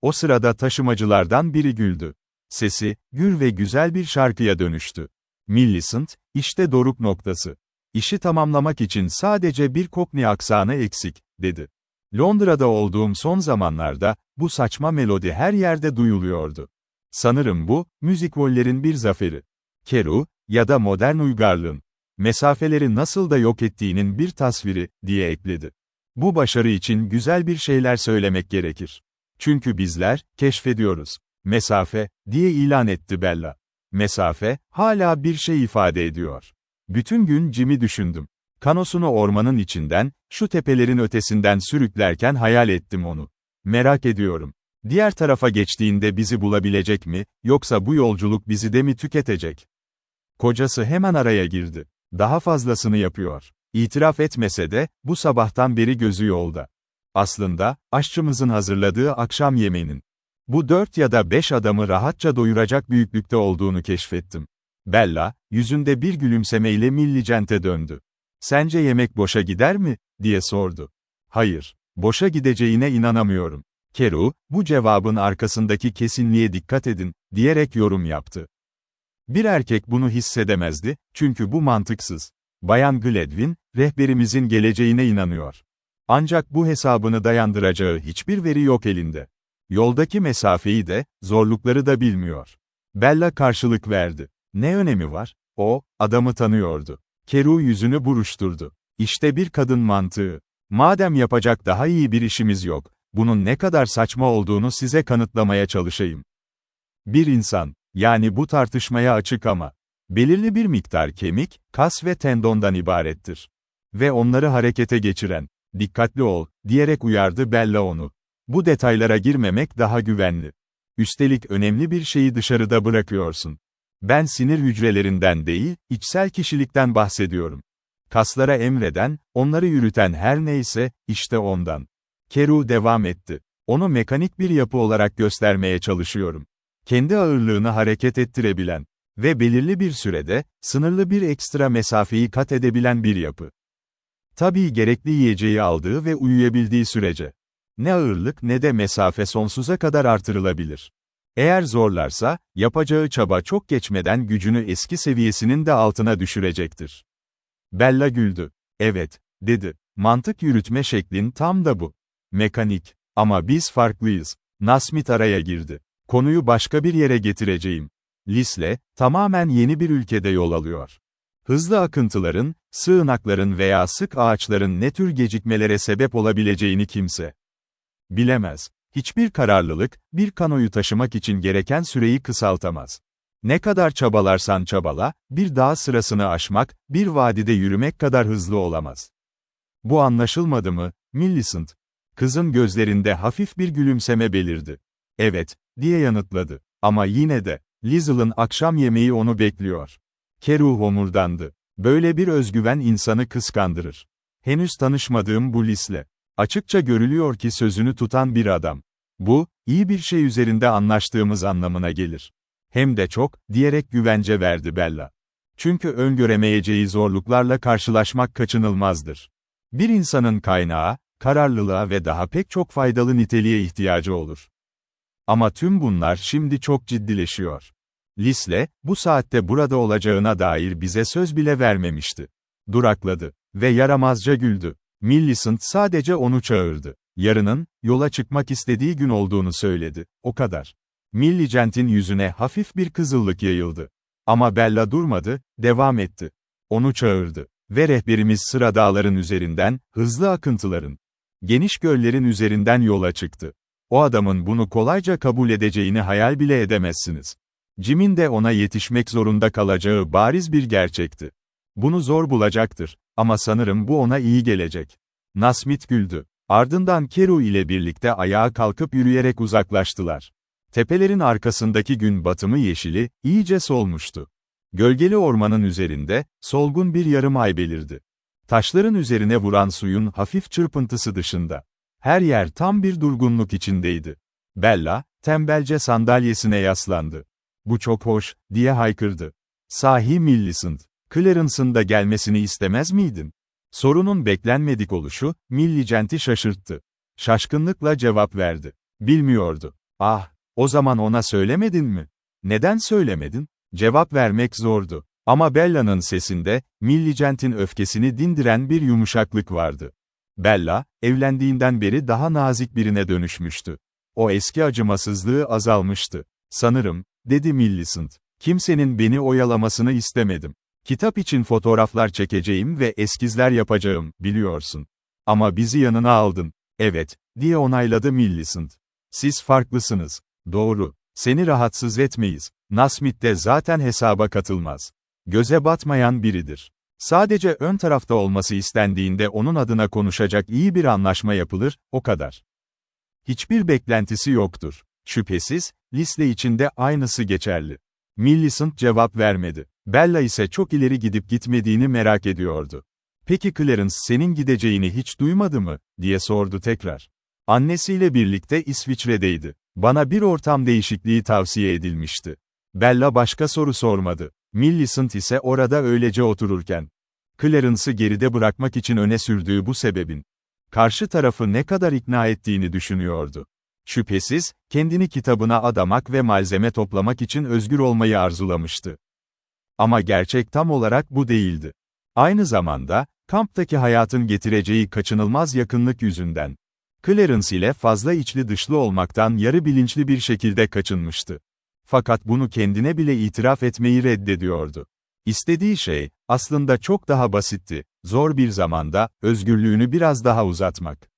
O sırada taşımacılardan biri güldü. Sesi, gür ve güzel bir şarkıya dönüştü. Millicent, işte doruk noktası. İşi tamamlamak için sadece bir Cockney aksanı eksik, dedi. Londra'da olduğum son zamanlarda, bu saçma melodi her yerde duyuluyordu. Sanırım bu, müzikvollerin bir zaferi. Keru, ya da modern uygarlığın, mesafeleri nasıl da yok ettiğinin bir tasviri, diye ekledi. Bu başarı için güzel bir şeyler söylemek gerekir. Çünkü bizler, keşfediyoruz. Mesafe, diye ilan etti Bella. Mesafe, hala bir şey ifade ediyor. Bütün gün Jim'i düşündüm. Kanosunu ormanın içinden, şu tepelerin ötesinden sürüklerken hayal ettim onu. Merak ediyorum. Diğer tarafa geçtiğinde bizi bulabilecek mi, yoksa bu yolculuk bizi de mi tüketecek? Kocası hemen araya girdi. Daha fazlasını yapıyor. İtiraf etmese de, bu sabahtan beri gözü yolda. Aslında, aşçımızın hazırladığı akşam yemeğinin, bu 4 ya da 5 adamı rahatça doyuracak büyüklükte olduğunu keşfettim. Bella, yüzünde bir gülümsemeyle Millicent'e döndü. Sence yemek boşa gider mi, diye sordu. Hayır, boşa gideceğine inanamıyorum. Keru, bu cevabın arkasındaki kesinliğe dikkat edin, diyerek yorum yaptı. Bir erkek bunu hissedemezdi, çünkü bu mantıksız. Bayan Gladwin, rehberimizin geleceğine inanıyor. Ancak bu hesabını dayandıracağı hiçbir veri yok elinde. Yoldaki mesafeyi de, zorlukları da bilmiyor. Bella karşılık verdi. Ne önemi var? O, adamı tanıyordu. Keru yüzünü buruşturdu. İşte bir kadın mantığı. Madem yapacak daha iyi bir işimiz yok, bunun ne kadar saçma olduğunu size kanıtlamaya çalışayım. Bir insan, yani bu tartışmaya açık ama, belirli bir miktar kemik, kas ve tendondan ibarettir. Ve onları harekete geçiren, dikkatli ol, diyerek uyardı Bella onu. Bu detaylara girmemek daha güvenli. Üstelik önemli bir şeyi dışarıda bırakıyorsun. Ben sinir hücrelerinden değil, içsel kişilikten bahsediyorum. Kaslara emreden, onları yürüten her neyse, işte ondan. Keru devam etti. Onu mekanik bir yapı olarak göstermeye çalışıyorum. Kendi ağırlığını hareket ettirebilen. Ve belirli bir sürede, sınırlı bir ekstra mesafeyi kat edebilen bir yapı. Tabii gerekli yiyeceği aldığı ve uyuyabildiği sürece. Ne ağırlık ne de mesafe sonsuza kadar artırılabilir. Eğer zorlarsa, yapacağı çaba çok geçmeden gücünü eski seviyesinin de altına düşürecektir. Bella güldü. Evet, dedi. Mantık yürütme şeklin tam da bu. Mekanik. Ama biz farklıyız. Nasmith araya girdi. Konuyu başka bir yere getireceğim. Lisle, tamamen yeni bir ülkede yol alıyor. Hızlı akıntıların, sığınakların veya sık ağaçların ne tür gecikmelere sebep olabileceğini kimse bilemez. Hiçbir kararlılık, bir kanoyu taşımak için gereken süreyi kısaltamaz. Ne kadar çabalarsan çabala, bir dağ sırasını aşmak, bir vadide yürümek kadar hızlı olamaz. Bu anlaşılmadı mı, Millicent? Kızın gözlerinde hafif bir gülümseme belirdi. Evet, diye yanıtladı. Ama yine de, Liesl'ın akşam yemeği onu bekliyor. Keru homurdandı. Böyle bir özgüven insanı kıskandırır. Henüz tanışmadığım bu Lis'le. Açıkça görülüyor ki sözünü tutan bir adam. Bu, iyi bir şey üzerinde anlaştığımız anlamına gelir. Hem de çok, diyerek güvence verdi Bella. Çünkü öngöremeyeceği zorluklarla karşılaşmak kaçınılmazdır. Bir insanın kaynağa, kararlılığa ve daha pek çok faydalı niteliğe ihtiyacı olur. Ama tüm bunlar şimdi çok ciddileşiyor. Lisle, bu saatte burada olacağına dair bize söz bile vermemişti. Durakladı ve yaramazca güldü. Millicent sadece onu çağırdı. Yarının, yola çıkmak istediği gün olduğunu söyledi, o kadar. Millicent'in yüzüne hafif bir kızıllık yayıldı. Ama Bella durmadı, devam etti. Onu çağırdı. Ve rehberimiz sıra dağların üzerinden, hızlı akıntıların, geniş göllerin üzerinden yola çıktı. O adamın bunu kolayca kabul edeceğini hayal bile edemezsiniz. Jim'in de ona yetişmek zorunda kalacağı bariz bir gerçekti. Bunu zor bulacaktır, ama sanırım bu ona iyi gelecek. Nasmith güldü. Ardından Keru ile birlikte ayağa kalkıp yürüyerek uzaklaştılar. Tepelerin arkasındaki gün batımı yeşili, iyice solmuştu. Gölgeli ormanın üzerinde, solgun bir yarım ay belirdi. Taşların üzerine vuran suyun hafif çırpıntısı dışında. Her yer tam bir durgunluk içindeydi. Bella, tembelce sandalyesine yaslandı. "Bu çok hoş," diye haykırdı. "Sahi Millicent, Clarence'ın da gelmesini istemez miydin?" Sorunun beklenmedik oluşu, Millicent'i şaşırttı. Şaşkınlıkla cevap verdi. Bilmiyordu. "Ah, o zaman ona söylemedin mi?" "Neden söylemedin?" Cevap vermek zordu. Ama Bella'nın sesinde, Millicent'in öfkesini dindiren bir yumuşaklık vardı. Bella, evlendiğinden beri daha nazik birine dönüşmüştü. O eski acımasızlığı azalmıştı. "Sanırım," dedi Millicent. "Kimsenin beni oyalamasını istemedim. Kitap için fotoğraflar çekeceğim ve eskizler yapacağım, biliyorsun. Ama bizi yanına aldın." "Evet," diye onayladı Millicent. "Siz farklısınız." "Doğru. Seni rahatsız etmeyiz." Nasmith de zaten hesaba katılmaz. Göze batmayan biridir. Sadece ön tarafta olması istendiğinde onun adına konuşacak iyi bir anlaşma yapılır, o kadar. Hiçbir beklentisi yoktur. Şüphesiz, Lisle için de aynısı geçerli. Millicent cevap vermedi. Bella ise çok ileri gidip gitmediğini merak ediyordu. "Peki Clarence senin gideceğini hiç duymadı mı?" diye sordu tekrar. "Annesiyle birlikte İsviçre'deydi. Bana bir ortam değişikliği tavsiye edilmişti." Bella başka soru sormadı. Millicent ise orada öylece otururken, Clarence'ı geride bırakmak için öne sürdüğü bu sebebin, karşı tarafı ne kadar ikna ettiğini düşünüyordu. Şüphesiz, kendini kitabına adamak ve malzeme toplamak için özgür olmayı arzulamıştı. Ama gerçek tam olarak bu değildi. Aynı zamanda, kamptaki hayatın getireceği kaçınılmaz yakınlık yüzünden, Clarence ile fazla içli dışlı olmaktan yarı bilinçli bir şekilde kaçınmıştı. Fakat bunu kendine bile itiraf etmeyi reddediyordu. İstediği şey, aslında çok daha basitti, zor bir zamanda, özgürlüğünü biraz daha uzatmak.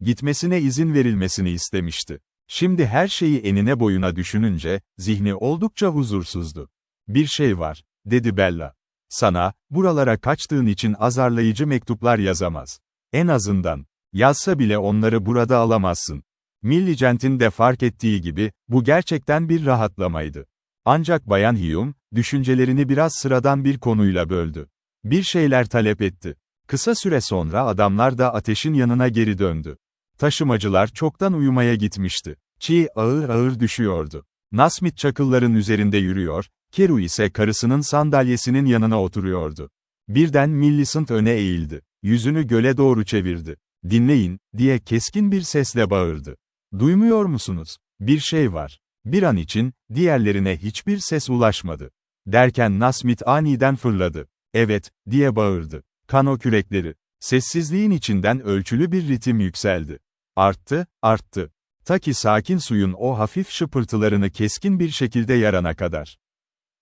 Gitmesine izin verilmesini istemişti. Şimdi her şeyi enine boyuna düşününce, zihni oldukça huzursuzdu. "Bir şey var," dedi Bella. "Sana, buralara kaçtığın için azarlayıcı mektuplar yazamaz. En azından, yazsa bile onları burada alamazsın." Millicent'in de fark ettiği gibi, bu gerçekten bir rahatlamaydı. Ancak Bayan Hume, düşüncelerini biraz sıradan bir konuyla böldü. Bir şeyler talep etti. Kısa süre sonra adamlar da ateşin yanına geri döndü. Taşımacılar çoktan uyumaya gitmişti. Çiğ ağır ağır düşüyordu. Nasmith çakılların üzerinde yürüyor, Keru ise karısının sandalyesinin yanına oturuyordu. Birden Millicent öne eğildi. Yüzünü göle doğru çevirdi. "Dinleyin," diye keskin bir sesle bağırdı. "Duymuyor musunuz? Bir şey var." Bir an için, diğerlerine hiçbir ses ulaşmadı. Derken Nasmith aniden fırladı. "Evet," diye bağırdı. Kano kürekleri. Sessizliğin içinden ölçülü bir ritim yükseldi. Arttı, arttı. Ta ki sakin suyun o hafif şıpırtılarını keskin bir şekilde yarana kadar.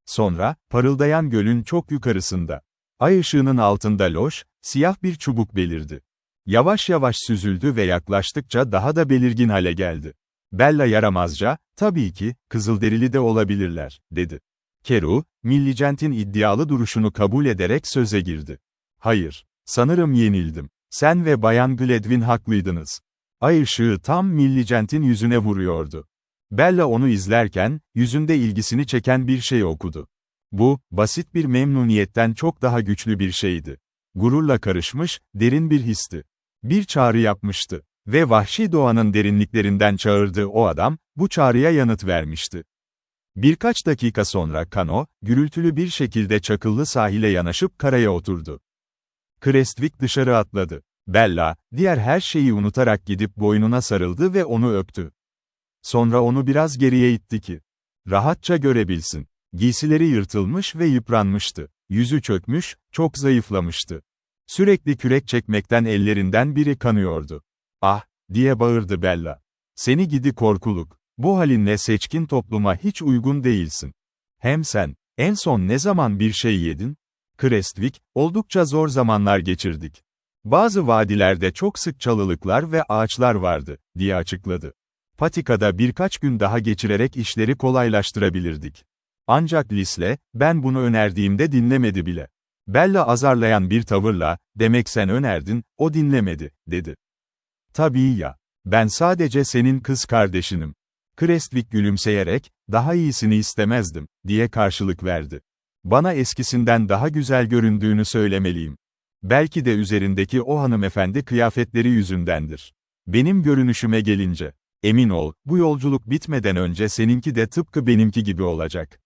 Sonra, parıldayan gölün çok yukarısında, ay ışığının altında loş, siyah bir çubuk belirdi. Yavaş yavaş süzüldü ve yaklaştıkça daha da belirgin hale geldi. Bella yaramazca, "Tabii ki, kızılderili de olabilirler," dedi. Keru, Millicent'in iddialı duruşunu kabul ederek söze girdi. "Hayır, sanırım yenildim. Sen ve Bayan Gladwin haklıydınız." Ay ışığı tam Millicent'in yüzüne vuruyordu. Bella onu izlerken, yüzünde ilgisini çeken bir şey okudu. Bu, basit bir memnuniyetten çok daha güçlü bir şeydi. Gururla karışmış, derin bir histi. Bir çağrı yapmıştı. Ve vahşi doğanın derinliklerinden çağırdığı o adam, bu çağrıya yanıt vermişti. Birkaç dakika sonra kano, gürültülü bir şekilde çakıllı sahile yanaşıp karaya oturdu. Creswick dışarı atladı. Bella, diğer her şeyi unutarak gidip boynuna sarıldı ve onu öptü. Sonra onu biraz geriye itti ki rahatça görebilsin. Giysileri yırtılmış ve yıpranmıştı. Yüzü çökmüş, çok zayıflamıştı. Sürekli kürek çekmekten ellerinden biri kanıyordu. "Ah," diye bağırdı Bella. "Seni gidi korkuluk. Bu halinle seçkin topluma hiç uygun değilsin. Hem sen, en son ne zaman bir şey yedin?" "Creswick, oldukça zor zamanlar geçirdik. Bazı vadilerde çok sık çalılıklar ve ağaçlar vardı," diye açıkladı. "Patikada birkaç gün daha geçirerek işleri kolaylaştırabilirdik. Ancak Lisle, ben bunu önerdiğimde dinlemedi bile." Bella azarlayan bir tavırla, "Demek sen önerdin, o dinlemedi," dedi. "Tabii ya. Ben sadece senin kız kardeşinim." Creswick gülümseyerek, "Daha iyisini istemezdim," diye karşılık verdi. "Bana eskisinden daha güzel göründüğünü söylemeliyim. Belki de üzerindeki o hanımefendi kıyafetleri yüzündendir. Benim görünüşüme gelince, emin ol, bu yolculuk bitmeden önce seninki de tıpkı benimki gibi olacak."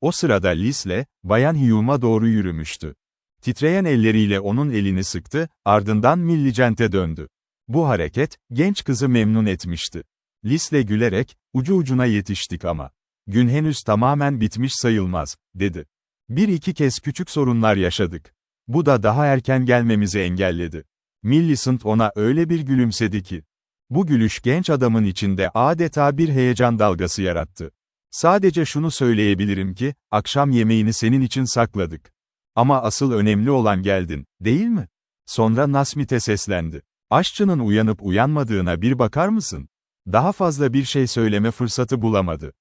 O sırada Lisle, Bayan Hume'a doğru yürümüştü. Titreyen elleriyle onun elini sıktı, ardından Millicent'e döndü. Bu hareket, genç kızı memnun etmişti. Lisle gülerek, "Ucu ucuna yetiştik ama. Gün henüz tamamen bitmiş sayılmaz," dedi. "Bir iki kez küçük sorunlar yaşadık. Bu da daha erken gelmemizi engelledi." Millicent ona öyle bir gülümsedi ki. Bu gülüş genç adamın içinde adeta bir heyecan dalgası yarattı. "Sadece şunu söyleyebilirim ki, akşam yemeğini senin için sakladık. Ama asıl önemli olan geldin, değil mi?" Sonra Nasmith'e seslendi. "Aşçının uyanıp uyanmadığına bir bakar mısın?" Daha fazla bir şey söyleme fırsatı bulamadı.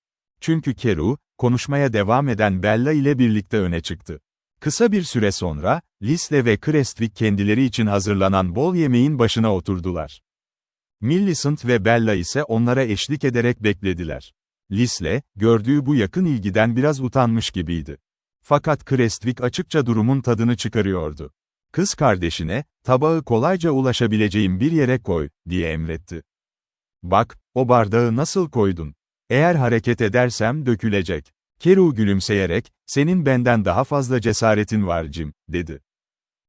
Çünkü Keru, konuşmaya devam eden Bella ile birlikte öne çıktı. Kısa bir süre sonra, Lisle ve Creswick kendileri için hazırlanan bol yemeğin başına oturdular. Millicent ve Bella ise onlara eşlik ederek beklediler. Lisle, gördüğü bu yakın ilgiden biraz utanmış gibiydi. Fakat Creswick açıkça durumun tadını çıkarıyordu. Kız kardeşine, "Tabağı kolayca ulaşabileceğim bir yere koy," diye emretti. "Bak, o bardağı nasıl koydun? Eğer hareket edersem dökülecek." Keru gülümseyerek, "Senin benden daha fazla cesaretin var Jim," dedi.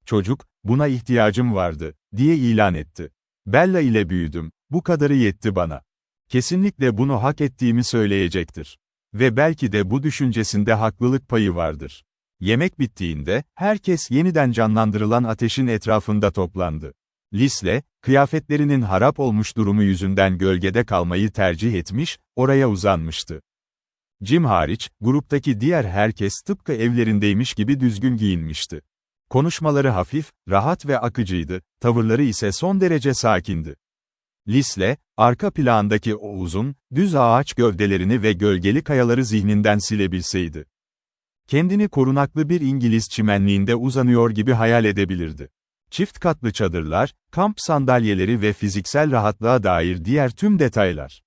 Çocuk, "Buna ihtiyacım vardı," diye ilan etti. "Bella ile büyüdüm, bu kadarı yetti bana. Kesinlikle bunu hak ettiğimi söyleyecektir. Ve belki de bu düşüncesinde haklılık payı vardır." Yemek bittiğinde, herkes yeniden canlandırılan ateşin etrafında toplandı. Lisle, kıyafetlerinin harap olmuş durumu yüzünden gölgede kalmayı tercih etmiş, oraya uzanmıştı. Jim hariç, gruptaki diğer herkes tıpkı evlerindeymiş gibi düzgün giyinmişti. Konuşmaları hafif, rahat ve akıcıydı, tavırları ise son derece sakindi. Lisle, arka plandaki o uzun, düz ağaç gövdelerini ve gölgeli kayaları zihninden silebilseydi. Kendini korunaklı bir İngiliz çimenliğinde uzanıyor gibi hayal edebilirdi. Çift katlı çadırlar, kamp sandalyeleri ve fiziksel rahatlığa dair diğer tüm detaylar.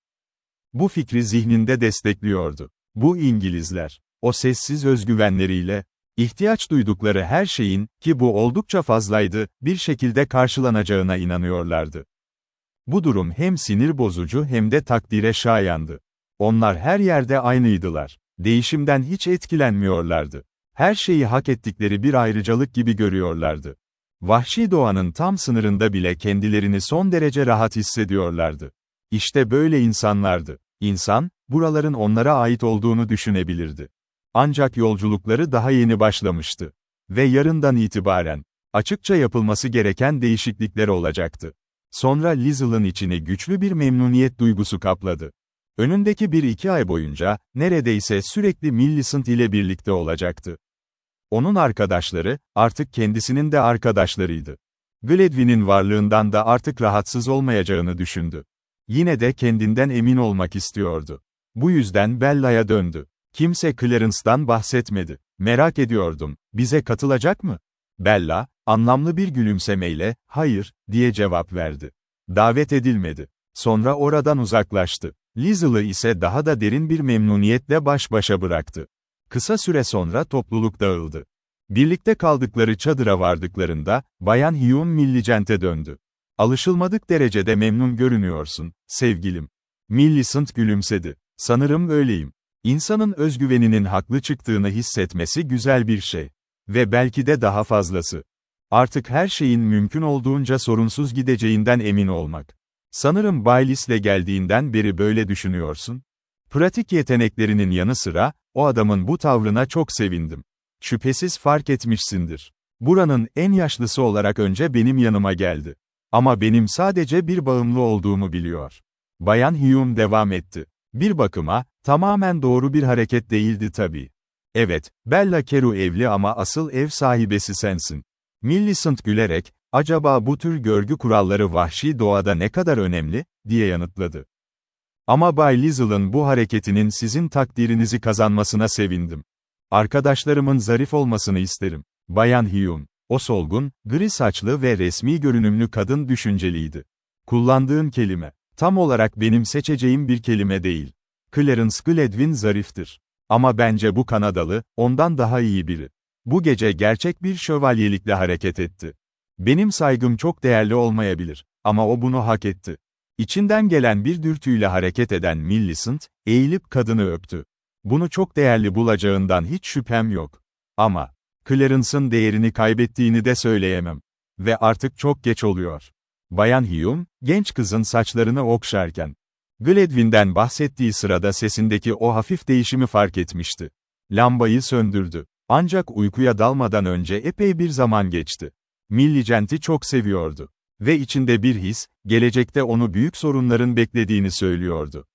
Bu fikri zihninde destekliyordu. Bu İngilizler, o sessiz özgüvenleriyle, ihtiyaç duydukları her şeyin, ki bu oldukça fazlaydı, bir şekilde karşılanacağına inanıyorlardı. Bu durum hem sinir bozucu hem de takdire şayandı. Onlar her yerde aynıydılar. Değişimden hiç etkilenmiyorlardı. Her şeyi hak ettikleri bir ayrıcalık gibi görüyorlardı. Vahşi doğanın tam sınırında bile kendilerini son derece rahat hissediyorlardı. İşte böyle insanlardı. İnsan, buraların onlara ait olduğunu düşünebilirdi. Ancak yolculukları daha yeni başlamıştı. Ve yarından itibaren, açıkça yapılması gereken değişiklikler olacaktı. Sonra Liesl'ın içini güçlü bir memnuniyet duygusu kapladı. Önündeki 1-2 ay boyunca, neredeyse sürekli Millicent ile birlikte olacaktı. Onun arkadaşları, artık kendisinin de arkadaşlarıydı. Gledwyn'in varlığından da artık rahatsız olmayacağını düşündü. Yine de kendinden emin olmak istiyordu. Bu yüzden Bella'ya döndü. Kimse Clarence'dan bahsetmedi. Merak ediyordum, bize katılacak mı? Bella, anlamlı bir gülümsemeyle, hayır, diye cevap verdi. Davet edilmedi. Sonra oradan uzaklaştı. Liesl'ı ise daha da derin bir memnuniyetle baş başa bıraktı. Kısa süre sonra topluluk dağıldı. Birlikte kaldıkları çadıra vardıklarında, Bayan Hume Millicent'e döndü. Alışılmadık derecede memnun görünüyorsun, sevgilim. Millicent gülümsedi. Sanırım öyleyim. İnsanın özgüveninin haklı çıktığını hissetmesi güzel bir şey. Ve belki de daha fazlası. Artık her şeyin mümkün olduğunca sorunsuz gideceğinden emin olmak. Sanırım Bay Lisle geldiğinden beri böyle düşünüyorsun. Pratik yeteneklerinin yanı sıra, o adamın bu tavrına çok sevindim. Şüphesiz fark etmişsindir. Buranın en yaşlısı olarak önce benim yanıma geldi. Ama benim sadece bir bağımlı olduğumu biliyor. Bayan Hume devam etti. Bir bakıma, tamamen doğru bir hareket değildi tabii. Evet, Bella Carew evli ama asıl ev sahibesi sensin. Millicent gülerek, acaba bu tür görgü kuralları vahşi doğada ne kadar önemli, diye yanıtladı. Ama Bay Liesl'ın bu hareketinin sizin takdirinizi kazanmasına sevindim. Arkadaşlarımın zarif olmasını isterim. Bayan Hume, o solgun, gri saçlı ve resmi görünümlü kadın düşünceliydi. Kullandığın kelime, tam olarak benim seçeceğim bir kelime değil. Clarence Gledwyn zariftir. Ama bence bu Kanadalı, ondan daha iyi biri. Bu gece gerçek bir şövalyelikle hareket etti. Benim saygım çok değerli olmayabilir, ama o bunu hak etti. İçinden gelen bir dürtüyle hareket eden Millicent, eğilip kadını öptü. Bunu çok değerli bulacağından hiç şüphem yok. Ama, Clarence'ın değerini kaybettiğini de söyleyemem. Ve artık çok geç oluyor. Bayan Hume, genç kızın saçlarını okşarken, Gledwyn'den bahsettiği sırada sesindeki o hafif değişimi fark etmişti. Lambayı söndürdü. Ancak uykuya dalmadan önce epey bir zaman geçti. Millicent'i çok seviyordu. Ve içinde bir his, gelecekte onu büyük sorunların beklediğini söylüyordu.